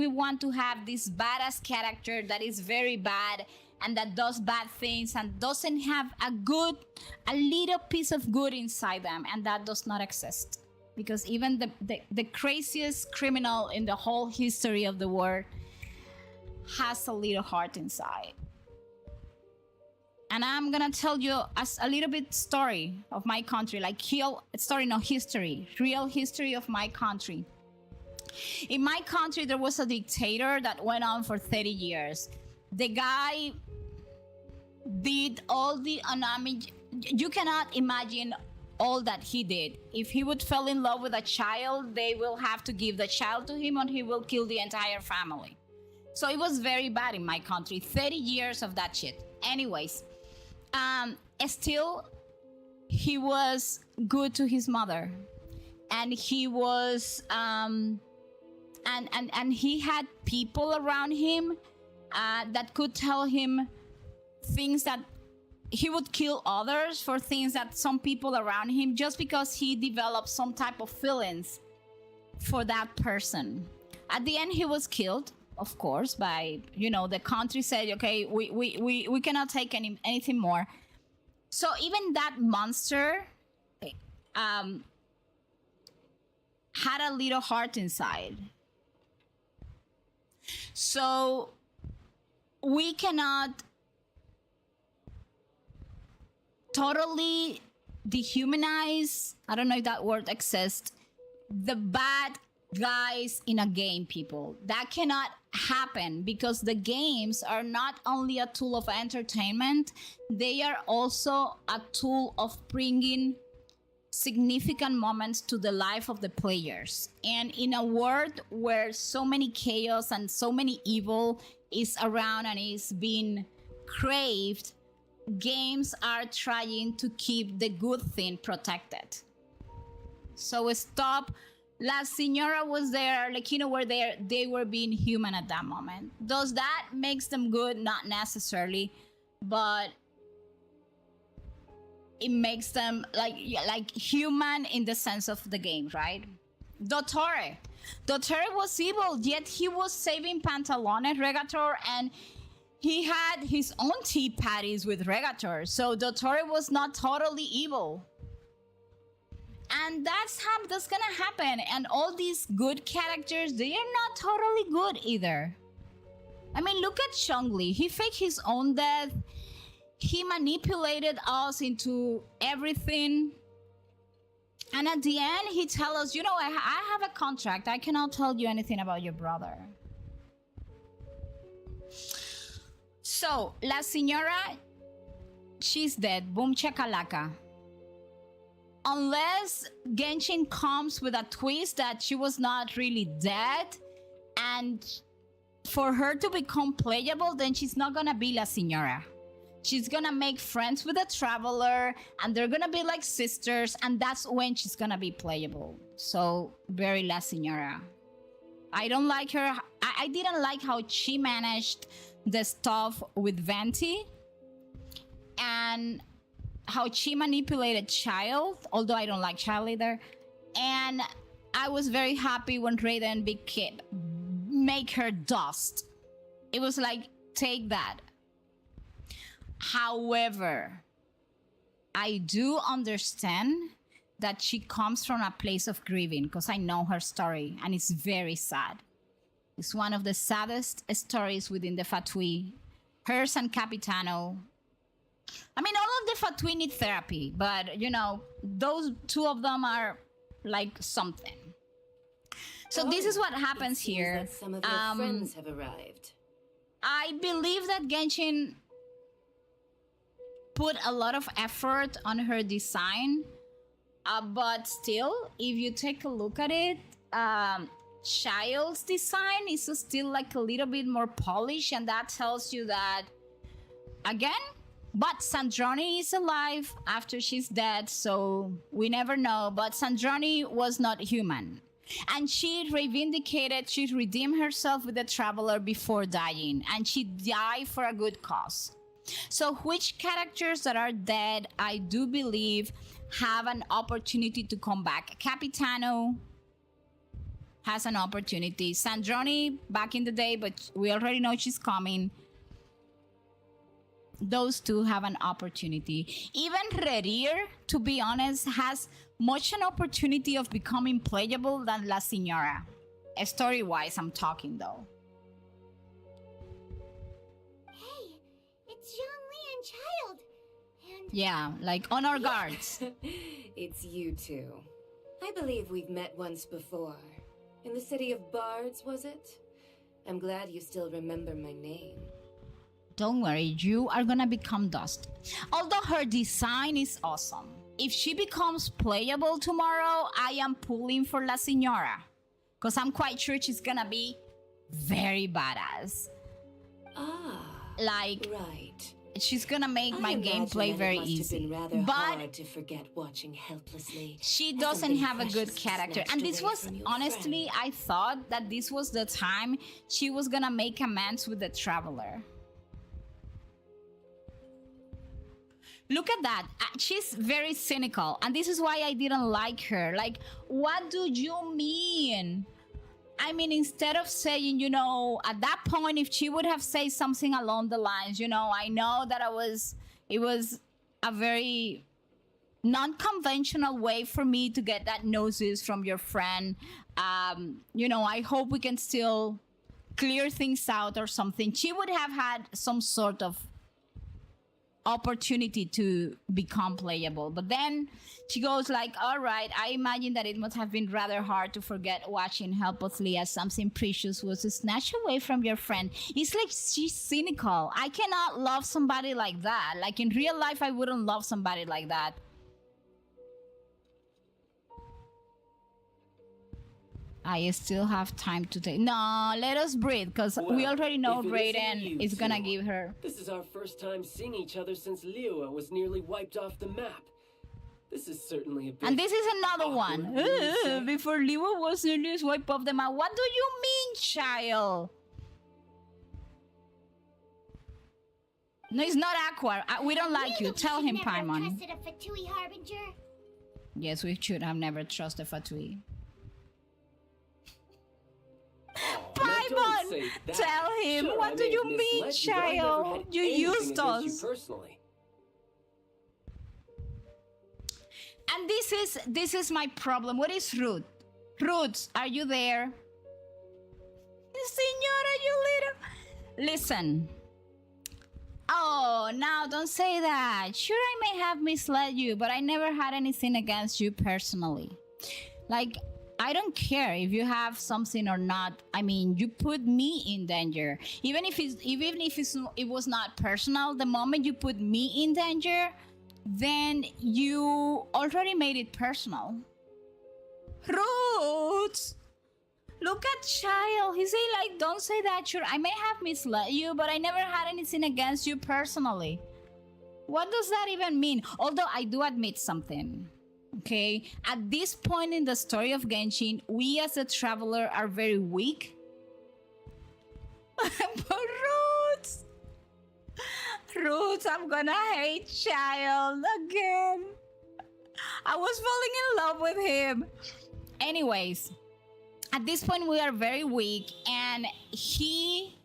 want to have this badass character that is very bad and that does bad things and doesn't have a little piece of good inside them, and that does not exist. Because even the craziest criminal in the whole history of the world has a little heart inside. And I'm gonna tell you a little bit story of my country, like real history of my country. In my country, there was a dictator that went on for 30 years. The guy did all the you cannot imagine all that he did. If he would fall in love with a child, they will have to give the child to him or he will kill the entire family. So it was very bad in my country. 30 years of that shit. Anyways, still, he was good to his mother. And he was, and he had people around him that could tell him things that he would kill others for things that some people around him, just because he developed some type of feelings for that person. At the end, he was killed, of course, by, the country said, okay, we cannot take anything more. So even that monster had a little heart inside. So we cannot totally dehumanize, I don't know if that word exists, the bad guys in a game, people. That cannot happen because the games are not only a tool of entertainment, they are also a tool of bringing significant moments to the life of the players. And in a world where so many chaos and so many evil is around and is being craved, games are trying to keep the good thing protected. So stop. La Señora was there, Arlecchino were there, they were being human at that moment. Does that makes them good? Not necessarily, but it makes them like human in the sense of the game, right? Dottore was evil, yet he was saving Pantalone, Regator, and he had his own tea patties with Regator. So Dottore was not totally evil. And that's gonna happen. And all these good characters, they are not totally good either. I mean, look at Chongli. He faked his own death. He manipulated us into everything. And at the end, he tells us, I have a contract. I cannot tell you anything about your brother. So, La Señora, she's dead. Boom chakalaka. Unless Genshin comes with a twist that she was not really dead, and for her to become playable, then she's not gonna be La Señora. she's gonna make friends with a traveler, and they're gonna be like sisters, and that's when she's gonna be playable. So very La Señora. I don't like her. I didn't like how she managed the stuff with Venti, and how she manipulated Child, although I don't like Child either. And I was very happy when Raiden make her dust. It was like, take that. However, I do understand that she comes from a place of grieving, because I know her story, and it's very sad. It's one of the saddest stories within the Fatui. Hers and Capitano. I mean, all of the Fatui need therapy, but, you know, those two of them are like something. So this is what happens here. That some of your friends have arrived. I believe that Genshin put a lot of effort on her design, but still, if you take a look at it, Child's design is still like a little bit more polished, and that tells you that, again, but Sandroni is alive after she's dead, so we never know, but Sandroni was not human. And she reivindicated, she redeemed herself with the Traveler before dying, and she died for a good cause. So which characters that are dead, I do believe, have an opportunity to come back. Capitano has an opportunity. Sandroni, back in the day, but we already know she's coming. Those two have an opportunity. Even Rerir, to be honest, has much an opportunity of becoming playable than La Señora. Story-wise, I'm talking though. Hey, it's Zhongli and Child. And yeah, like on our guards. It's you two. I believe we've met once before. In the City of Bards, was it? I'm glad you still remember my name. Don't worry, you are gonna become dust. Although her design is awesome. If she becomes playable tomorrow, I am pulling for La Señora. Because I'm quite sure she's gonna be very badass. Like, right. She's gonna make my gameplay very easy. But hard to forget watching helplessly. She doesn't have a good character. And this was, honestly, I thought that this was the time she was gonna make amends with the Traveler. Look at that. She's very cynical. And this is why I didn't like her. Like, what do you mean? I mean, instead of saying, you know, at that point, if she would have said something along the lines, you know, I know that it was a very non-conventional way for me to get that gnosis from your friend. You know, I hope we can still clear things out or something. She would have had some sort of opportunity to become playable, but then she goes like, all right, I imagine that it must have been rather hard to forget watching helplessly as something precious was snatched away from your friend. It's like she's cynical. I cannot love somebody like that. Like in real life, I wouldn't love somebody like that. I still have time to take. No, let us breathe, because we already know Raiden is gonna give her. This is our first time seeing each other since Liyue was nearly wiped off the map. This is certainly a bit. And this is another one. Before Liyue was nearly wiped off the map. What do you mean, child? No, it's not Aqua. We don't like you. Tell him, Paimon. Trusted a Fatui harbinger. Yes, we should have never trusted Fatui. Paimon, tell him. Sure, what do you mean, child? You used us. Personally. And this is my problem. What is Ruth? Ruth, are you there? Señora, you little. Listen. Oh, now don't say that. Sure, I may have misled you, but I never had anything against you personally. Like, I don't care if you have something or not. I mean, you put me in danger. Even if it was not personal, the moment you put me in danger, then you already made it personal. Roots! Look at child. He say like, don't say that. Sure, I may have misled you, but I never had anything against you personally. What does that even mean? Although I do admit something. Okay, at this point in the story of Genshin, we as a traveler are very weak. But Roots, I'm gonna hate Child again. I was falling in love with him. Anyways, at this point we are very weak and he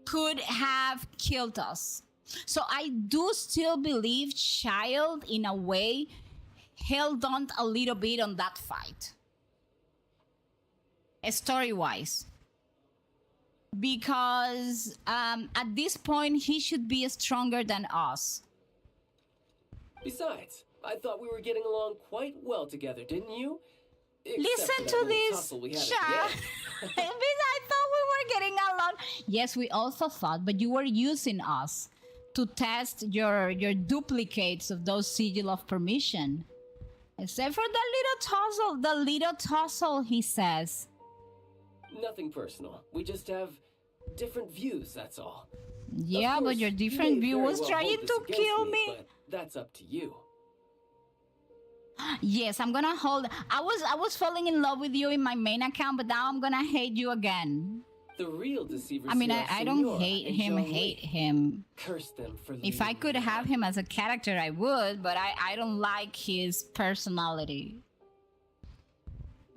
could have killed us. So I do still believe Child in a way held on a little bit on that fight. Story-wise. Because at this point he should be stronger than us. Besides, I thought we were getting along quite well together, didn't you? Listen to this, Sha. I thought we were getting along. Yes, we also thought, but you were using us to test your duplicates of those sigil of permission. Except for the little tussle, he says. Nothing personal. We just have different views, that's all. Yeah, course, but your different view was trying to kill me. But that's up to you. Yes, I'm gonna hold. I was falling in love with you in my main account, but now I'm gonna hate you again. The real deceivers. I mean, I don't hate him. Curse them for. If I could have him as a character, I would, but I don't like his personality.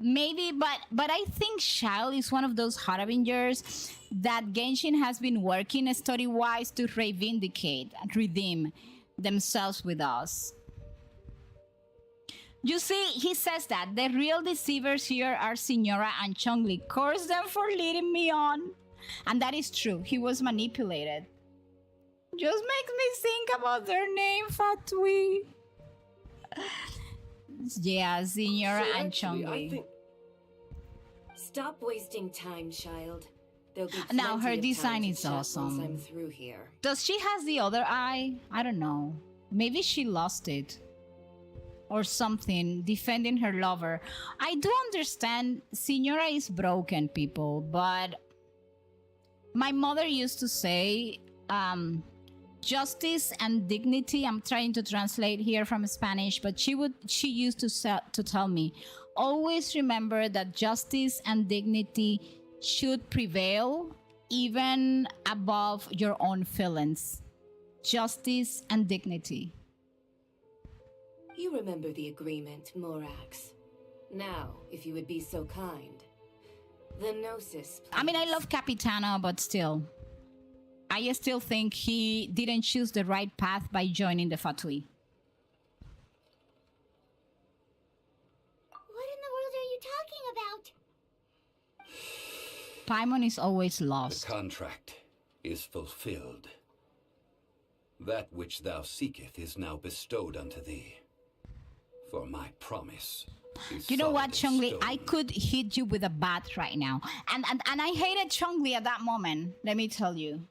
Maybe, but I think Child is one of those hot Avengers that Genshin has been working story-wise to reivindicate and redeem themselves with us. You see, he says that the real deceivers here are Signora and Chongli. Curse them for leading me on. And that is true. He was manipulated. Just makes me think about their name, Fatui. Yeah, Signora and Chongli. Stop wasting time, Child. There'll be now her plenty of design time is to chat awesome. Once I'm through here. Does she has the other eye? I don't know. Maybe she lost it. Or something, defending her lover. I do understand Signora is broken, people, but my mother used to say, justice and dignity. I'm trying to translate here from Spanish, but she used to tell me, always remember that justice and dignity should prevail even above your own feelings. Justice and dignity. You remember the agreement, Morax. Now, if you would be so kind. The Gnosis, please. I mean, I love Capitana, but still. I still think he didn't choose the right path by joining the Fatui. What in the world are you talking about? Paimon is always lost. The contract is fulfilled. That which thou seeketh is now bestowed unto thee. For my promise is you know what, solid as Chongli? I stone. could hit you with a bat right now. And I hated Chongli at that moment, let me tell you.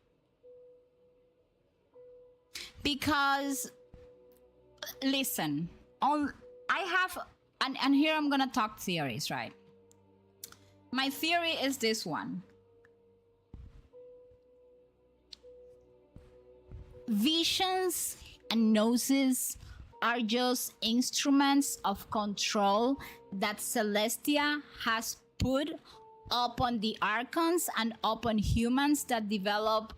Because, listen, I have, and here I'm gonna talk theories, right? My theory is this one. Visions and noses are just instruments of control that Celestia has put upon the Archons and upon humans that develop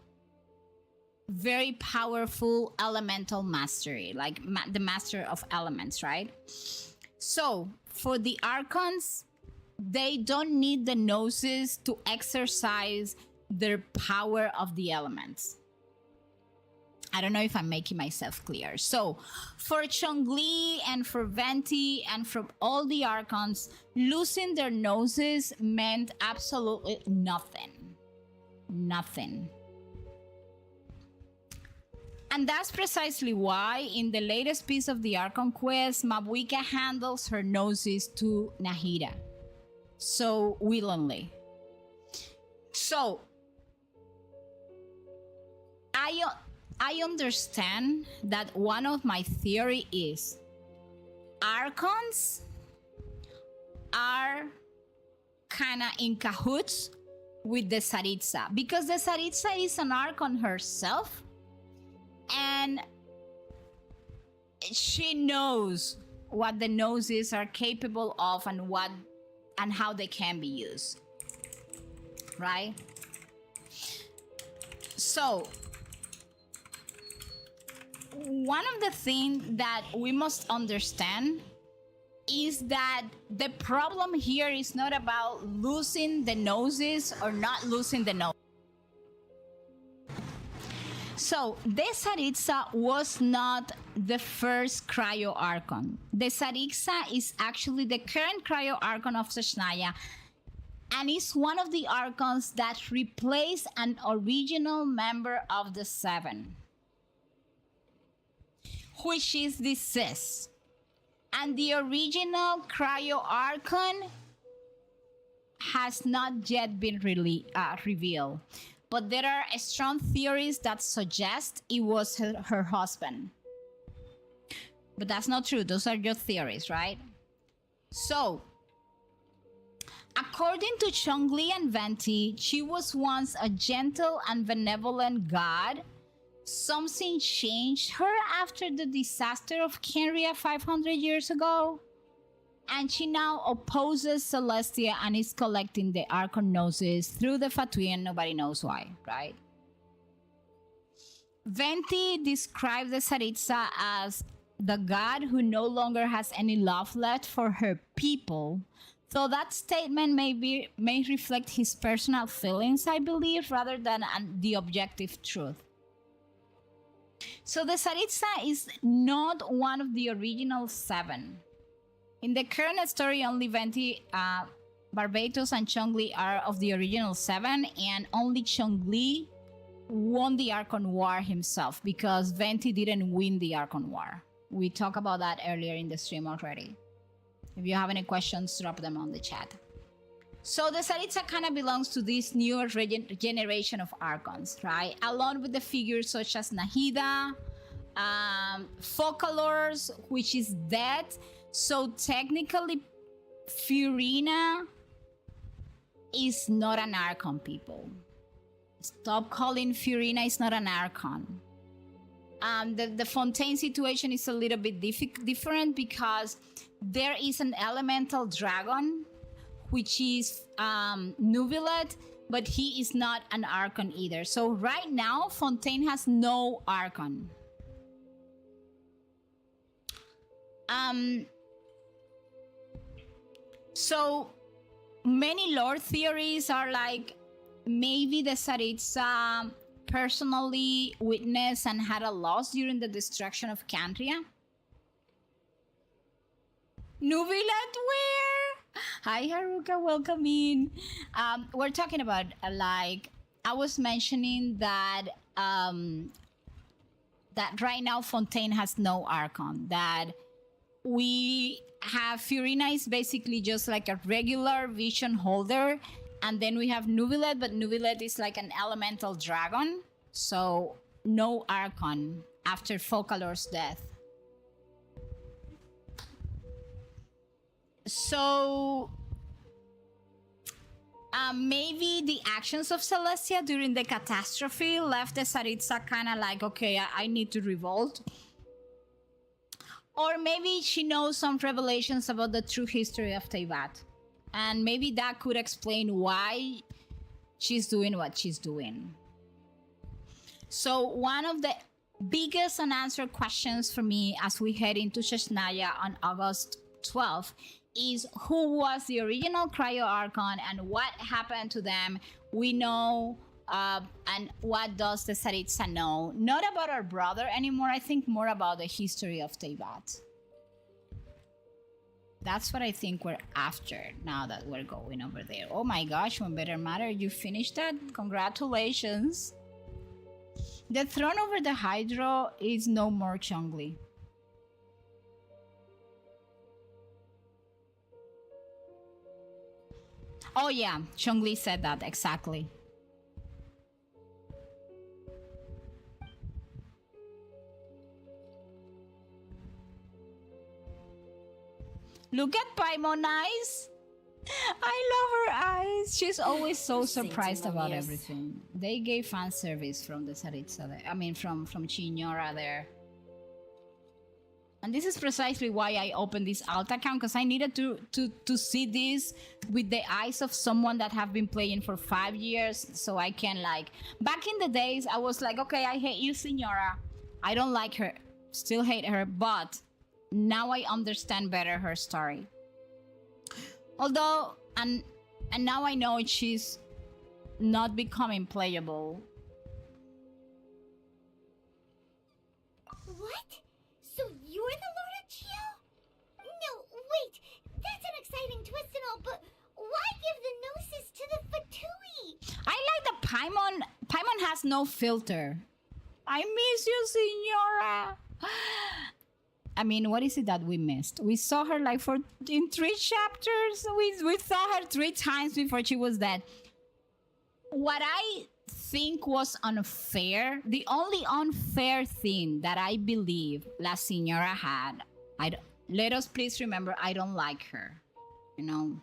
very powerful elemental mastery, like the master of elements, right? So for the Archons, they don't need the Gnosis to exercise their power of the elements. I don't know if I'm making myself clear. So for Chongli and for Venti and for all the Archons, losing their noses meant absolutely nothing. Nothing. And that's precisely why in the latest piece of the Archon quest, Mabuika handles her noses to Nahida. So willingly. So I understand that one of my theory is Archons are kind of in cahoots with the Saritsa, because the Saritsa is an Archon herself, and she knows what the noses are capable of and how they can be used, right? So one of the things that we must understand is that the problem here is not about losing the noses or not losing the nose. So the Tsaritsa was not the first Cryo Archon. The Tsaritsa is actually the current Cryo Archon of Sashnaya, and is one of the Archons that replaced an original member of the Seven, which is deceased. And the original Cryo Archon has not yet been revealed. But there are strong theories that suggest it was her husband. But that's not true. Those are just theories, right? So, according to Chongli and Venti, she was once a gentle and benevolent god. Something changed her after the disaster of Kenria 500 years ago. And she now opposes Celestia and is collecting the Archon noses through the Fatui, and nobody knows why, right? Venti described the Tsaritsa as the god who no longer has any love left for her people. So that statement may reflect his personal feelings, I believe, rather than the objective truth. So the Tsaritsa is not one of the original Seven. In the current story, only Venti, Barbatos, and Chongli are of the original Seven, and only Chongli won the Archon War himself because Venti didn't win the Archon War. We talked about that earlier in the stream already. If you have any questions, drop them on the chat. So the Tsaritsa kind of belongs to this newer generation of Archons, right? Along with the figures such as Nahida, Focalors, which is dead. So technically, Furina is not an Archon, people. Stop calling Furina is not an Archon. The Fontaine situation is a little bit different because there is an elemental dragon, which is Nubilet, but he is not an Archon either. So right now, Fontaine has no Archon. So many lore theories are like maybe the Tsaritsa personally witnessed and had a loss during the destruction of Cantria. Nubilet, where? Hi Haruka, welcome in. We're talking about like I was mentioning that that right now Fontaine has no Archon. That we have Furina is basically just like a regular vision holder, and then we have Nubilet, but Nubilet is like an elemental dragon, so no Archon after Focalor's death. So maybe the actions of Celestia during the catastrophe left the Tsaritsa kind of like, okay, I need to revolt. Or maybe she knows some revelations about the true history of Teyvat. And maybe that could explain why she's doing what she's doing. So one of the biggest unanswered questions for me as we head into Shashnaya on August 12th is who was the original Cryo Archon and what happened to them. We know, and what does the Tsaritsa know? Not about our brother anymore, I think more about the history of Teyvat. That's what I think we're after now that we're going over there. Oh my gosh, One Better Matter, you finished that? Congratulations. The throne over the Hydro is no more Chongli. Oh yeah, Chongli said that, exactly. Look at Paimon eyes. I love her eyes. She's always so surprised about everything. They gave fan service from the Tsaritsa there. I mean, from Chinyora there. And this is precisely why I opened this alt account, because I needed to see this with the eyes of someone that have been playing for 5 years, so I can like, back in the days I was like, okay, I hate you, Senora, I don't like her, still hate her, but now I understand better her story. Although, and now I know she's not becoming playable. What? So you're the Lord of Geo? No, wait. That's an exciting twist and all, but why give the gnosis to the Fatui? I like that Paimon. Paimon has no filter. I miss you, Senora. I mean, what is it that we missed? We saw her like in 3 chapters. We saw her 3 times before she was dead. What I think was unfair, the only unfair thing that I believe La Senora had, let us please remember, I don't like her. You know,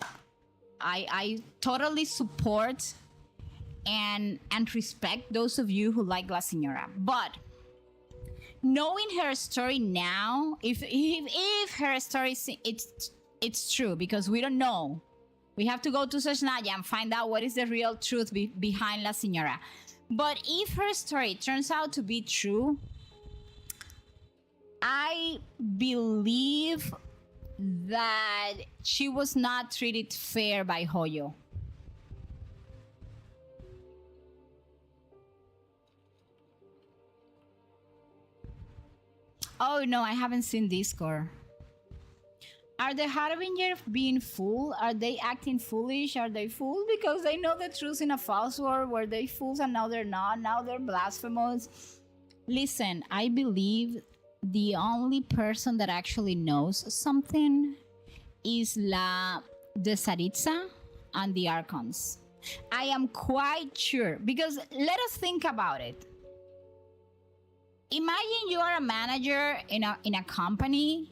I totally support and respect those of you who like La Senora, but knowing her story now, if her story, it's true, because we don't know. We have to go to Sosnaya and find out what is the real truth behind La Senora. But if her story turns out to be true, I believe that she was not treated fair by Hoyo. Oh no, I haven't seen Discord. Are the Harbinger being fool? Are they acting foolish? Are they fools because they know the truth in a false world? Were they fools and now they're not? Now they're blasphemous? Listen, I believe the only person that actually knows something is the Tsaritsa and the Archons. I am quite sure, because let us think about it. Imagine you are a manager in a company,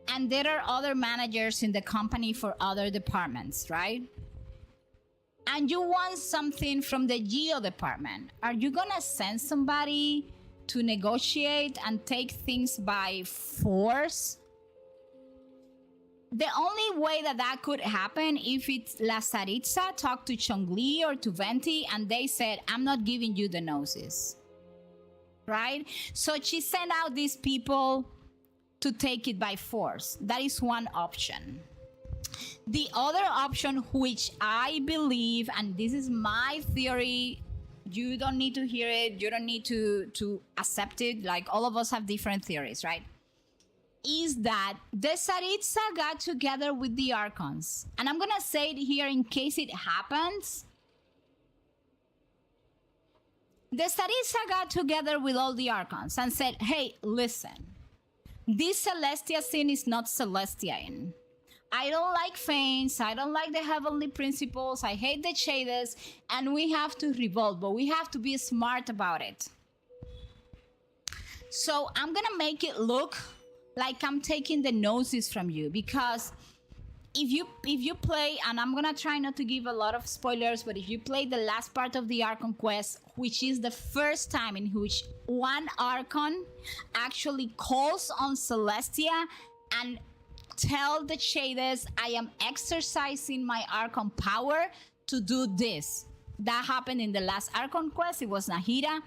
and there are other managers in the company for other departments, right? And you want something from the Geo department. Are you gonna send somebody to negotiate and take things by force? The only way that could happen if it's La Tsaritsa talked to Chongli or to Venti and they said, I'm not giving you the gnosis. Right? So she sent out these people to take it by force. That is one option. The other option, which I believe, and this is my theory, you don't need to hear it, you don't need to accept it, like all of us have different theories, right? Is that the Tsaritsa got together with the Archons. And I'm gonna say it here in case it happens. The Tsaritsa got together with all the Archons and said, hey, listen, this Celestia scene is not Celestian. I don't like Fanes, I don't like the Heavenly Principles, I hate the Shades, and we have to revolt, but we have to be smart about it. So I'm gonna make it look like I'm taking the gnosis from you, because if you play, and I'm gonna try not to give a lot of spoilers, but if you play the last part of the Archon quest, which is the first time in which one Archon actually calls on Celestia and tell the Shades, I am exercising my Archon power to do this. That happened in the last Archon quest. It was Nahida,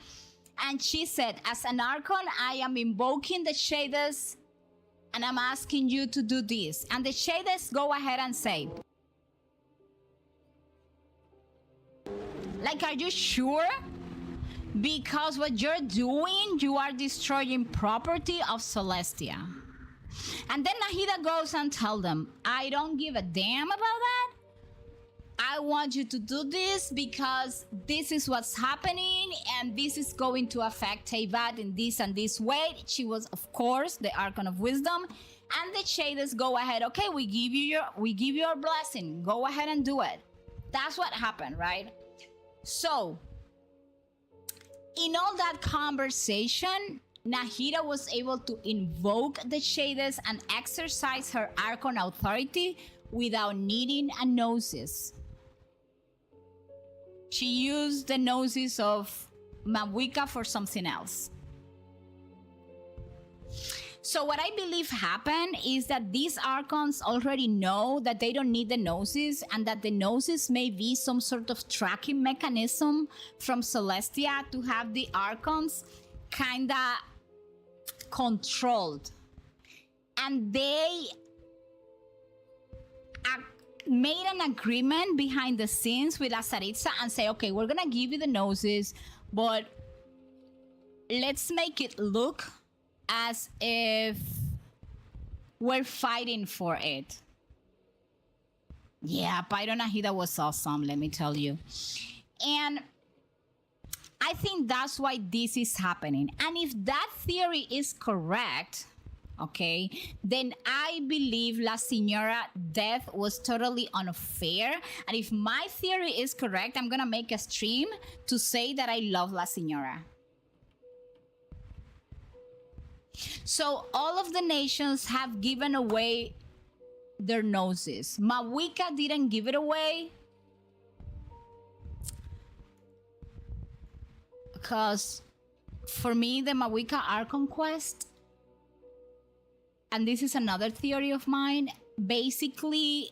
and she said, as an Archon, I am invoking the Shades and I'm asking you to do this. And the Shades go ahead and say, like, are you sure? Because what you're doing, you are destroying property of Celestia. And then Nahida goes and tells them, I don't give a damn about that. I want you to do this because this is what's happening and this is going to affect Teyvat in this and this way. She was, of course, the Archon of Wisdom. And the Shades go ahead, okay, we give you your blessing. Go ahead and do it. That's what happened, right? So, in all that conversation, Nahida was able to invoke the Shades and exercise her Archon authority without needing a gnosis. She used the gnosis of Mawika for something else. So what I believe happened is that these Archons already know that they don't need the Gnosis, and that the Gnosis may be some sort of tracking mechanism from Celestia to have the Archons kinda controlled. And they made an agreement behind the scenes with Azaritza and say, okay, we're gonna give you the Gnosis, but let's make it look as if we're fighting for it. Yeah, Pyro Nahida was awesome, let me tell you. And I think that's why this is happening. And if that theory is correct, okay, then I believe La Señora death was totally unfair. And if my theory is correct, I'm gonna make a stream to say that I love La Señora. So all of the nations have given away their noses. Mawika didn't give it away because for me, the Mawika Archon quest, and this is another theory of mine, basically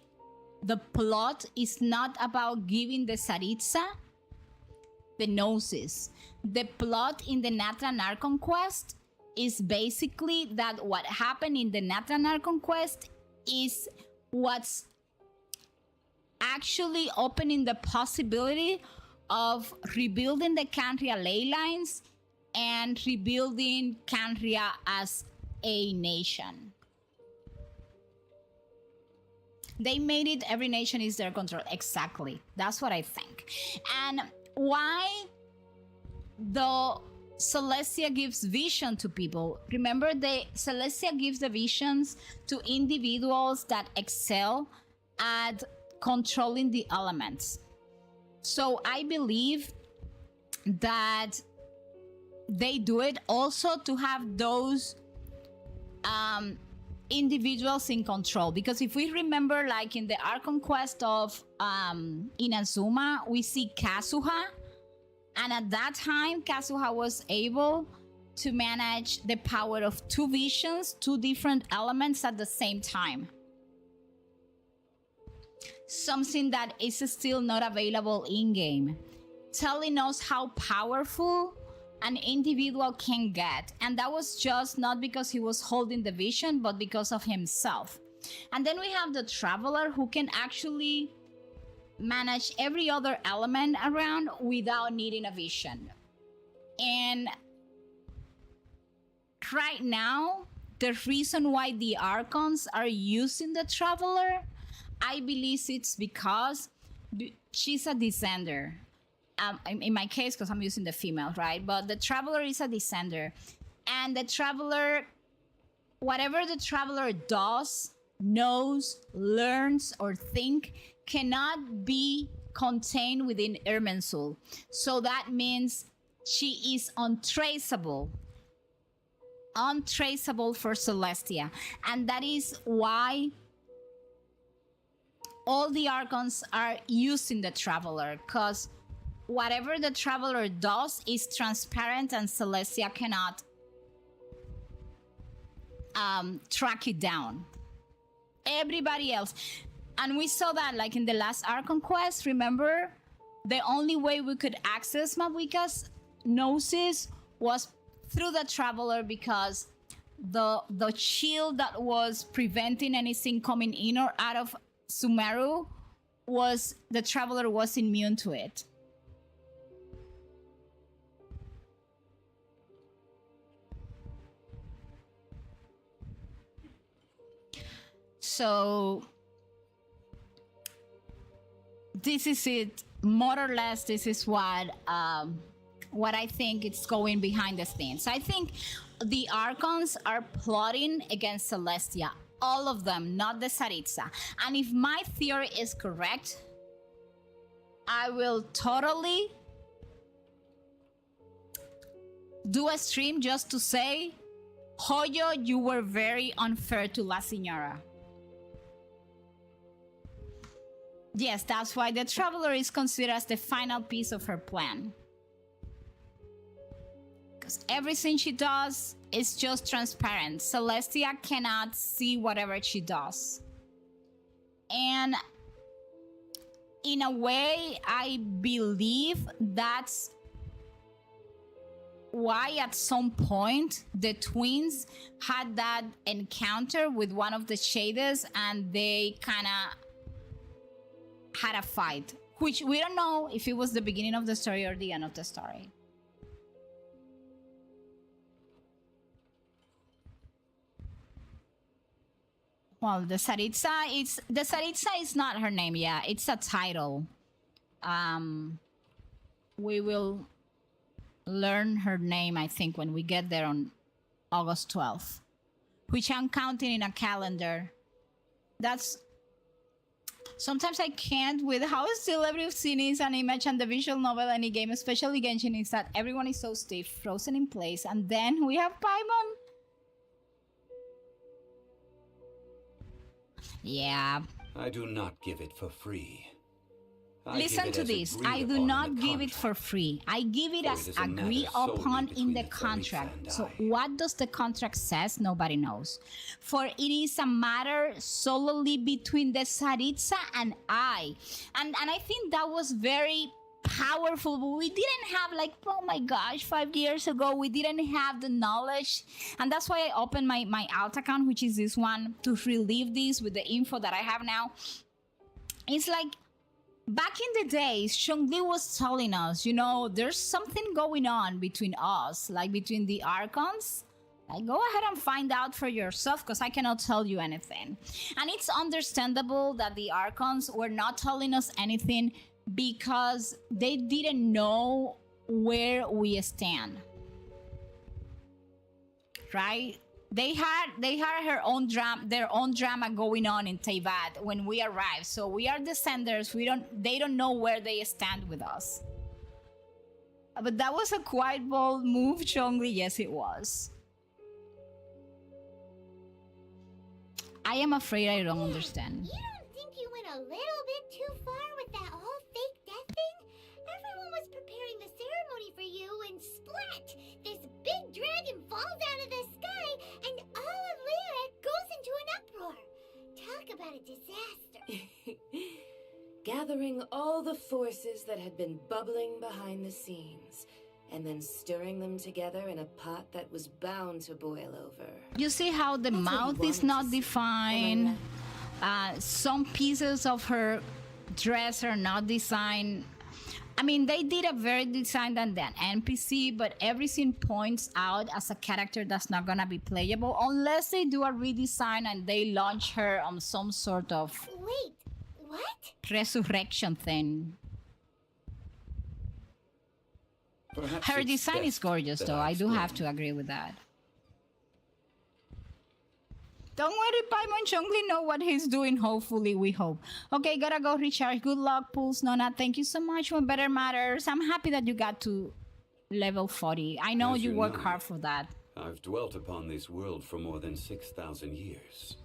the plot is not about giving the Tsaritsa the Gnosis. The plot in the Natran Archon quest is basically that what happened in the Natran Archon quest is what's actually opening the possibility of rebuilding the Canria ley lines and rebuilding Canria as a nation. They made it every nation is their control. Exactly. That's what I think. And why the Celestia gives vision to people. Remember, the Celestia gives the visions to individuals that excel at controlling the elements. So I believe that they do it also to have those individuals in control. Because if we remember, like in the Archon quest of Inazuma, we see Kazuha. And at that time, Kazuha was able to manage the power of two visions, two different elements at the same time. Something that is still not available in-game, telling us how powerful an individual can get. And that was just not because he was holding the vision, but because of himself. And then we have the Traveler, who can actually manage every other element around without needing a vision. And right now, the reason why the Archons are using the Traveler, I believe it's because she's a descender. In my case, because I'm using the female, right? But the Traveler is a descender. And the Traveler, whatever the Traveler does, knows, learns, or think, cannot be contained within Irminsul. So that means she is untraceable. Untraceable for Celestia. And that is why all the Archons are using the Traveler, because whatever the Traveler does is transparent and Celestia cannot track it down. Everybody else. And we saw that like in the last Archon quest, remember? The only way we could access Mawika's Gnosis was through the Traveler, because the shield that was preventing anything coming in or out of Sumeru was, the Traveler was immune to it. So this is it, more or less. This is what I think it's going behind the scenes. I think the Archons are plotting against Celestia, all of them, not the Tsaritsa. And if my theory is correct, I will totally do a stream just to say, Hoyo, you were very unfair to La Señora. Yes, that's why the Traveler is considered as the final piece of her plan. Because everything she does is just transparent. Celestia cannot see whatever she does. And in a way, I believe that's why at some point the twins had that encounter with one of the shaders and they kind of had a fight, which we don't know if it was the beginning of the story or the end of the story. Well, the Saritsa is not her name. Yeah, it's a title. We will learn her name, I think, when we get there on August 12th, which I'm counting in a calendar. That's sometimes I can't with how still every scene is an image and the visual novel any game, especially Genshin, is that everyone is so stiff, frozen in place, and then we have Paimon. Yeah. I do not give it for free. Listen to this. I do not give it for free. I give it as agreed upon in the contract. So what does the contract says? Nobody knows. For it is a matter solely between the Saritsa and I. And I think that was very powerful, but we didn't have, like, oh my gosh, 5 years ago we didn't have the knowledge, and that's why I opened my alt account, which is this one, to relive this with the info that I have now. It's like back in the days, Zhongli was telling us, you know, there's something going on between us, like between the Archons. Like, go ahead and find out for yourself, because I cannot tell you anything. And it's understandable that the Archons were not telling us anything because they didn't know where we stand, right? They had their own drama going on in Teyvat when we arrived. So we are descenders. They don't know where they stand with us. But that was a quite bold move, Zhongli. Yes, it was. I am afraid I don't understand. You don't think you went a little bit too far with that whole fake death thing? Everyone was preparing the ceremony for you, and splat! This big dragon falls out of the sky, and all of Liyue goes into an uproar. Talk about a disaster. Gathering all the forces that had been bubbling behind the scenes, and then stirring them together in a pot that was bound to boil over. You see how the mouth is not defined? Some pieces of her dress are not designed. I mean, they did a very design than that NPC, but everything points out as a character that's not gonna be playable unless they do a redesign and they launch her on some sort of resurrection thing. Perhaps her it's design is best gorgeous, that though. I do explain. have to agree with that. Don't worry, Paimon. Zhongli know what he's doing, hopefully, we hope. Okay, gotta go recharge. Good luck, Pulse. Nona, thank you so much for Better Matters. I'm happy that you got to level 40. I know As you you work know, hard for that. I've dwelt upon this world for more than 6,000 years.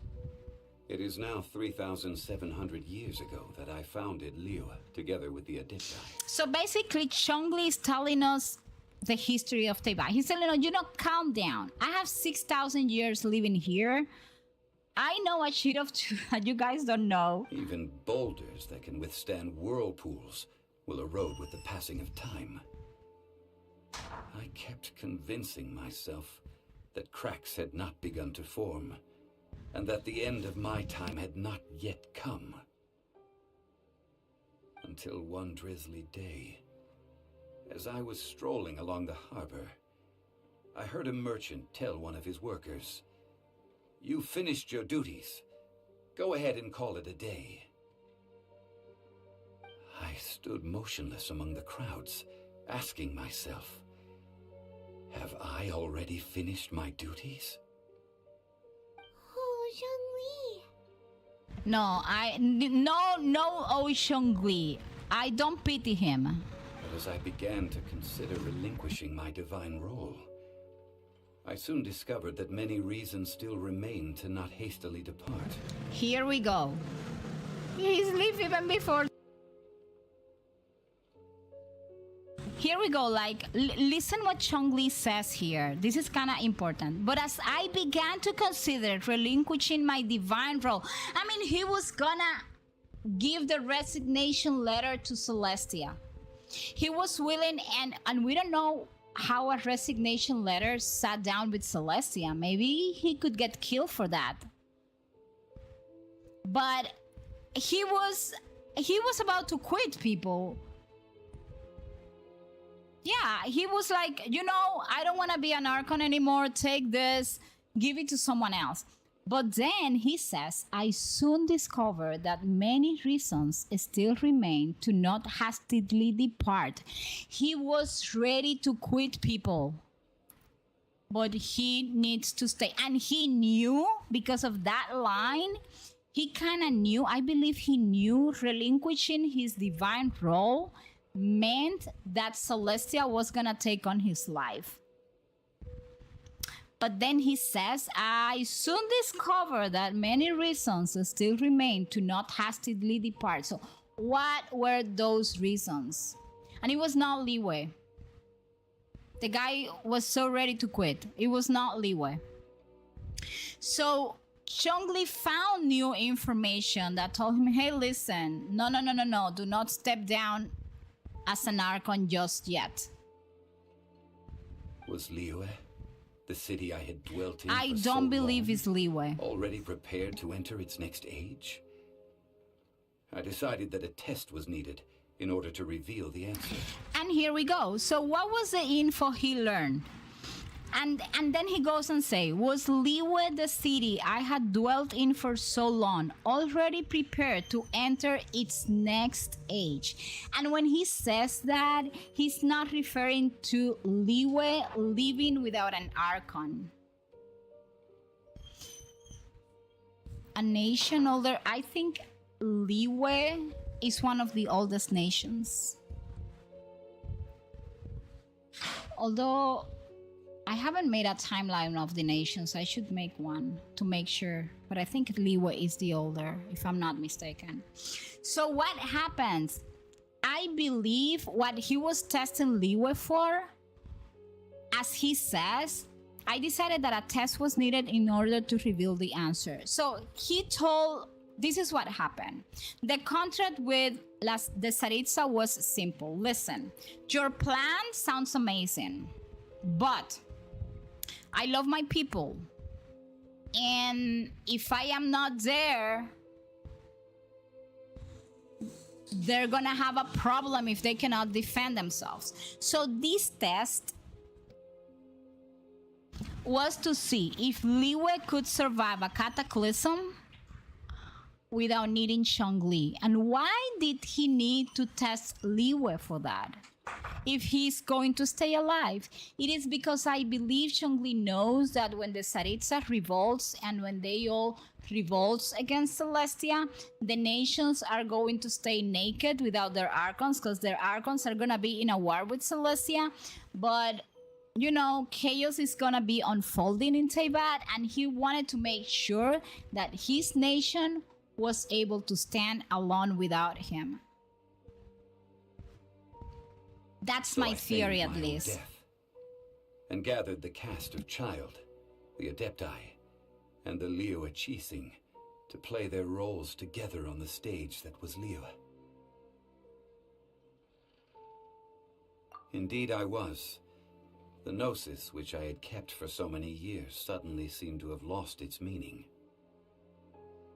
It is now 3,700 years ago that I founded Liyue, together with the Adepti. So basically, Zhongli is telling us the history of Teyvat. He's telling us, you know, calm down. I have 6,000 years living here. I know a shit of two that you guys don't know. Even boulders that can withstand whirlpools will erode with the passing of time. I kept convincing myself that cracks had not begun to form, and that the end of my time had not yet come. Until one drizzly day, as I was strolling along the harbor, I heard a merchant tell one of his workers, "You finished your duties. Go ahead and call it a day." I stood motionless among the crowds, asking myself, have I already finished my duties? Oh, Zhongli. No, oh Zhongli. I don't pity him. But as I began to consider relinquishing my divine role, I soon discovered that many reasons still remain to not hastily depart. Here we go. He's leaving even before. here we go. Like, listen what Chongli says here. This is kind of important. But as I began to consider relinquishing my divine role, I mean, he was gonna give the resignation letter to Celestia. He was willing, and we don't know how a resignation letter sat down with Celestia. Maybe he could get killed for that. But he was about to quit, people. Yeah, he was like, you know, I don't want to be an Archon anymore. Take this, give it to someone else. But then he says, I soon discovered that many reasons still remain to not hastily depart. He was ready to quit, people. But he needs to stay. And he knew, because of that line, he kind of knew, I believe he knew relinquishing his divine role meant that Celestia was going to take on his life. But then he says, I soon discovered that many reasons still remain to not hastily depart. So what were those reasons? And it was not Liyue. The guy was so ready to quit. It was not Liyue. So Chongli found new information that told him, hey, listen, no, do not step down as an Archon just yet. Was Liyue, the city I had dwelt in I for don't so believe long, it's Liyue. already prepared to enter its next age? I decided that a test was needed in order to reveal the answer. And here we go. So what was the info he learned? And then he goes and say, was Liyue, the city I had dwelt in for so long, already prepared to enter its next age? And when he says that, he's not referring to Liyue living without an Archon. A nation older, I think Liyue is one of the oldest nations. Although I haven't made a timeline of the nations. I should make one to make sure. But I think Liyue is the older, if I'm not mistaken. So what happens? I believe what he was testing Liyue for, as he says, I decided that a test was needed in order to reveal the answer. So he told, this is what happened. The contract with the Tsaritsa was simple. Listen, your plan sounds amazing, but I love my people. And if I am not there, they're gonna have a problem if they cannot defend themselves. So this test was to see if Liyue could survive a cataclysm without needing Chongli. And why did he need to test Liyue for that? If he's going to stay alive, it is because I believe Chongli knows that when the Tsaritsa revolts and when they all revolts against Celestia, the nations are going to stay naked without their Archons, because their Archons are gonna be in a war with Celestia. But you know, chaos is gonna be unfolding in Teyvat, and he wanted to make sure that his nation was able to stand alone without him. That's So my I theory, feigned at my own least. death, and gathered the cast of Child, the Adepti, and the Liyue Chising to play their roles together on the stage that was Liyue. Indeed I was. The Gnosis, which I had kept for so many years, suddenly seemed to have lost its meaning.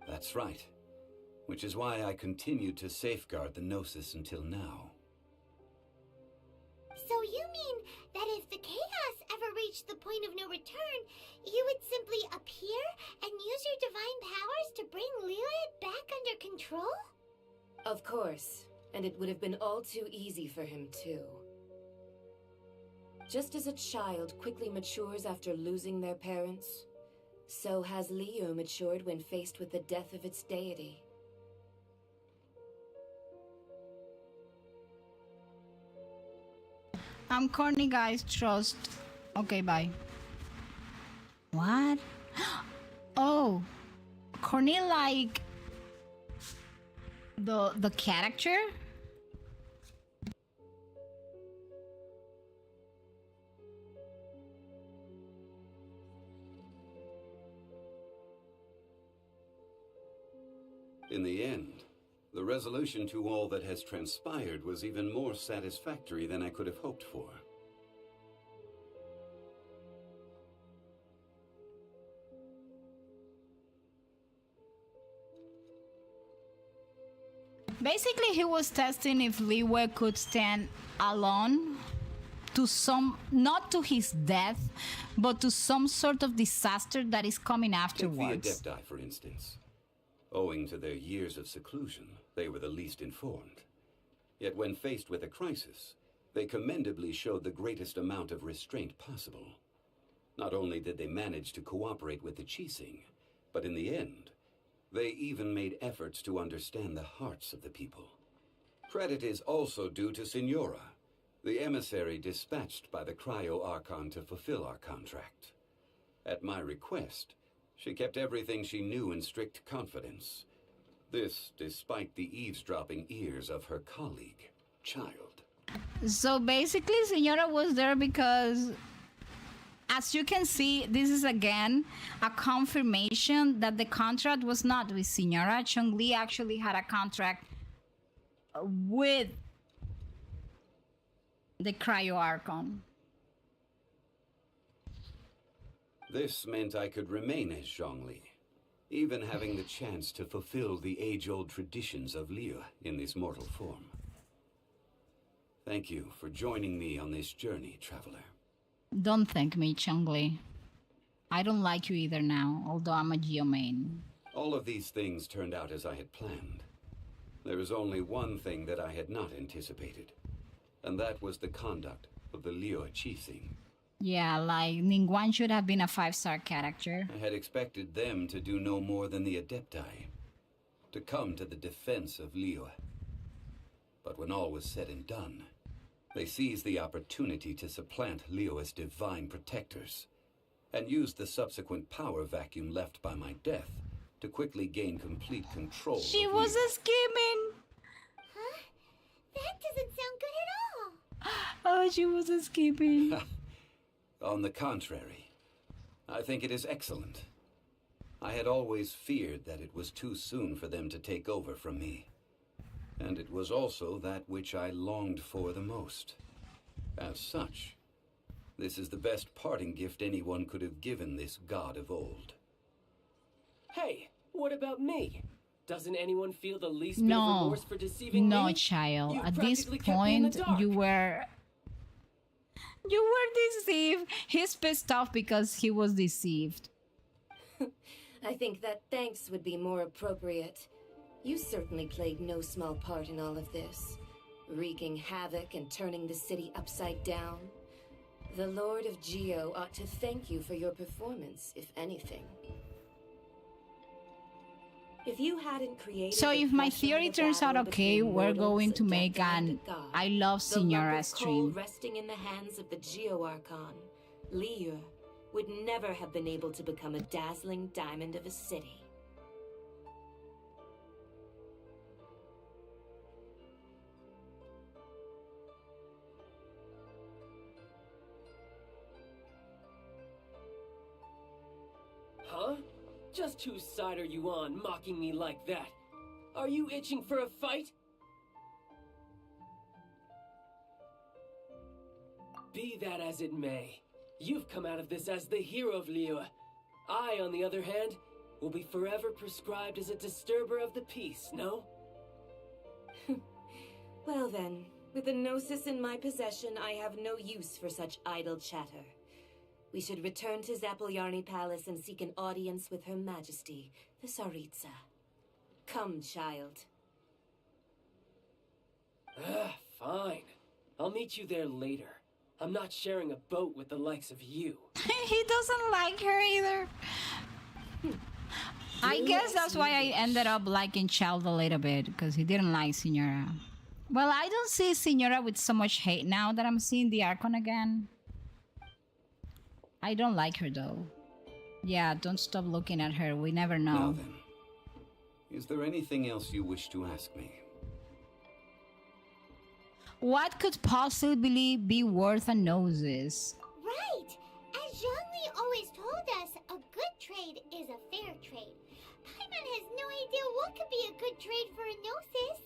That's right, which is why I continued to safeguard the Gnosis until now. So you mean that if the chaos ever reached the point of no return, you would simply appear and use your divine powers to bring Liyue back under control? Of course, and it would have been all too easy for him too. Just as a child quickly matures after losing their parents, so has Liyue matured when faced with the death of its deity. I'm corny, guys. Trust. Okay, bye. What? Oh, corny like the character? end, the resolution to all that has transpired was even more satisfactory than I could have hoped for. Basically, he was testing if Liyue could stand alone to some, not to his death, but to some sort of disaster that is coming afterwards. Take the Adepti, for instance. Owing to their years of seclusion, they were the least informed. Yet when faced with a crisis, they commendably showed the greatest amount of restraint possible. Not only did they manage to cooperate with the Qixing, but in the end, they even made efforts to understand the hearts of the people. Credit is also due to Signora, the emissary dispatched by the Cryo-Archon to fulfill our contract. At my request, she kept everything she knew in strict confidence. This despite the eavesdropping ears of her colleague, Child. So basically, Signora was there because, as you can see, this is again a confirmation that the contract was not with Signora. Chongli actually had a contract with the Cryo-Archon. This meant I could remain as Zhongli, even having the chance to fulfill the age-old traditions of Liyue in this mortal form. Thank you for joining me on this journey, traveler. Don't thank me, Chongli. I don't like you either now, although I'm a Geo main. All of these things turned out as I had planned. There is only one thing that I had not anticipated, and that was the conduct of the Liyue Qixing. Yeah, like Ningguang should have been a 5-star character. I had expected them to do no more than the Adepti, to come to the defense of Liyue. But when all was said and done, they seized the opportunity to supplant Liyue's divine protectors, and used the subsequent power vacuum left by my death to quickly gain complete control. She of was Liyue. escaping! Huh? That doesn't sound good at all. Oh, she was escaping. On the contrary, I think it is excellent. I had always feared that it was too soon for them to take over from me. And it was also that which I longed for the most. As such, this is the best parting gift anyone could have given this god of old. Hey, what about me? Doesn't anyone feel the least bit of No, remorse for deceiving me? no, child. You've At this practically kept me in the point, dark. you were deceived. He's pissed off because he was deceived. I think that thanks would be more appropriate. You certainly played no small part in all of this, wreaking havoc and turning the city upside down. The Lord of Geo ought to thank you for your performance, if anything. If you hadn't created So the if my pressure theory of the turns out battle okay, between we're mortals, going to Adepti, make and an the god, I Love the lump Signora of coal stream. resting in the hands of the Geo-Archon, Liyue, would never have been able to become a dazzling diamond of a city. Huh? Just whose side are you on, mocking me like that? Are you itching for a fight? Be that as it may, you've come out of this as the hero of Liyue. I, on the other hand, will be forever prescribed as a disturber of the peace, no? Well then, with the Gnosis in my possession, I have no use for such idle chatter. We should return to Zapoljarny Palace and seek an audience with Her Majesty, the Tsaritsa. Come, child. Fine. I'll meet you there later. I'm not sharing a boat with the likes of you. He doesn't like her either. I guess that's why I ended up liking Child a little bit, because he didn't like Signora. Well, I don't see Signora with so much hate now that I'm seeing the Archon again. I don't like her though. Yeah, don't stop looking at her. We never Now know. then, is there anything else you wish to ask me? What could possibly be worth a noses? Right! As Zhongli always told us, a good trade is a fair trade. Paimon has no idea what could be a good trade for a Gnosis.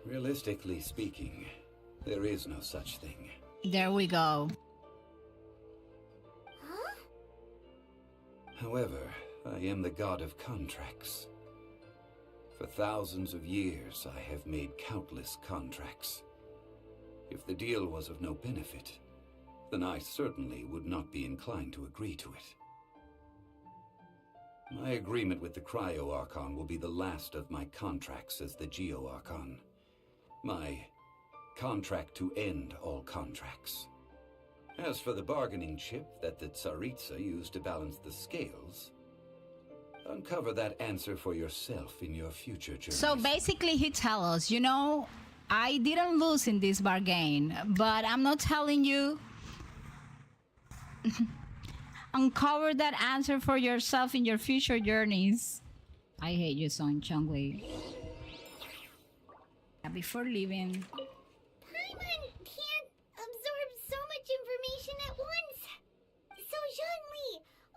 Realistically speaking, there is no such thing. There we go. Huh? However, I am the god of contracts. For thousands of years, I have made countless contracts. If the deal was of no benefit, then I certainly would not be inclined to agree to it. My agreement with the Cryo Archon will be the last of my contracts as the Geo Archon. My contract to end all contracts. As for the bargaining chip that the Tsaritsa used to balance the scales, uncover that answer for yourself in your future journeys. So basically he tells us, you know, I didn't lose in this bargain, but I'm not telling you. Uncover that answer for yourself in your future journeys. I hate you, Son Chongwei. Before leaving. Paimon can't absorb so much information at once. So, Jean-Li,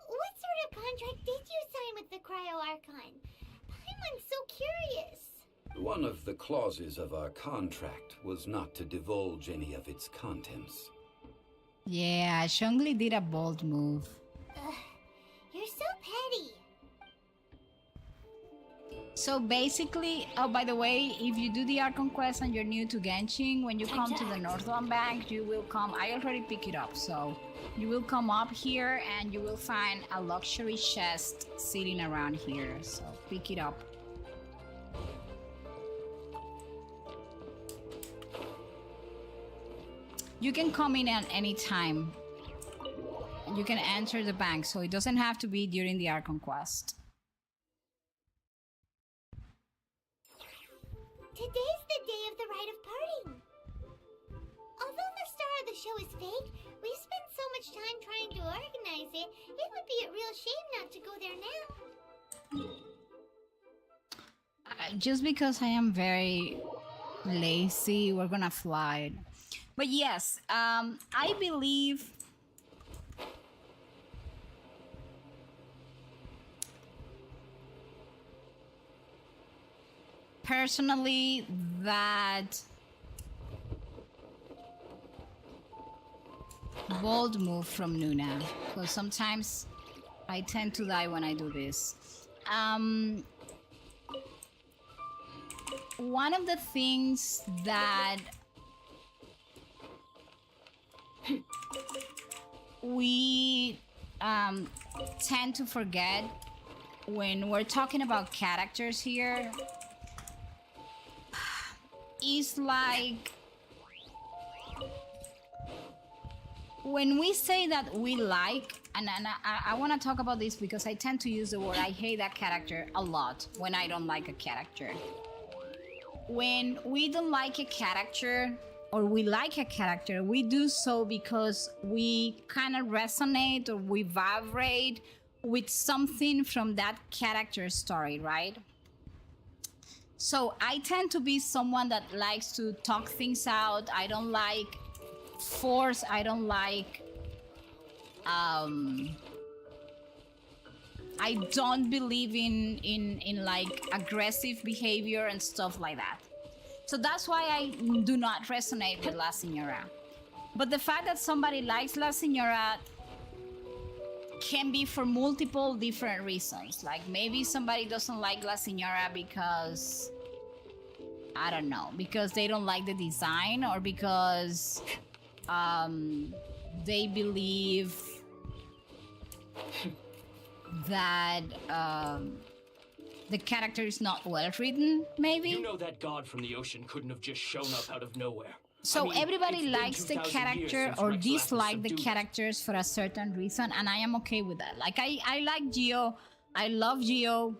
what sort of contract did you sign with the Cryo Archon? Paimon's so curious. One of the clauses of our contract was not to divulge any of its contents. Yeah, Chongli did a bold move. You're so petty. So basically, oh, by the way, if you do the Archon quest and you're new to Genshin, when you come to the Northland Bank, you will come, I already pick it up, so you will come up here and you will find a luxury chest sitting around here, so pick it up. You can come in at any time. You can enter the bank, so it doesn't have to be during the Archon quest. Today's the day of the rite of parting. Although the star of the show is fake, we've spent so much time trying to organize it, it would be a real shame not to go there now. Just because I am very lazy, we're gonna fly. But yes, I believe personally that bold move from Nuna, because sometimes I tend to die when I do this. One of the things that we tend to forget when we're talking about characters here is like when we say that we like, and I want to talk about this because I tend to use the word I hate that character a lot when I don't like a character. When we don't like a character or we like a character, we do so because we kind of resonate or we vibrate with something from that character's story, right? So I tend to be someone that likes to talk things out. I don't like force. I don't like I don't believe in like aggressive behavior and stuff like that. So that's why I do not resonate with La Señora. But the fact that somebody likes La Señora can be for multiple different reasons. Like maybe somebody doesn't like La Señora because, I don't know, because they don't like the design, or because they believe that the character is not well written, maybe. You know that god from the ocean couldn't have just shown up out of nowhere. So I mean, everybody likes the character or dislike the characters for a certain reason, and I am okay with that. Like I like Geo, I love Geo,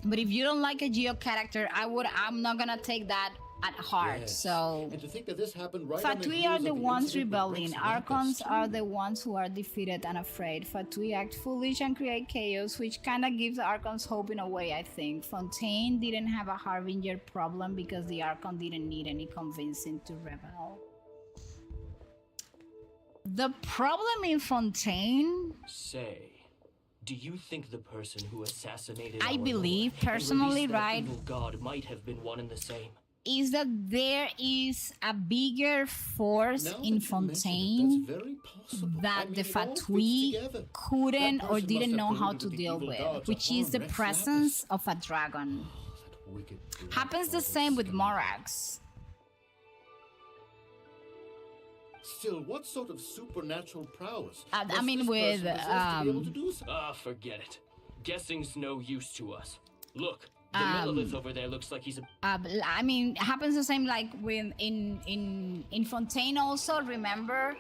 but if you don't like a Geo character, I'm not gonna take that at heart. Yes. So and to think that this happened right Fatui are the ones rebelling. Archons are the ones who are defeated and afraid. Fatui act foolish and create chaos, which kind of gives Archons hope in a way, I think. Fontaine didn't have a Harbinger problem because the Archon didn't need any convincing to rebel. The problem in Fontaine... Say, Do you think the person who assassinated I our believe Lord and personally, released that right, evil god might have been one and the same? is that there is a bigger force Now in that you mention it, Fontaine that's very possible. that I mean, the it all fits Fatui together. couldn't That or person didn't must know have how colluded to with the deal evil with, god to which is harm the Rex presence of a dragon. That wicked black Happens the god same with scum. Morax. Still, what sort of supernatural prowess? I must mean, this with person possess to be able to do so? Ah, forget it. Guessing's no use to us. Look, the Millelith over there looks like he's a... I mean, it happens the same like when in Fontaine also. Remember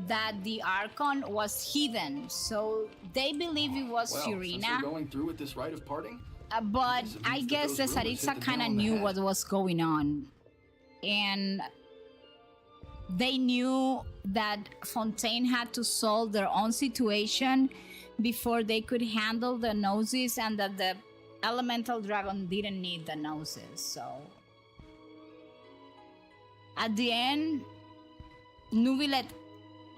that the Archon was hidden, so they believe it was Well, since Furina. we're going through with this rite of parting, But it I means that guess the those rumors Saritsa hit the kind of nail on the knew head. what was going on, and they knew that Fontaine had to solve their own situation before they could handle the Gnosis, and that the elemental dragon didn't need the Gnosis. So at the end, Nubilet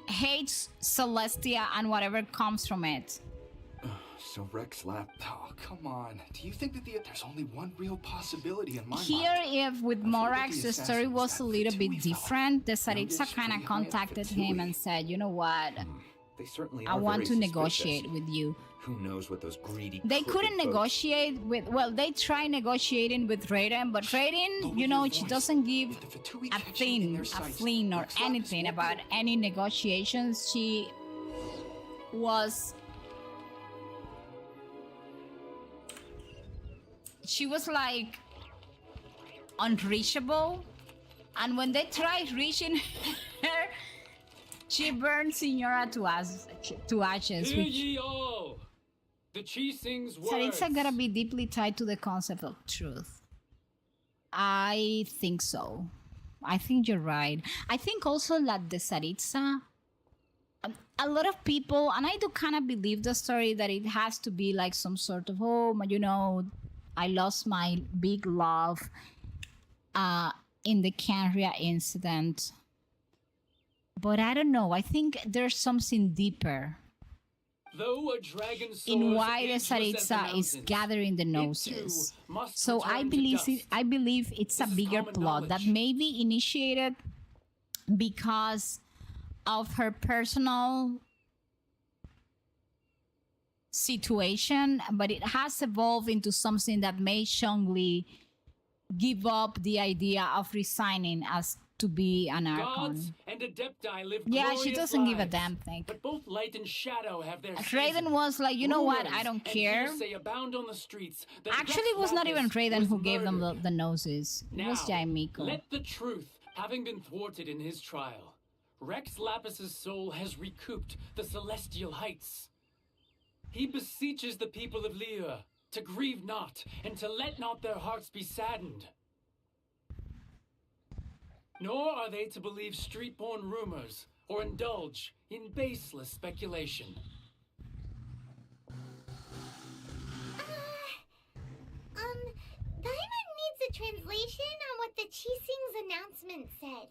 hates Celestia and whatever comes from it. So Rex Lap, oh come on. Do you think that there's only one real possibility in my Here, mind? if with Morax the story was a little bit different, the Saritsa Youngish, kind of pretty high contacted him and said, you know what, They certainly I are want to very negotiate suspicious. with you. Who knows what those greedy They crooked couldn't folks- negotiate with, well, they tried negotiating with Raiden, but Raiden, you know, she doesn't give a thing, a fling or anything about any negotiations. She was like unreachable, and when they tried reaching her, she burned Signora to ashes, Hear which ye all! The Chi-Sing's words! Saritsa gotta be deeply tied to the concept of truth. I think so. I think you're right. I think also that the Saritsa, a lot of people, and I do kind of believe the story that it has to be like some sort of, oh, you know, I lost my big love in the Canria incident. But I don't know. I think there's something deeper Though a dragon in soars why the ageless as the Saritsa is mountains, gathering the it Gnosis. too must So return I to believe dust. I believe it's a This is bigger common plot that knowledge. may be initiated because of her personal situation, but it has evolved into something that made Shangli give up the idea of resigning as to be an Gods Archon. and Adepti live Yeah, she glorious doesn't give a lives, damn thing. But both light and shadow have their Raiden season. was like, you know what, I Rumors don't and care. hearsay abound on the streets that Actually, Rex it was not even Lapis Raiden was who gave them murdered. the noses. It was Now, Jaimiko. let the truth, having been thwarted in his trial, Rex Lapis's soul has recouped the celestial heights. He beseeches the people of Liyue to grieve not and to let not their hearts be saddened. Nor are they to believe street-born rumors or indulge in baseless speculation. Diamond needs a translation on what the Chi-Sing's announcement said.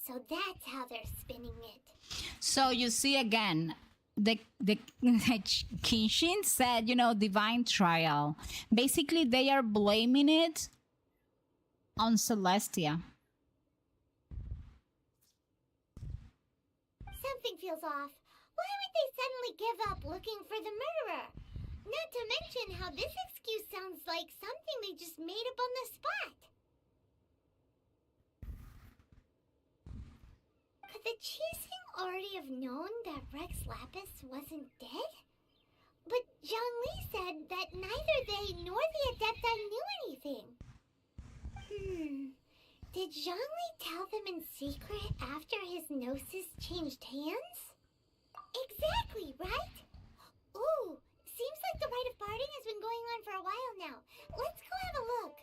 So that's how they're spinning it. So you see again, the Kinshin said, you know, divine trial. Basically, they are blaming it on Celestia. Something feels off. Why would they suddenly give up looking for the murderer? Not to mention how this excuse sounds like something they just made up on the spot. Could the Chi-Sing already have known that Rex Lapis wasn't dead? But Zhongli said that neither they nor the Adepti knew anything. Did Zhongli tell them in secret after his gnosis changed hands? Exactly, right? Ooh, seems like the rite of parting has been going on for a while now. Let's go have a look.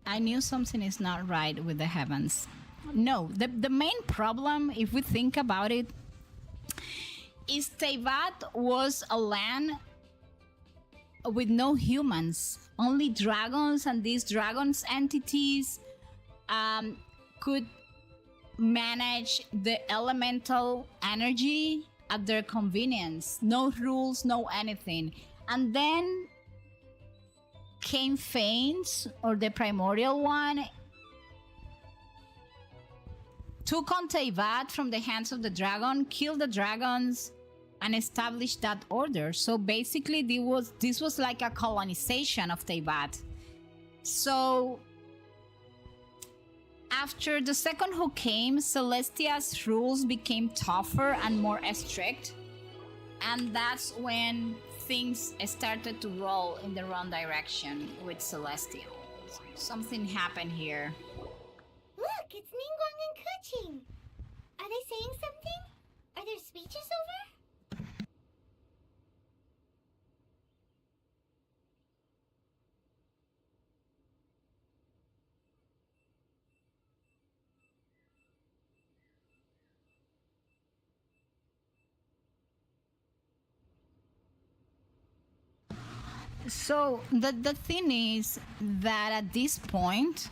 I knew something is not right with the heavens. No, the main problem, if we think about it, is Teyvat was a land with no humans, only dragons, and these dragons entities could manage the elemental energy at their convenience. No rules, no anything. And then came Fanes, or the primordial one, took on Teyvat from the hands of the dragon, killed the dragons, and established that order. So basically, this was like a colonization of Teyvat. So after the second who came, Celestia's rules became tougher and more strict, and that's when things started to roll in the wrong direction with Celestia. Something happened here. Look, it's Ningguang and Kuching. Are they saying something? Are their speeches over? So the thing is that at this point,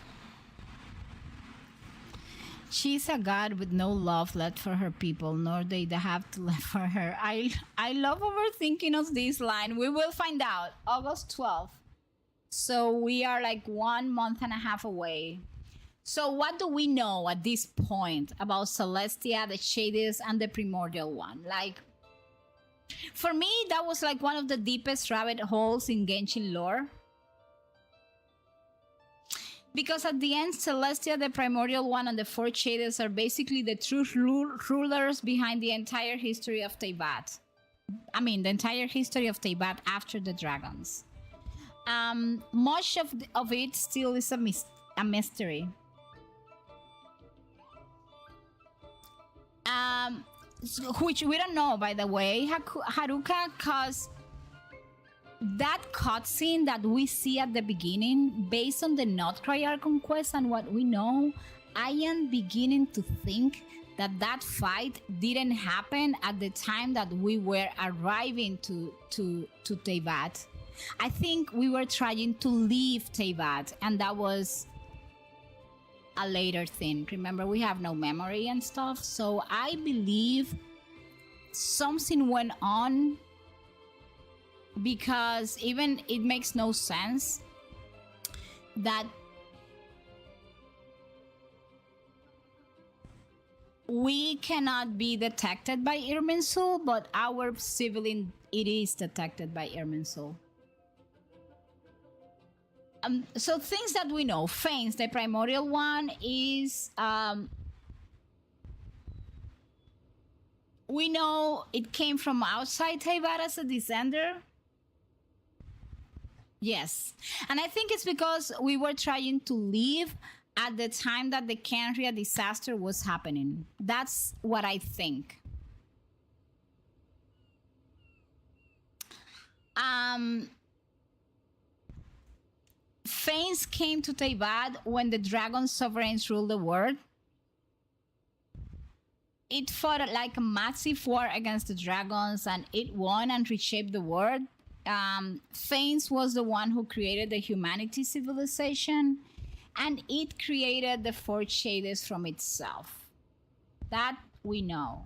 she's a god with no love left for her people, nor they have to left for her. I love overthinking of this line. We will find out August 12th. So we are like 1.5 months away. So what do we know at this point about Celestia, the Shades, and the Primordial One? Like, for me, that was like one of the deepest rabbit holes in Genshin lore. Because at the end, Celestia, the Primordial One, and the Four Shades are basically the true rulers behind the entire history of Teyvat. I mean, the entire history of Teyvat after the dragons. Much of it still is a mystery. Which we don't know, by the way, Haruka, because that cutscene that we see at the beginning, based on the Notcry Archon quest and what we know, I am beginning to think that that fight didn't happen at the time that we were arriving to Teyvat. I think we were trying to leave Teyvat, and that was a later thing. Remember, we have no memory and stuff, so I believe something went on, because even it makes no sense that we cannot be detected by Irminsul, but our civilian, it is detected by Irminsul. So things that we know. Fanes, the Primordial One, is... we know it came from outside Teyvat as a descender. Yes. And I think it's because we were trying to leave at the time that the Canria disaster was happening. That's what I think. Fanes came to Teyvat when the dragon sovereigns ruled the world. It fought like a massive war against the dragons, and it won and reshaped the world. Fanes was the one who created the humanity civilization, and it created the Four Shades from itself. That we know.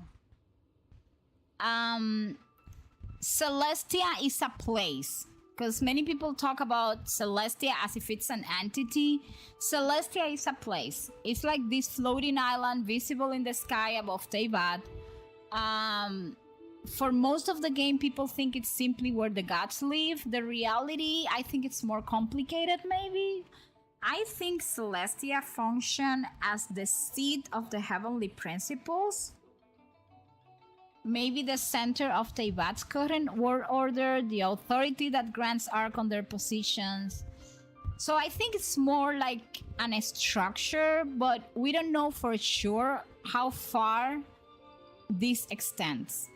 Celestia is a place, because many people talk about Celestia as if it's an entity. Celestia is a place. It's like this floating island visible in the sky above Teyvat. For most of the game, people think it's simply where the gods live. The reality, I think it's more complicated, maybe. I think Celestia function as the seat of the heavenly principles. Maybe the center of Teyvat's current world order, the authority that grants Archon their positions. So I think it's more like an structure, but we don't know for sure how far this extends.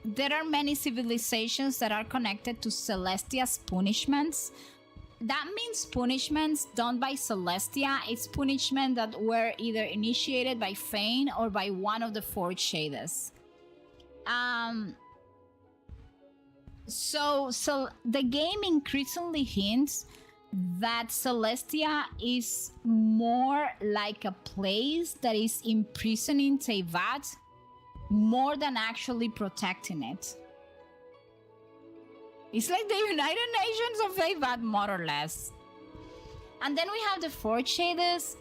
There are many civilizations that are connected to Celestia's punishments. That means punishments done by Celestia. It's punishment that were either initiated by Fane or by one of the Four Shades. So the game increasingly hints that Celestia is more like a place that is imprisoning Teyvat more than actually protecting it. It's like the United Nations of Teyvat, more or less. And then we have the Four Shades,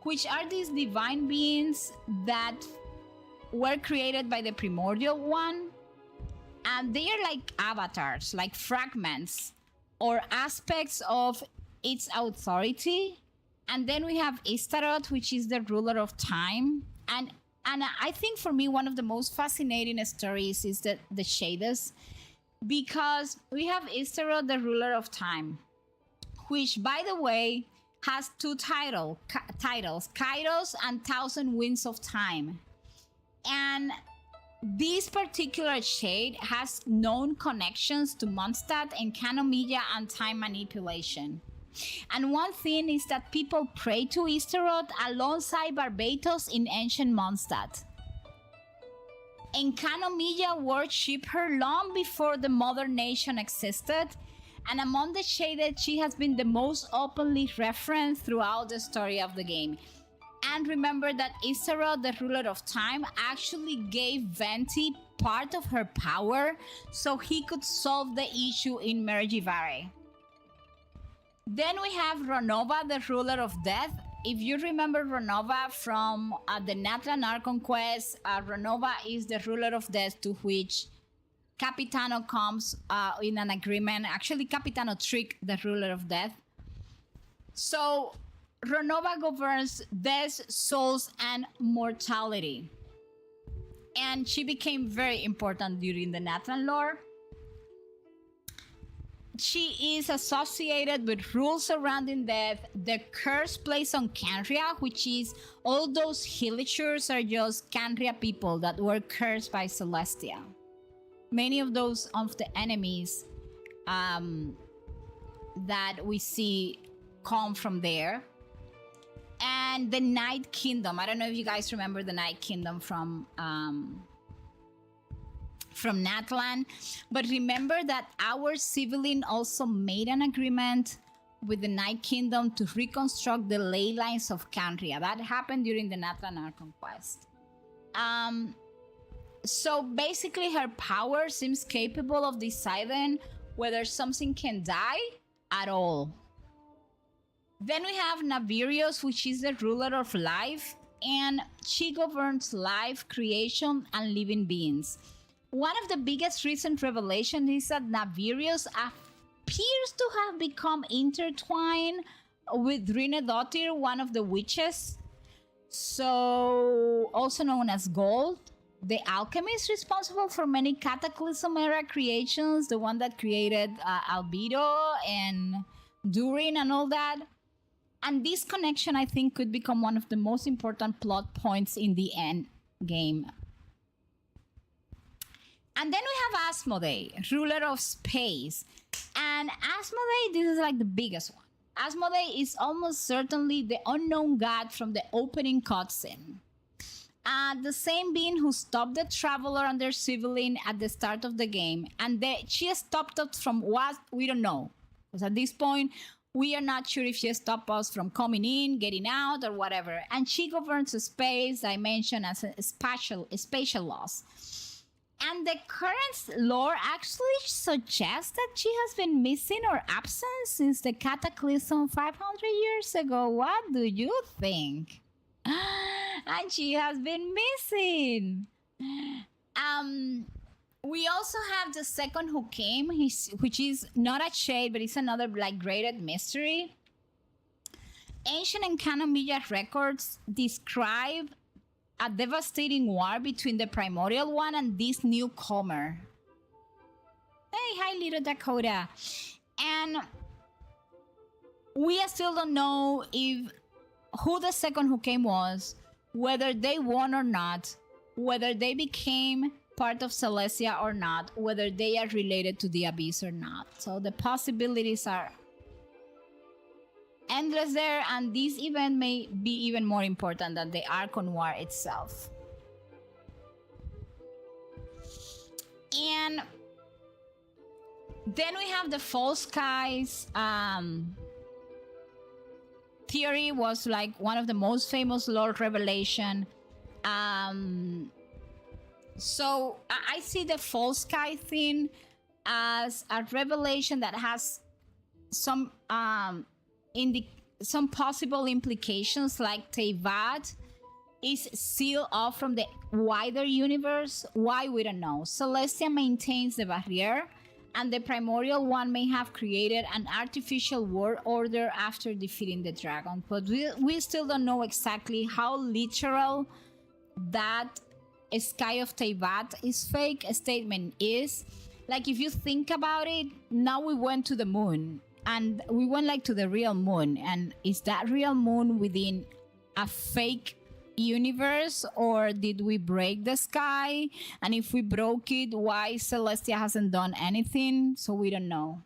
which are these divine beings that were created by the Primordial One. And they are like avatars, like fragments or aspects of its authority. And then we have Istaroth, which is the ruler of time. And I think for me, one of the most fascinating stories is the Shades, because we have Istaroth, the ruler of time, which, by the way, has two titles, Kairos and Thousand Winds of Time. And this particular shade has known connections to Mondstadt and Kanomiya and time manipulation. And one thing is that people pray to Istaroth alongside Barbatos in ancient Mondstadt. And Kanomiya worshipped her long before the modern nation existed, and among the shaded, she has been the most openly referenced throughout the story of the game. And remember that Istaroth, the ruler of time, actually gave Venti part of her power so he could solve the issue in Mergivare. Then we have Ronova, the ruler of death. If you remember Ronova from the Natlan Archon quest, Ronova is the ruler of death to which Capitano comes in an agreement. Actually, Capitano tricked the ruler of death. So Ronova governs death, souls, and mortality. And she became very important during the Natlan lore. She is associated with rules surrounding death, the curse placed on Canria, which is all those Hillitures are just Canria people that were cursed by Celestia. Many of those of the enemies that we see come from there. And the Night Kingdom. I don't know if you guys remember the Night Kingdom from Natlan, but remember that our civilian also made an agreement with the Night Kingdom to reconstruct the ley lines of Canria. That happened during the Natlan Archon quest. So basically her power seems capable of deciding whether something can die at all. Then we have Navirios, which is the ruler of life, and she governs life, creation, and living beings. One of the biggest recent revelations is that Navirios appears to have become intertwined with Rinedotir, one of the witches, so also known as Gold, the alchemist responsible for many Cataclysm era creations, the one that created Albedo and Durin and all that. And this connection, I think, could become one of the most important plot points in the end game. And then we have Asmodee, ruler of space. And Asmodee, this is like the biggest one. Asmodee is almost certainly the unknown god from the opening cutscene. The same being who stopped the Traveler and their civilian at the start of the game. And she stopped us from what? We don't know. Because at this point, we are not sure if she stopped us from coming in, getting out, or whatever. And she governs a space dimension as a spatial laws. And the current lore actually suggests that she has been missing or absent since the Cataclysm 500 years ago. What do you think? And she has been missing. We also have the second who came, which is not a shade, but it's another like graded mystery. Ancient and Kanomiya records describe a devastating war between the Primordial One and this newcomer. Hey, hi, little Dakota. And we still don't know who the second who came was, whether they won or not, whether they became part of Celestia or not, whether they are related to the Abyss or not. So the possibilities are endless there, and this event may be even more important than the Archon War itself. And Then we have the false skies. Theory was like one of the most famous lore revelation. So I see the false sky thing as a revelation that has some some possible implications, like Teyvat is sealed off from the wider universe. Why, we don't know. Celestia maintains the barrier, and the Primordial One may have created an artificial world order after defeating the dragon. But we still don't know exactly how literal that Sky of Teyvat is fake statement is. Like, if you think about it, now we went to the moon, and we went like to the real moon. And is that real moon within a fake universe, or did we break the sky? And if we broke it, why Celestia hasn't done anything? So we don't know.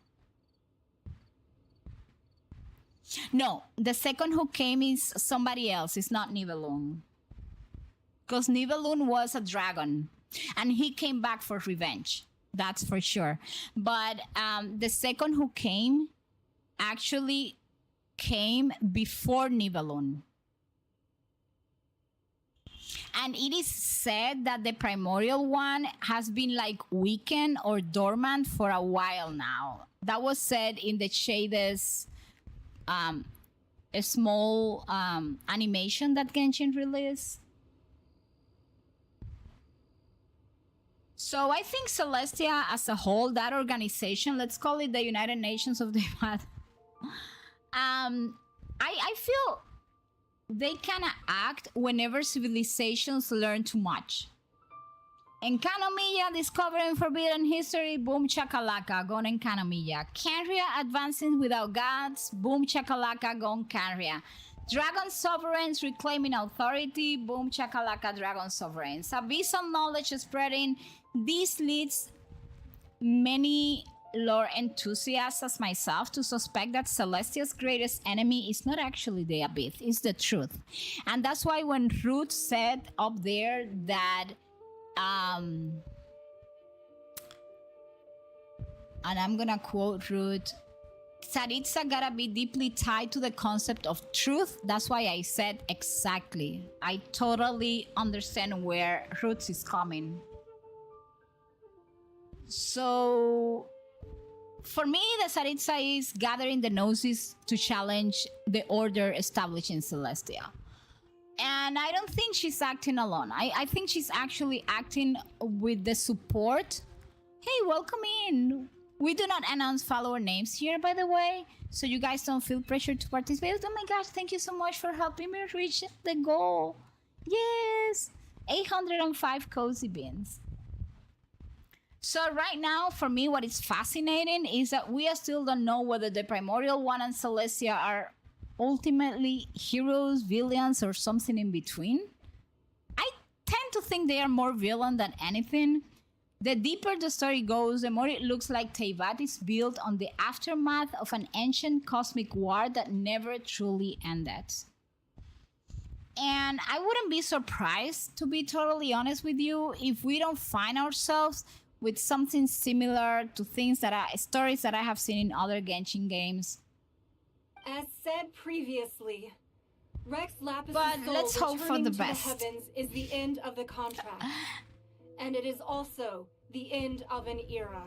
No, the second who came is somebody else. It's not Nibelung, because Nibelung was a dragon and he came back for revenge, that's for sure. But the second who came actually came before Nibelung. And it is said that the Primordial One has been like weakened or dormant for a while now. That was said in the Shades a small animation that Genshin released. So I think Celestia as a whole, that organization, let's call it the United Nations of the Earth, I feel they kind of act whenever civilizations learn too much. Enkanomiya discovering forbidden history, boom chakalaka, gone Enkanomiya. Canria advancing without gods, boom chakalaka, gone Canria. Dragon sovereigns reclaiming authority, boom chakalaka, dragon sovereigns. Abyssal knowledge spreading. This leads many lore enthusiasts as myself to suspect that Celestia's greatest enemy is not actually the Abyss, it's the truth. And that's why when Ruth said up there that and I'm gonna quote Ruth, Tsaritsa gotta be deeply tied to the concept of truth. That's why I said exactly. I totally understand where Ruth is coming. So for me, the Tsaritsa is gathering the Gnosis to challenge the order established in Celestia. And I don't think she's acting alone. I think she's actually acting with the support. Hey, welcome in. We do not announce follower names here, by the way, so you guys don't feel pressure to participate. Oh my gosh, thank you so much for helping me reach the goal. Yes, 805 cozy beans. So right now, for me, what is fascinating is that we still don't know whether the Primordial One and Celestia are ultimately heroes, villains, or something in between. I tend to think they are more villain than anything. The deeper the story goes, the more it looks like Teyvat is built on the aftermath of an ancient cosmic war that never truly ended. And I wouldn't be surprised, to be totally honest with you, if we don't find ourselves with something similar to stories that I have seen in other Genshin games. As said previously, Rex Lapis' But soul let's hope for returning the to best. the heavens is the end of the contract. And it is also the end of an era.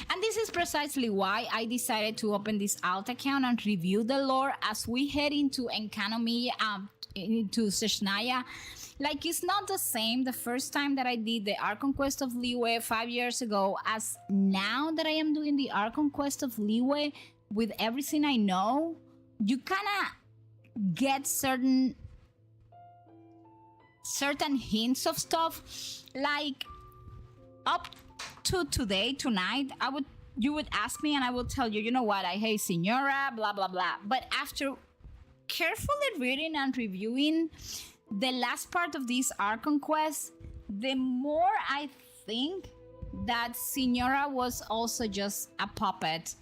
And this is precisely why I decided to open this alt account and review the lore as we head into Enkanomiya, into Seshnaya. Like, it's not the same the first time that I did the Archon Quest of Liyue 5 years ago as now that I am doing the Archon Quest of Liyue. With everything I know, you kind of get certain hints of stuff. Like, up to tonight, you would ask me and I would tell you, you know what, I hate Signora, blah, blah, blah. But after carefully reading and reviewing the last part of this Archon Quest, the more I think that Signora was also just a puppet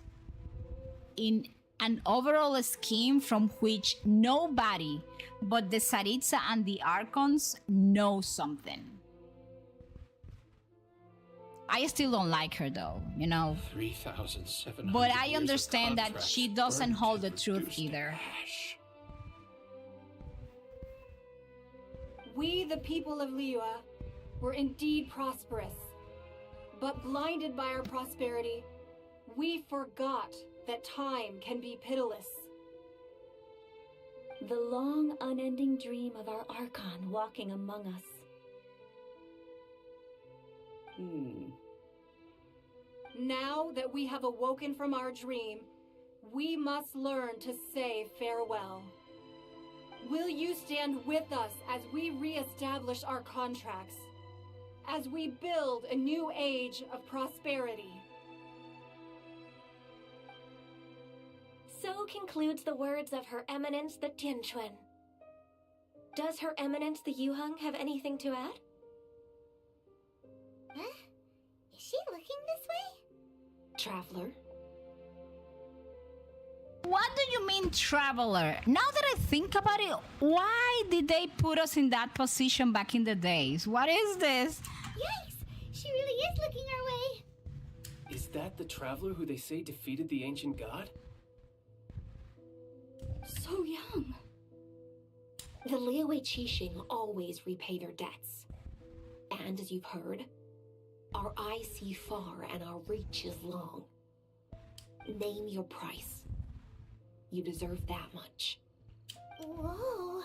in an overall scheme from which nobody but the Tsaritsa and the Archons know something. I still don't like her though, you know. 3,700 But I years of understand that contracts she doesn't burned hold the and truth reduced to either. ash. We, the people of Liyue, were indeed prosperous. But blinded by our prosperity, we forgot that time can be pitiless. The long, unending dream of our Archon walking among us. Now that we have awoken from our dream, we must learn to say farewell. Will you stand with us as we re-establish our contracts? As we build a new age of prosperity? So concludes the words of Her Eminence the Tianquan. Does Her Eminence the Yuheng have anything to add? Huh? Is she looking this way? Traveler? What do you mean, traveler? Now that I think about it, why did they put us in that position back in the days? What is this? Yikes! She really is looking our way. Is that the traveler who they say defeated the ancient god? So young. The Liyue Qixing always repay their debts. And as you've heard, our eyes see far and our reach is long. Name your price. You deserve that much. Whoa.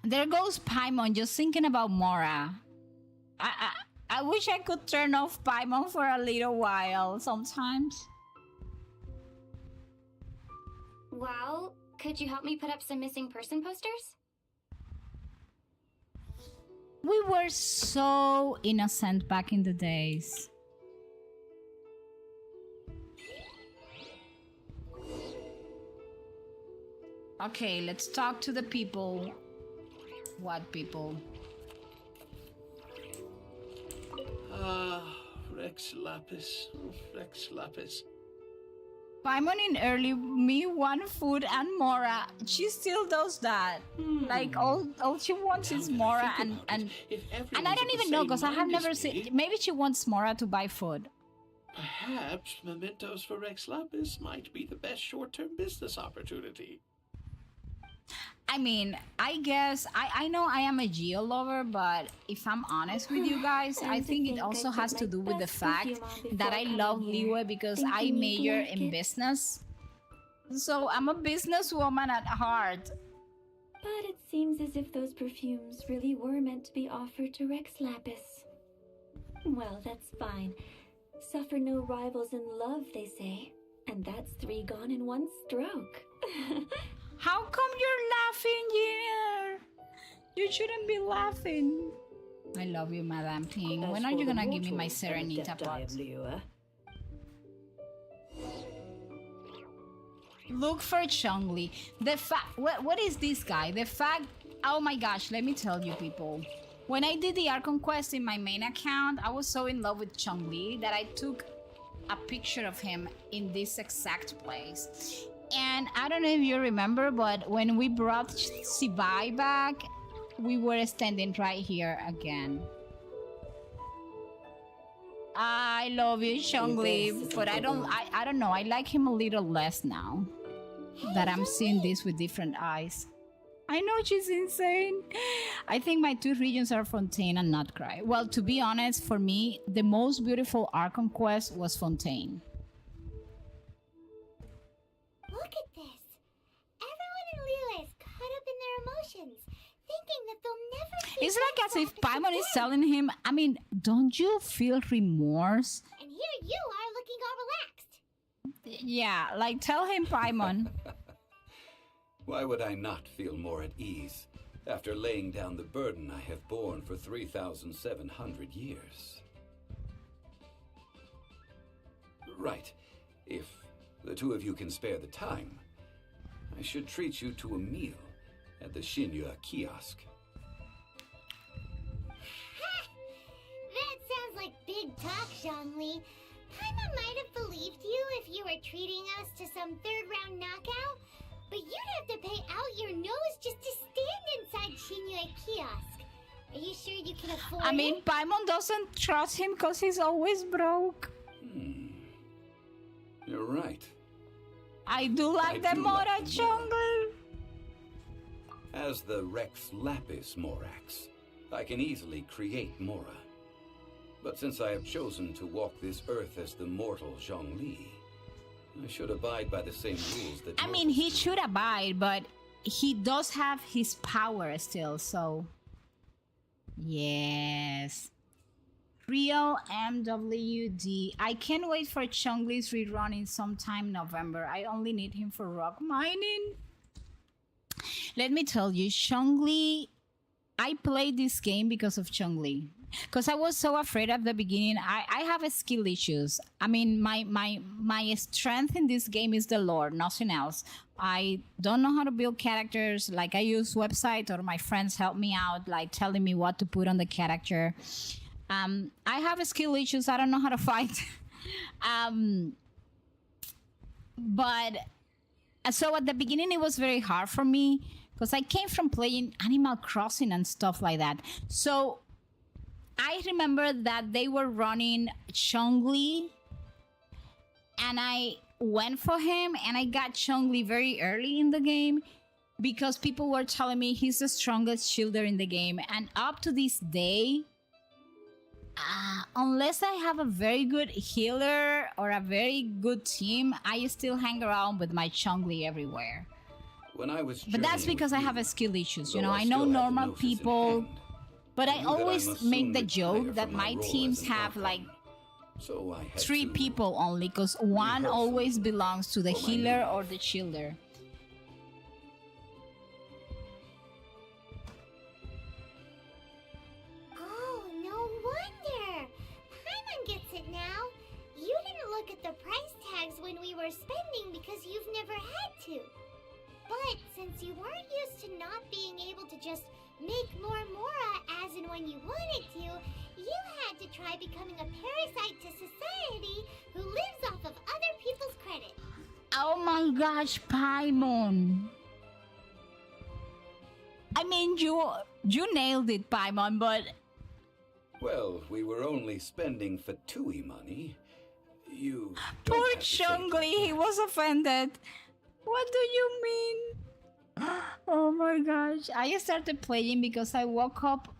There goes Paimon just thinking about Mora. I wish I could turn off Paimon for a little while sometimes. Well, could you help me put up some missing person posters? We were so innocent back in the days. Okay, let's talk to the people. What people? Rex Lapis. Rex Lapis. Paimon in early me want food and Mora. She still does that. Like all she wants is Mora and I don't even know because I have never seen. Maybe she wants Mora to buy food. Perhaps mementos for Rex Lapis might be the best short-term business opportunity. I mean, I guess I know I am a Geo lover, but if I'm honest with you guys, I think it also has to do with the fact that I love Liyue because I major in business. So I'm a businesswoman at heart. But it seems as if those perfumes really were meant to be offered to Rex Lapis. Well, that's fine. Suffer no rivals in love, they say. And that's 3 gone in 1 stroke. How come you're laughing here? You shouldn't be laughing. I love you, Madame Ting. When are you gonna give me my Serenita pot? Look for Chongli. The fact, what is this guy? The fact, oh my gosh, let me tell you people. When I did the Archon quest in my main account, I was so in love with Chongli that I took a picture of him in this exact place. And I don't know if you remember, but when we brought Sibai back, we were standing right here again. I love you, Chongli, but I don't know. I like him a little less now that I'm seeing this with different eyes. I know she's insane. I think my 2 regions are Fontaine and Nutcry. Well, to be honest, for me, the most beautiful Archon quest was Fontaine. Look at this. Everyone in Liyue is caught up in their emotions, thinking that they'll never see. It's like as if Paimon is telling him, I mean, don't you feel remorse? And here you are looking all relaxed. Yeah, like tell him, Paimon. Why would I not feel more at ease after laying down the burden I have borne for 3,700 years? Right. If the 2 of you can spare the time, I should treat you to a meal at the Liyue kiosk. That sounds like big talk, Zhongli. Paimon might have believed you if you were treating us to some 3rd-round knockout, but you'd have to pay out your nose just to stand inside Liyue kiosk. Are you sure you can for I mean, Paimon doesn't trust him because he's always broke. You're right. I do like the Mora jungle. As the Rex Lapis Morax, I can easily create Mora. But since I have chosen to walk this earth as the mortal Zhongli, I should abide by the same rules that I mean, he should abide, but he does have his power still, so... Yes. Real MWD. I can't wait for Chungli's rerun in sometime November. I only need him for rock mining. Let me tell you, Chungli, I played this game because of Chungli. Because I was so afraid at the beginning. I have a skill issues. I mean, my strength in this game is the lore, nothing else. I don't know how to build characters. Like, I use websites or my friends help me out, like telling me what to put on the character. I have skill issues. I don't know how to fight. But so at the beginning, it was very hard for me because I came from playing Animal Crossing and stuff like that. So I remember that they were running Chungli, and I went for him, and I got Chungli very early in the game because people were telling me he's the strongest shielder in the game. And up to this day, unless I have a very good healer or a very good team, I still hang around with my Chungli everywhere. When I was But that's because I have a skill issues. You know, I still know had the normal gnosis in people, hand, but I I knew that I always must make soon the retire joke that from my my role teams as an have like So I had 3 to people only, because one rehearsal always belongs to the for my healer moves. or the shielder. Oh, no wonder. Paimon gets it now. You didn't look at the price tags when we were spending because you've never had to. But since you weren't used to not being able to just make more Mora as and when you wanted to, you had to try becoming a parasite to society who lives off of other people's credit. Oh my gosh, Paimon. I mean, you nailed it, Paimon, but... Well, we were only spending Fatui money. You Poor don't have to say Chungli, he was offended. What do you mean? Oh my gosh. I started playing because I woke up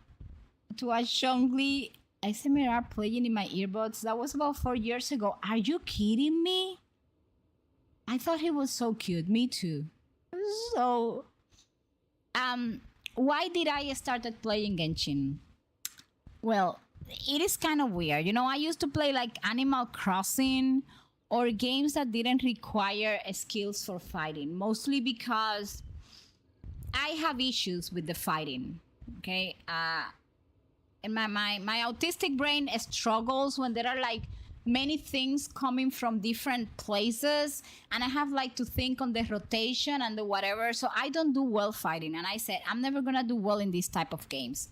to a Chungli SMR playing in my earbuds. That was about 4 years ago. Are you kidding me? I thought he was so cute. Me too. So, why did I started playing Genshin? Well, it is kind of weird. You know, I used to play like Animal Crossing or games that didn't require skills for fighting, mostly because I have issues with the fighting. Okay, and my autistic brain struggles when there are like many things coming from different places, and I have like to think on the rotation and the whatever. So I don't do well fighting, and I said I'm never gonna do well in this type of games.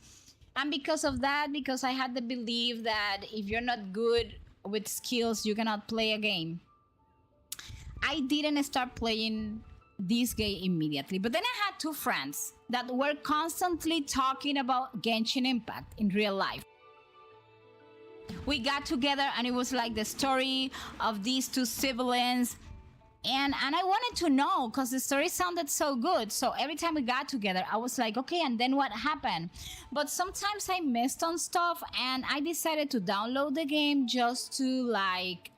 And because of that, because I had the belief that if you're not good with skills, you cannot play a game, I didn't start playing this game immediately. But then I had 2 friends that were constantly talking about Genshin Impact in real life. We got together and it was like the story of these 2 siblings. And I wanted to know because the story sounded so good. So every time we got together, I was like, okay, and then what happened? But sometimes I missed on stuff, and I decided to download the game just to like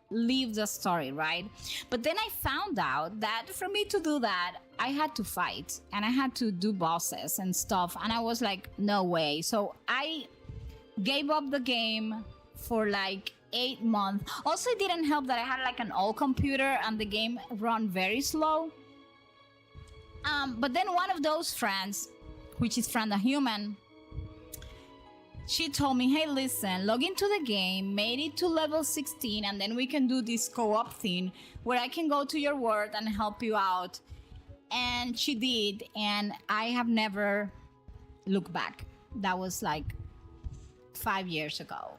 leave the story, right? But then I found out that for me to do that, I had to fight and I had to do bosses and stuff. And I was like, no way. So I gave up the game for like 8 months. Also, it didn't help that I had like an old computer and the game run very slow. But then one of those friends, which is Friend the Human, she told me, hey, listen, log into the game, made it to level 16, and then we can do this co-op thing where I can go to your world and help you out. And she did, and I have never looked back. That was like 5 years ago.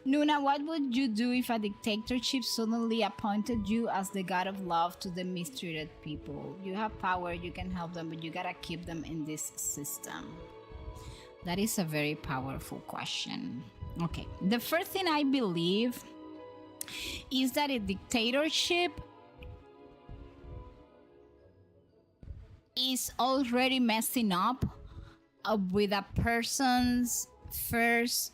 Nuna, what would you do if a dictatorship suddenly appointed you as the god of love to the mistreated people? You have power, you can help them, but you gotta keep them in this system. That is a very powerful question. Okay, the first thing I believe is that a dictatorship is already messing up with a person's first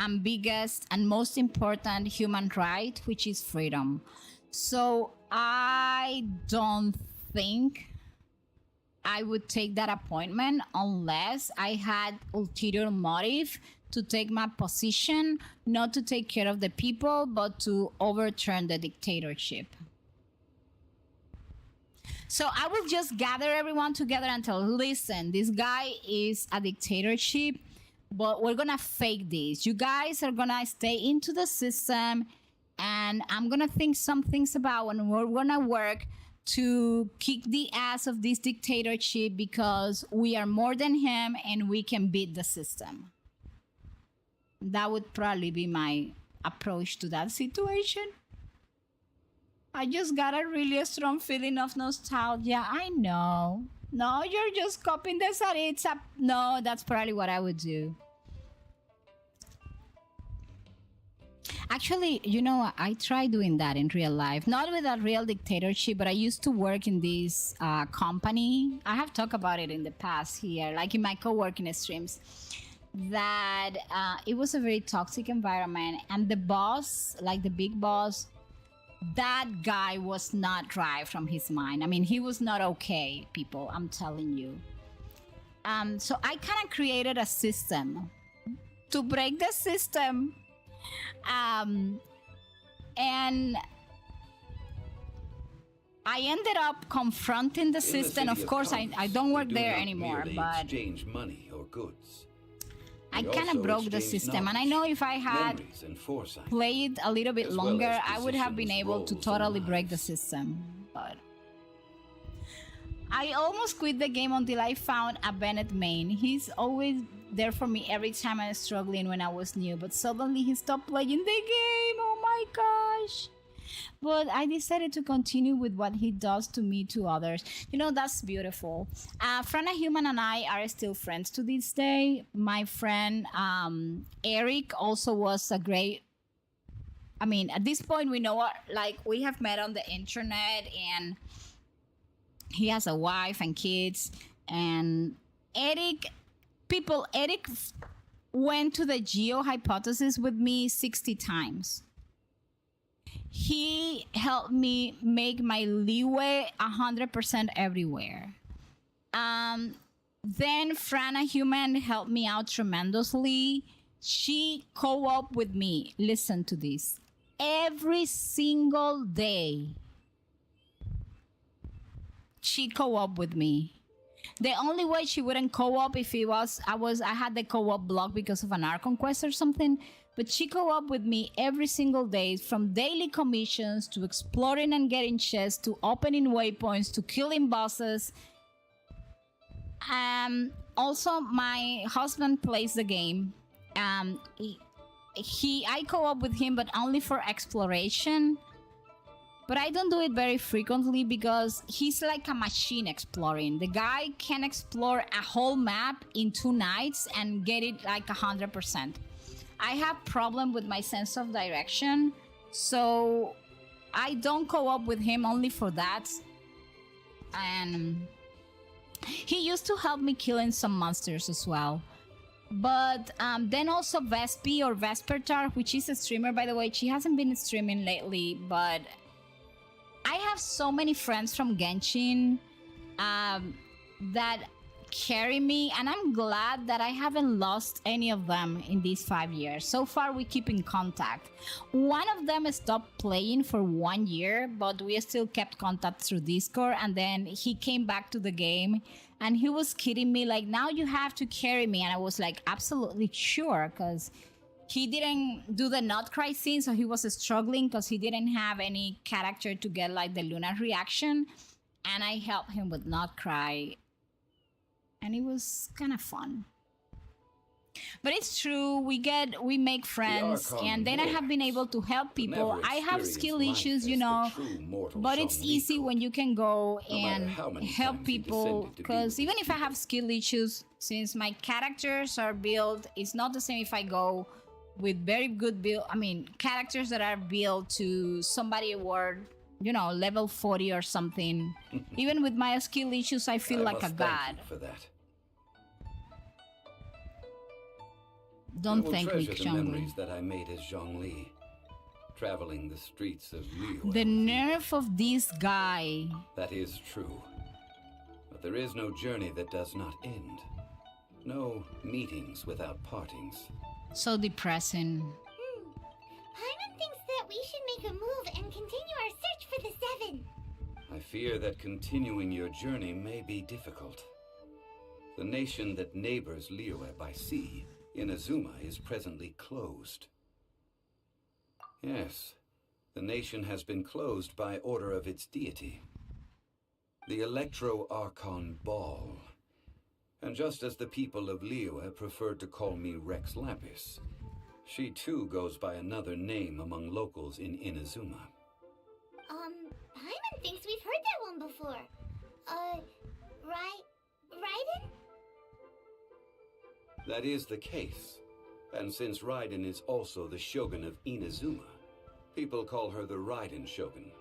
and biggest and most important human right, which is freedom. So I don't think I would take that appointment unless I had ulterior motive to take my position, not to take care of the people, but to overturn the dictatorship. So I will just gather everyone together and tell, listen, this guy is a dictatorship, but we're gonna fake this. You guys are gonna stay into the system, and I'm gonna think some things about when we're gonna work to kick the ass of this dictatorship because we are more than him and we can beat the system. That would probably be my approach to that situation. I just got a really strong feeling of nostalgia. I know. No, you're just copying the Saritza. No, that's probably what I would do. Actually, you know, I tried doing that in real life. Not with a real dictatorship, but I used to work in this company. I have talked about it in the past here, like in my co-working streams, that it was a very toxic environment. And the boss, like the big boss, that guy was not right from his mind. I mean, he was not okay, people, I'm telling you. So I kind of created a system to break the system. And I ended up confronting the system. Of course, I don't work there anymore, but exchange money or goods. I kind of broke the system, and I know if I had played a little bit longer, I would have been able to totally break the system. But I almost quit the game until I found a Bennett main. He's always there for me every time I was struggling when I was new, but suddenly he stopped playing the game. Oh my gosh. But I decided to continue with what he does to me, to others. You know, that's beautiful. Frana Human and I are still friends to this day. My friend Eric also was a great... I mean, at this point, we know, like, we have met on the internet, and he has a wife and kids. And Eric went to the geo hypothesis with me 60 times. He helped me make my Liyue 100% everywhere. Then Frana Human helped me out tremendously. She co-op with me. Listen to this. Every single day, she co-op with me. The only way she wouldn't co-op if it was I had the co-op block because of an Archon quest or something. But she co-op with me every single day, from daily commissions to exploring and getting chests to opening waypoints to killing bosses. Also, my husband plays the game. I co-op with him, but only for exploration. But I don't do it very frequently because he's like a machine exploring. The guy can explore a whole map in 2 nights and get it like 100%. I have problem with my sense of direction, so I don't co-op with him only for that. And he used to help me killing some monsters as well. But then also Vespi or Vespertar, which is a streamer, by the way. She hasn't been streaming lately, but I have so many friends from Genshin that carry me, and I'm glad that I haven't lost any of them in these 5 years. So far, we keep in contact. One of them stopped playing for 1 year, but we still kept contact through Discord, and then he came back to the game, and he was kidding me, like, now you have to carry me, and I was like, absolutely sure, because he didn't do the not cry scene, so he was struggling because he didn't have any character to get like the Luna reaction, and I helped him with not cry. And it was kind of fun. But it's true, we make friends, Archon and then I have been works, able to help but people. never I have experienced skill life issues, as you the know, true mortal but it's Zhongli easy could. when you can go No matter and how many help times he people. descended to be Because with even his if I have skill issues, since my characters are built, it's not the same if I go with very good build. I mean, characters that are built to somebody word, you know, level 40 or something. Even with my skill issues, I feel like a must god. thank you for that. Don't I will thank me, treasure the Zhongli. memories that I made as Zhongli, traveling the streets of Liyue. The nerve of this guy. That is true. But there is no journey that does not end. No meetings without partings. So depressing. Paimon thinks that we should make a move and continue our search for the Seven. I fear that continuing your journey may be difficult. The nation that neighbors Liyue by sea, Inazuma, is presently closed. Yes, the nation has been closed by order of its deity, the Electro-Archon Ball. And just as the people of Liyue preferred to call me Rex Lapis, she too goes by another name among locals in Inazuma. Paimon thinks we've heard that one before. Raiden? That is the case. And since Raiden is also the Shogun of Inazuma, people call her the Raiden Shogun.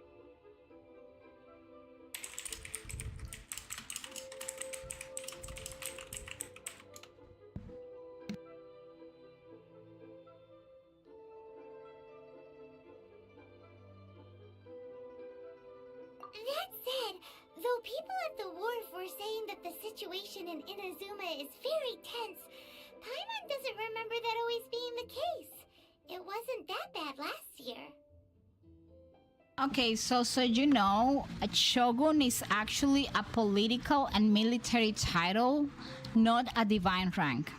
That said, though people at the wharf were saying that the situation in Inazuma is very tense, Paimon doesn't remember that always being the case. It wasn't that bad last year. Okay, so you know, a shogun is actually a political and military title, not a divine rank.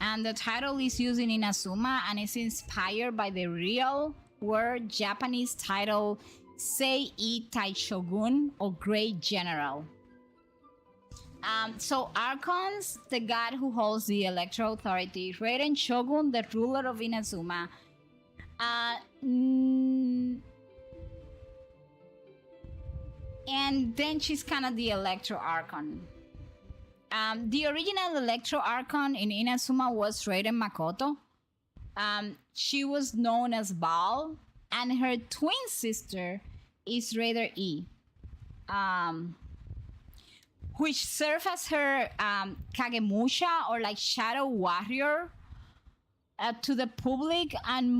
And the title is used in Inazuma and is inspired by the real world Japanese title Sei Taishogun, or Great General. So Archons, the god who holds the Electro Authority, Raiden Shogun, the ruler of Inazuma. And then she's kind of the Electro Archon. The original Electro Archon in Inazuma was Raiden Makoto. She was known as Baal, and her twin sister is Raider E, which served as her Kagemusha, or like shadow warrior, to the public, and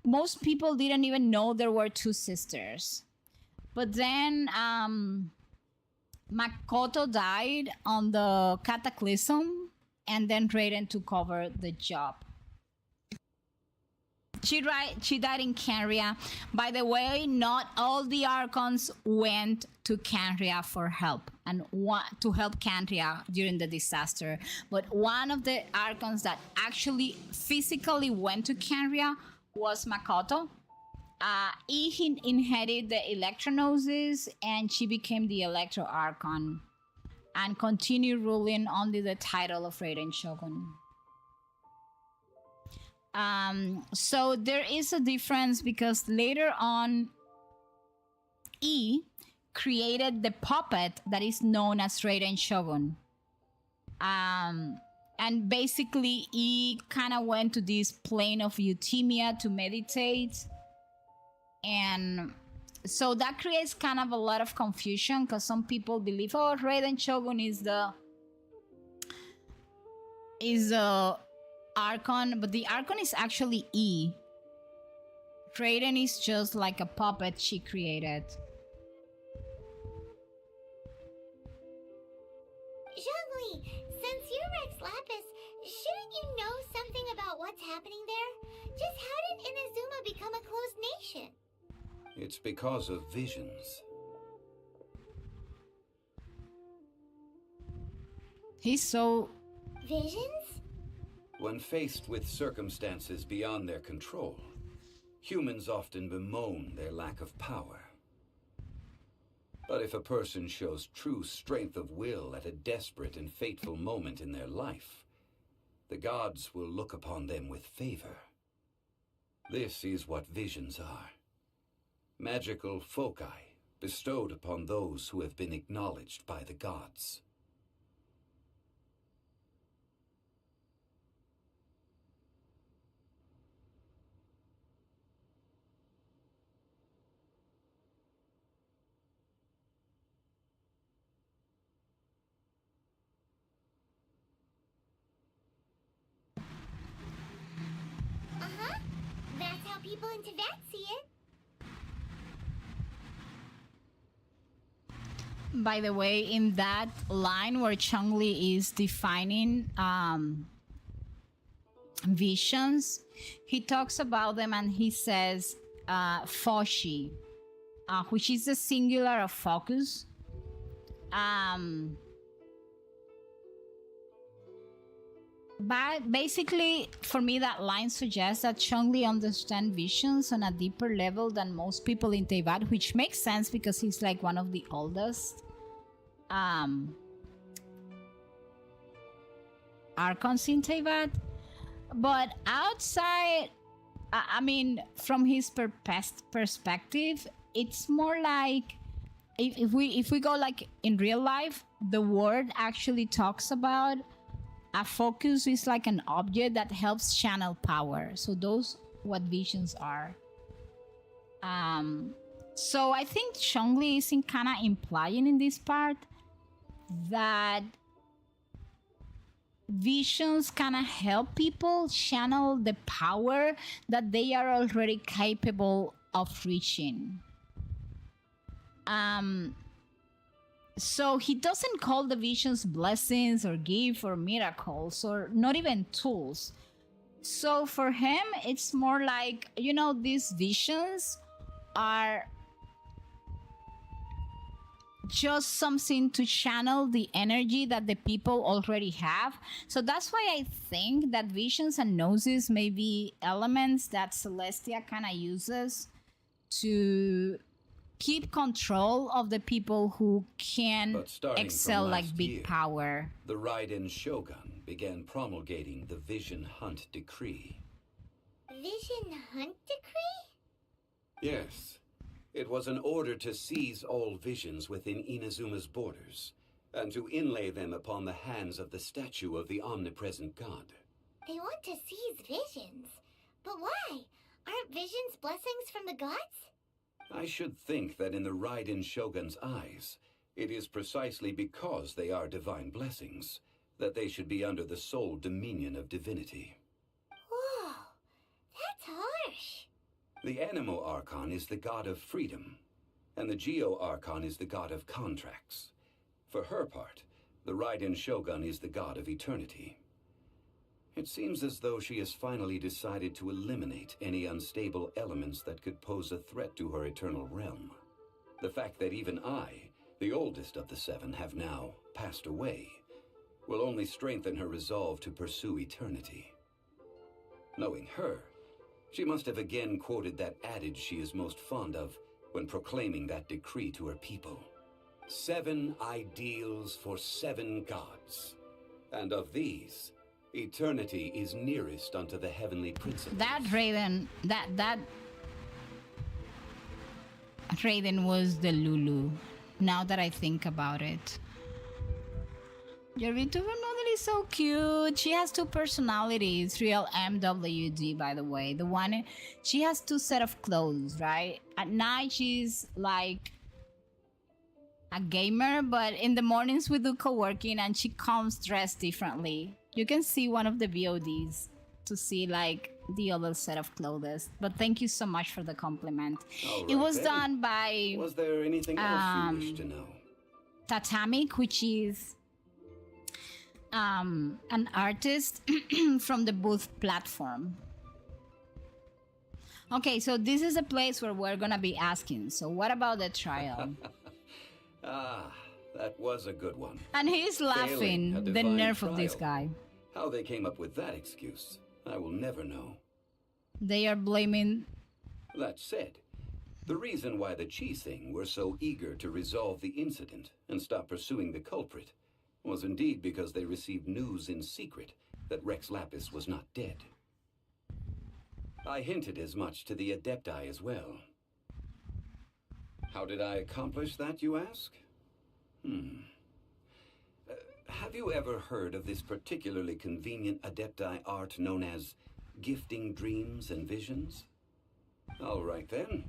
most people didn't even know there were two sisters. But then Makoto died on the Cataclysm, and then Raiden took over the job. She died in Canria. By the way, not all the Archons went to Canria for help and to help Canria during the disaster. But one of the Archons that actually physically went to Canria was Makoto. He inherited the Electronoses, and she became the Electro Archon and continued ruling under the title of Raiden Shogun. So there is a difference, because later on E created the puppet that is known as Raiden Shogun. And basically E kind of went to this plane of euthymia to meditate, and so that creates kind of a lot of confusion, because some people believe, oh, Raiden Shogun is the Archon, but the Archon is actually E. Raiden is just like a puppet she created. Zhongli, since you're Rex Lapis, shouldn't you know something about what's happening there? Just how did Inazuma become a closed nation? It's because of visions. He's so... Visions? When faced with circumstances beyond their control, humans often bemoan their lack of power. But if a person shows true strength of will at a desperate and fateful moment in their life, the gods will look upon them with favor. This is what visions are. Magical foci bestowed upon those who have been acknowledged by the gods. Uh-huh. That's how people in Tibet see it. By the way, in that line where Chongli is defining visions, he talks about them and he says foshi, which is the singular of focus. But basically, for me, that line suggests that Chongli understands visions on a deeper level than most people in Teyvat, which makes sense because he's like one of the oldest Archons in Teyvat. But outside, I mean, from his perspective, it's more like if we go like in real life, the word actually talks about a focus is like an object that helps channel power. So those what visions are. So I think Chongli is kind of implying in this part that visions kind of help people channel the power that they are already capable of reaching. So he doesn't call the visions blessings or gifts or miracles or not even tools. So for him, it's more like, you know, these visions are just something to channel the energy that the people already have. So that's why I think that visions and gnosis may be elements that Celestia kind of uses to keep control of the people who can excel like big power. The Raiden Shogun began promulgating the Vision Hunt Decree. Vision Hunt Decree? Yes. It was an order to seize all visions within Inazuma's borders, and to inlay them upon the hands of the statue of the omnipresent god. They want to seize visions. But why? Aren't visions blessings from the gods? I should think that in the Raiden Shogun's eyes, it is precisely because they are divine blessings that they should be under the sole dominion of divinity. Whoa, that's harsh. The Animo Archon is the god of freedom, and the Geo Archon is the god of contracts. For her part, the Raiden Shogun is the god of eternity. It seems as though she has finally decided to eliminate any unstable elements that could pose a threat to her eternal realm. The fact that even I, the oldest of the seven, have now passed away will only strengthen her resolve to pursue eternity. Knowing her, she must have again quoted that adage she is most fond of when proclaiming that decree to her people. 7 ideals for 7 gods. And of these, eternity is nearest unto the heavenly principles. That Raiden was the Lulu, now that I think about it. Your VTuber model is so cute. She has 2 personalities. Real MWD, by the way. The one, she has 2 set of clothes, right? At night, she's like a gamer, but in the mornings we do co-working and she comes dressed differently. You can see one of the VODs to see like the other set of clothes. But thank you so much for the compliment. It was done by... Was there anything else you wish to know? Tatamic, which is an artist from the Booth platform. Okay, so this is a place where we're gonna be asking. So what about the trial? That was a good one. And he's laughing, the nerve of this guy. How they came up with that excuse, I will never know. They are blaming... That said, the reason why the Chising were so eager to resolve the incident and stop pursuing the culprit was indeed because they received news in secret that Rex Lapis was not dead. I hinted as much to the Adepti as well. How did I accomplish that, you ask? Have you ever heard of this particularly convenient Adepti art known as gifting dreams and visions? All right then.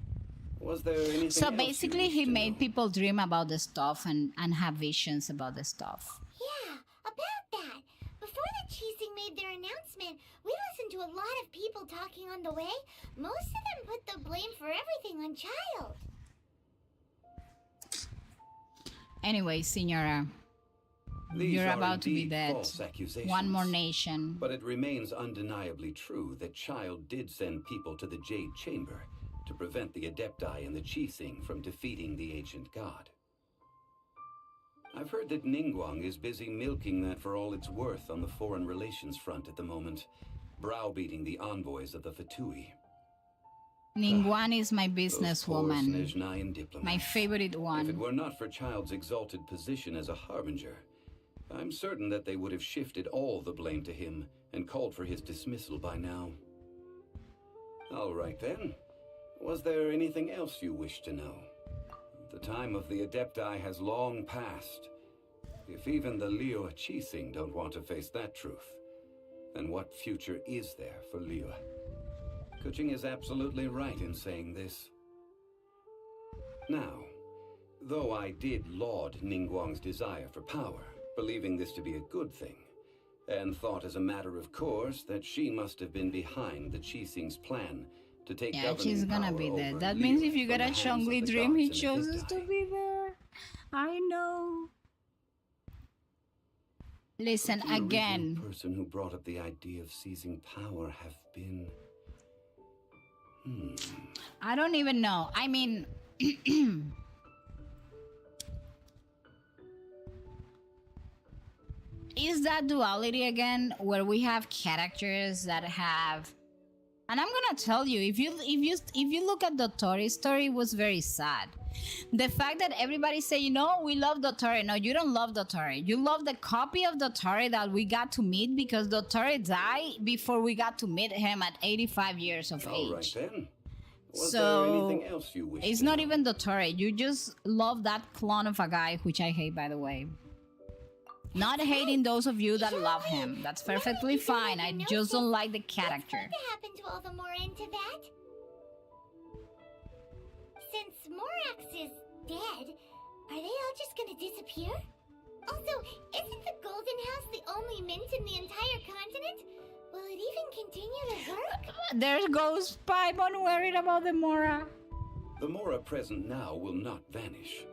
Was there anything So else basically, you he wish to made know? people dream about the stuff and have visions about the stuff. Yeah, about that. Before the Cheesing made their announcement, we listened to a lot of people talking on the way. Most of them put the blame for everything on Child. Anyway, Senora, These you're are about to be indeed dead. false accusations. One more nation. But it remains undeniably true that Child did send people to the Jade Chamber to prevent the Adepti and the Cheesing from defeating the ancient god. I've heard that Ningguang is busy milking that for all it's worth on the foreign relations front at the moment, browbeating the envoys of the Fatui. Ningguang is my Those poor businesswoman. Snezhnayan diplomats. My favorite If it one. were not for Child's exalted position as a harbinger, I'm certain that they would have shifted all the blame to him and called for his dismissal by now. All right then. Was there anything else you wish to know? The time of the Adepti has long passed. If even the Liyue Cheesing don't want to face that truth, then what future is there for Liyue? Kuching is absolutely right in saying this. Now, though I did laud Ningguang's desire for power, believing this to be a good thing, and thought as a matter of course that she must have been behind the Cheesing's plan to take Yeah, governing she's gonna power be there. over That Liyue means if you from get a the hands of Chongli the dream, he gods and the chooses to Adepti. be there. I know. Listen, Could the original again. person who brought up the idea of seizing power have been... I don't even know. I mean, is that duality again, where we have characters that have? And I'm gonna tell you, if you look at Dottore story, it was very sad. The fact that everybody say, we love Dottore. No, you don't love Dottore. You love the copy of Dottore that we got to meet, because Dottore died before we got to meet him at 85 years of All right age. then. Was So there anything else you wish it's to not know? even Dottore. You just love that clone of a guy, which I hate, by the way. Not hating those of you that love him. That's perfectly fine. I just don't like the character. What happened to all the Mora into that? Since Morax is dead, are they all just gonna disappear? Also, isn't the Golden House the only mint in the entire continent? Will it even continue to work? There goes Paimon worried about the Mora. The Mora present now will not vanish.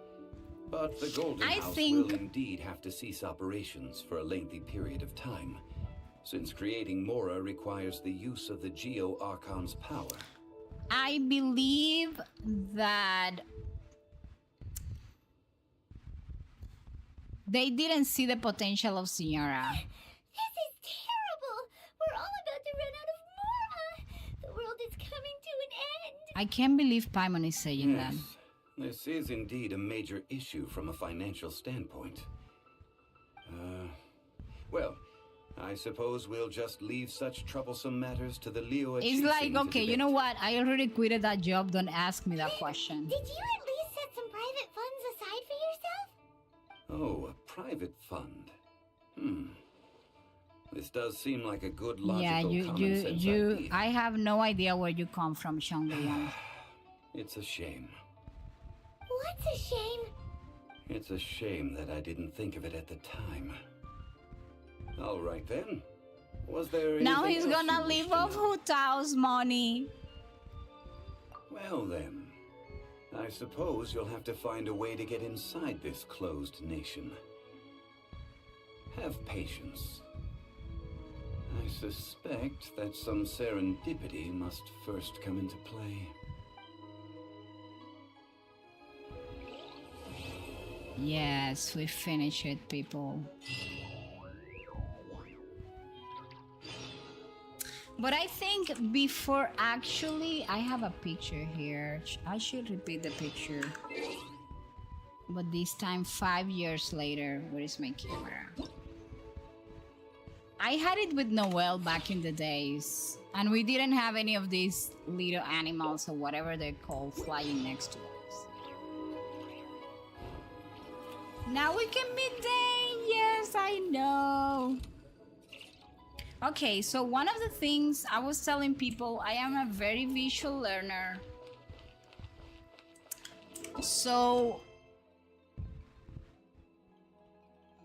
But the Golden I House think- will indeed have to cease operations for a lengthy period of time, since creating Mora requires the use of the Geo Archon's power. I believe that they didn't see the potential of Signora. This is terrible! We're all about to run out of Mora! The world is coming to an end! I can't believe Paimon is saying that. This is indeed a major issue from a financial standpoint. Well, I suppose we'll just leave such troublesome matters to the Liyue It's Cheesing like, to okay, you debate. know what? I already quitted that job. Don't ask me that question. Did you at least set some private funds aside for yourself? Oh, a private fund. This does seem like a good logical Yeah, common sense you. idea. I have no idea where you come from, Shangli. It's a shame. What's a shame? It's a shame that I didn't think of it at the time. All right then. Was there Now anything he's else gonna you wish live to off know? Hu Tao's money. Well then, I suppose you'll have to find a way to get inside this closed nation. Have patience. I suspect that some serendipity must first come into play. Yes, we finish it, people. But I think before actually, I have a picture here. I should repeat the picture. But this time, 5 years later, where is my camera? I had it with Noelle back in the days, and we didn't have any of these little animals or whatever they're called flying next to us. Now we can meet Dane. Yes, I know. Okay, so one of the things I was telling people, I am a very visual learner. So,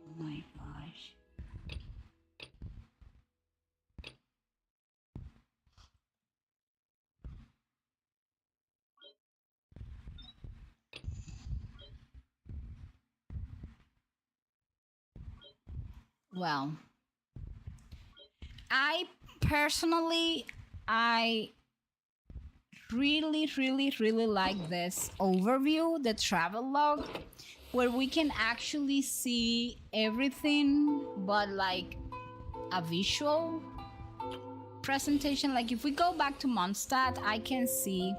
oh my gosh. Well, I personally, I really like this overview, the travel log, where we can actually see everything but like a visual presentation. Like if we go back to Mondstadt, I can see.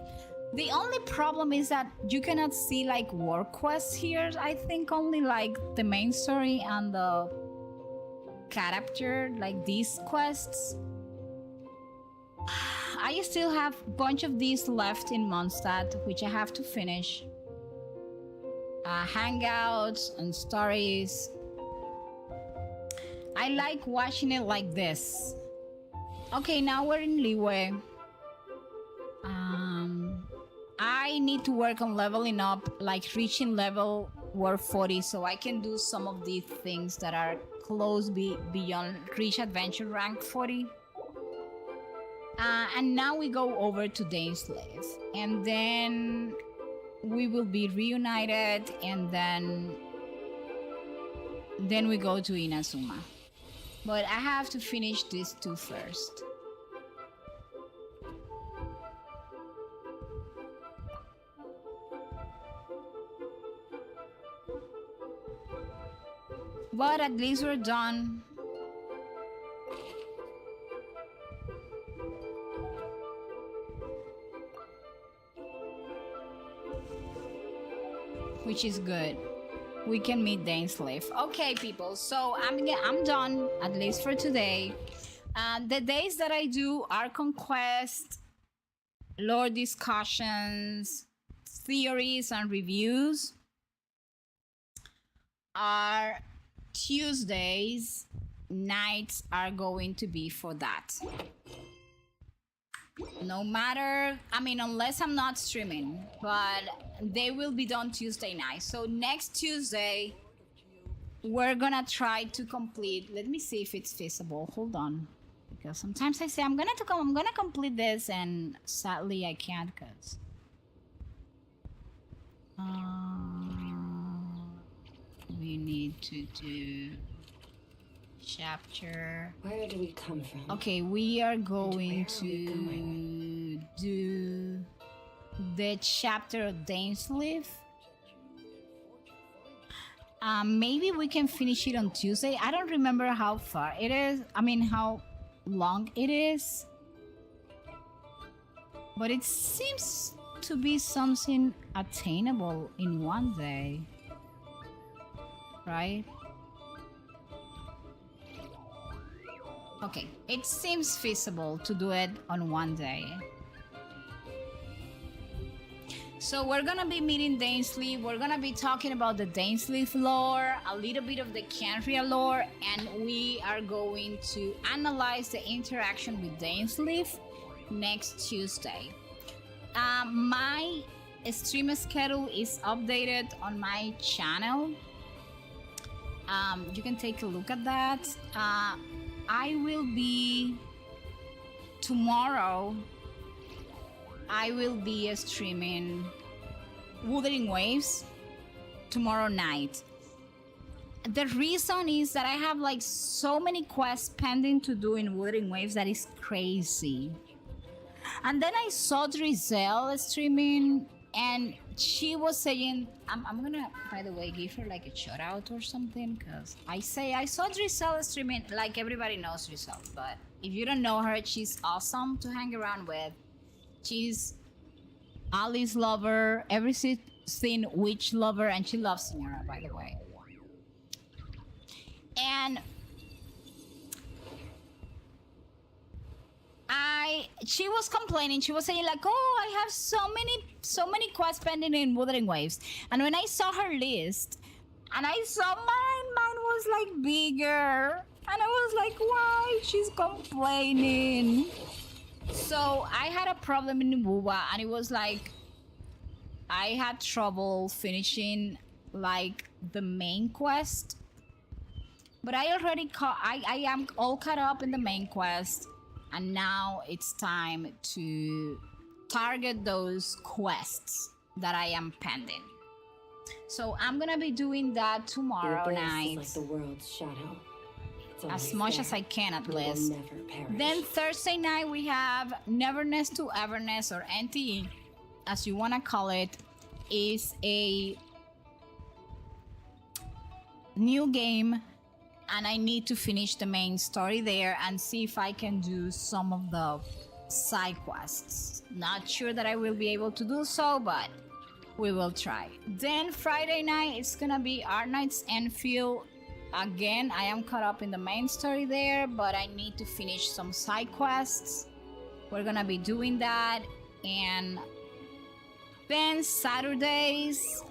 The only problem is that you cannot see like work quests here. I think only like the main story and the character, like these quests. I still have a bunch of these left in Mondstadt, which I have to finish. Hangouts and stories. I like watching it like this. Okay, now we're in Liyue. I need to work on leveling up, like reaching level War 40, so I can do some of these things that are close beyond reach adventure rank 40. And now we go over to Daneslave, and then we will be reunited, and then we go to Inazuma. But I have to finish these two first. But at least we're done. Which is good. We can meet Daneslave. Okay, people. So I'm done, at least for today. The days that I do Archon quest, lore discussions, theories, and reviews are Tuesdays. Nights are going to be for that. No matter, I mean, unless I'm not streaming, but they will be done Tuesday night. So next Tuesday, we're gonna try to complete. Let me see if it's feasible. Hold on, because sometimes I say I'm gonna complete this, and sadly I can't, cause we need to do chapter. Where do we come from? Okay, we are going to do the chapter of Daneslave. Maybe we can finish it on Tuesday. I don't remember how far it is. I mean, how long it is. But it seems to be something attainable in one day. Right? Okay, it seems feasible to do it on one day. So we're gonna be meeting Daneslave. We're gonna be talking about the Daneslave lore, a little bit of the Canria lore, and we are going to analyze the interaction with Daneslave next Tuesday. My stream schedule is updated on my channel. You can take a look at that. I will be tomorrow. I will be streaming Wuthering Waves tomorrow night. The reason is that I have like so many quests pending to do in Wuthering Waves that is crazy. And then I saw Drizel streaming, and she was saying, I'm gonna, by the way, give her like a shout out or something, because I saw Drizel streaming. Like, everybody knows Drizel, but if you don't know her, she's awesome to hang around with. She's Alice lover, everything witch lover, and she loves Sonara, by the way. And she was complaining. She was saying like, "Oh, I have so many quests pending in Wuthering Waves." And when I saw her list, and I saw mine was like bigger, and I was like, "Why she's complaining?" So I had a problem in Wuba, and it was like I had trouble finishing like the main quest. But I already I am all caught up in the main quest, and now it's time to target those quests that I am pending. So I'm gonna be doing that tomorrow night. Is like the world's shadow. It's As much as I can, at least. Never perish. Then Thursday night we have Neverness to Everness, or NTE, as you wanna call it, is a new game, and I need to finish the main story there and see if I can do some of the side quests. Not sure that I will be able to do so, but we will try. Then Friday night it's gonna be Art Knight's Enfield. Again, I am caught up in the main story there, but I need to finish some side quests. We're gonna be doing that. And then Saturdays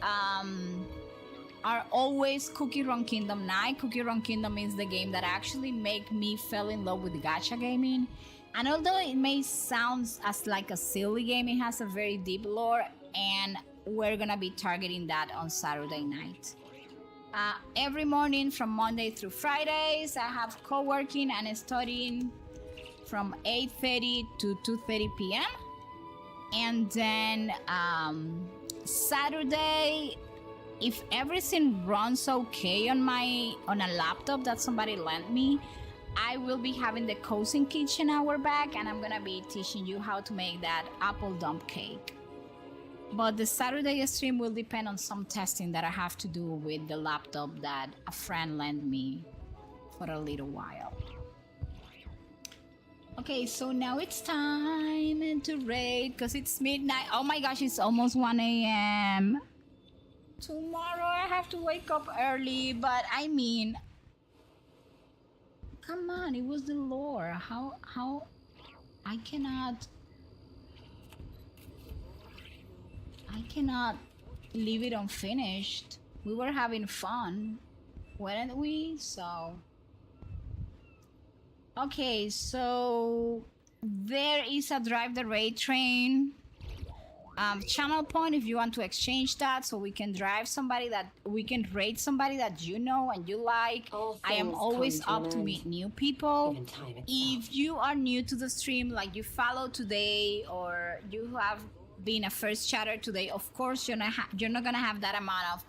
are always Cookie Run Kingdom night. Cookie Run Kingdom is the game that actually make me fell in love with gacha gaming. And although it may sound as like a silly game, it has a very deep lore, and we're gonna be targeting that on Saturday night. Every morning from Monday through Fridays, I have co-working and studying from 8:30 to 2:30 p.m. And then Saturday, if everything runs okay on a laptop that somebody lent me, I will be having the Cousin Kitchen hour back, and I'm gonna be teaching you how to make that apple dump cake. But the Saturday stream will depend on some testing that I have to do with the laptop that a friend lent me for a little while. Okay, so now it's time to raid, because it's midnight. Oh my gosh, it's almost 1 a.m. Tomorrow I have to wake up early, but I mean, come on, it was the lore. How I cannot leave it unfinished. We were having fun, weren't we? So okay, so there is a Drive the Raid train channel point if you want to exchange that, so we can drive somebody that we can raid somebody that you know and you like. I am always up to meet new people. If you are new to the stream, like you follow today or you have been a first chatter today, of course you're not gonna have that amount of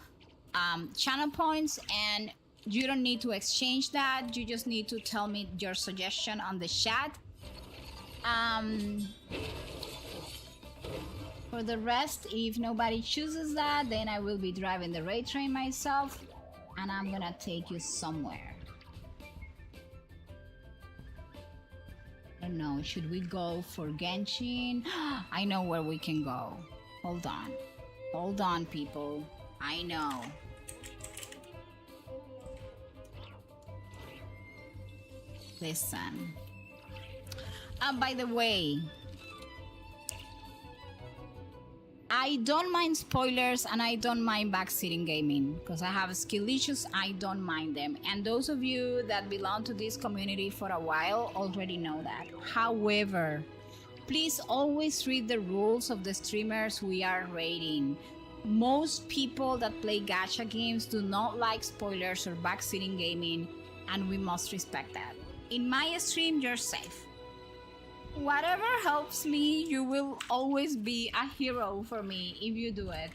channel points, and you don't need to exchange that. You just need to tell me your suggestion on the chat. For the rest, if nobody chooses that, then I will be driving the raid train myself, and I'm gonna take you somewhere. I don't know, should we go for Genshin? I know where we can go. Hold on people, I know. Listen. By the way, I don't mind spoilers and I don't mind backseating gaming because I have skill issues. I don't mind them, and those of you that belong to this community for a while already know that. However, please always read the rules of the streamers we are raiding. Most people that play gacha games do not like spoilers or backseating gaming, and we must respect that. In my stream, you're safe. Whatever helps me, you will always be a hero for me if you do it.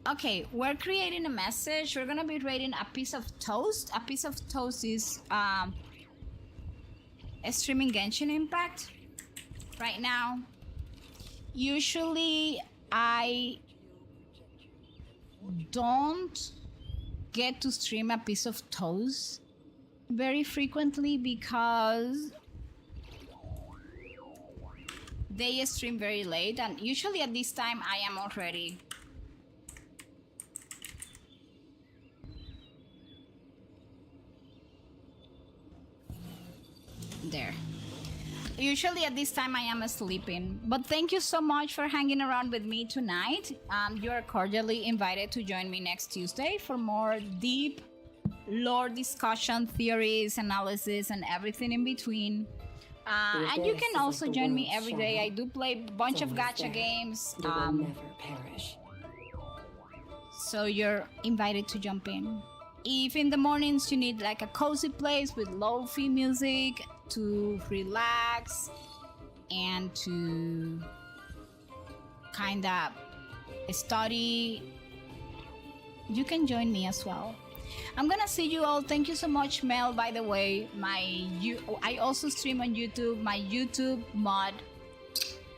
Okay, we're creating a message. We're gonna be rating a piece of toast. A piece of toast is a streaming Genshin Impact right now. Usually I don't get to stream a piece of toast very frequently because they stream very late, and usually at this time I am already there. Usually at this time I am sleeping, but thank you so much for hanging around with me tonight. You are cordially invited to join me next Tuesday for more deep lore discussion, theories, analysis, and everything in between. And you can also join me every day. I do play a bunch of gacha games. It will never perish. So you're invited to jump in. If in the mornings you need like a cozy place with lo-fi music to relax and to kind of study, you can join me as well. I'm gonna see you all. Thank you so much, Mel. By the way, I also stream on YouTube. My YouTube mod,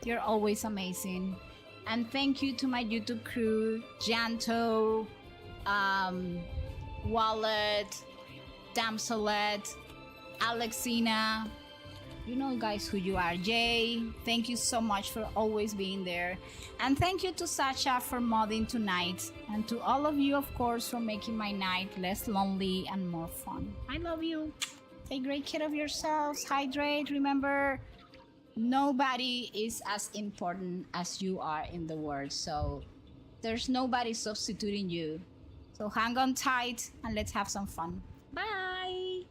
you're always amazing. And thank you to my YouTube crew, Janto, Wallet, Damsolette, Alexina. You know, guys, who you are. Jay, thank you so much for always being there. And thank you to Sasha for modding tonight. And to all of you, of course, for making my night less lonely and more fun. I love you. Take great care of yourselves. Hydrate. Remember, nobody is as important as you are in the world. So there's nobody substituting you. So hang on tight and let's have some fun. Bye.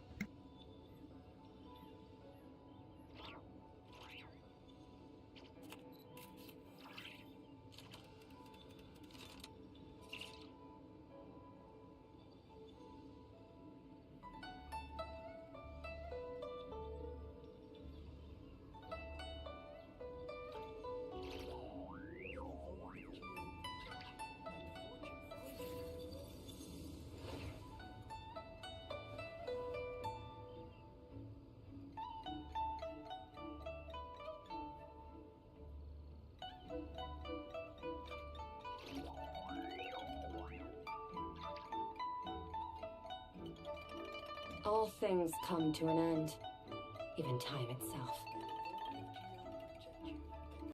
All things come to an end, even time itself.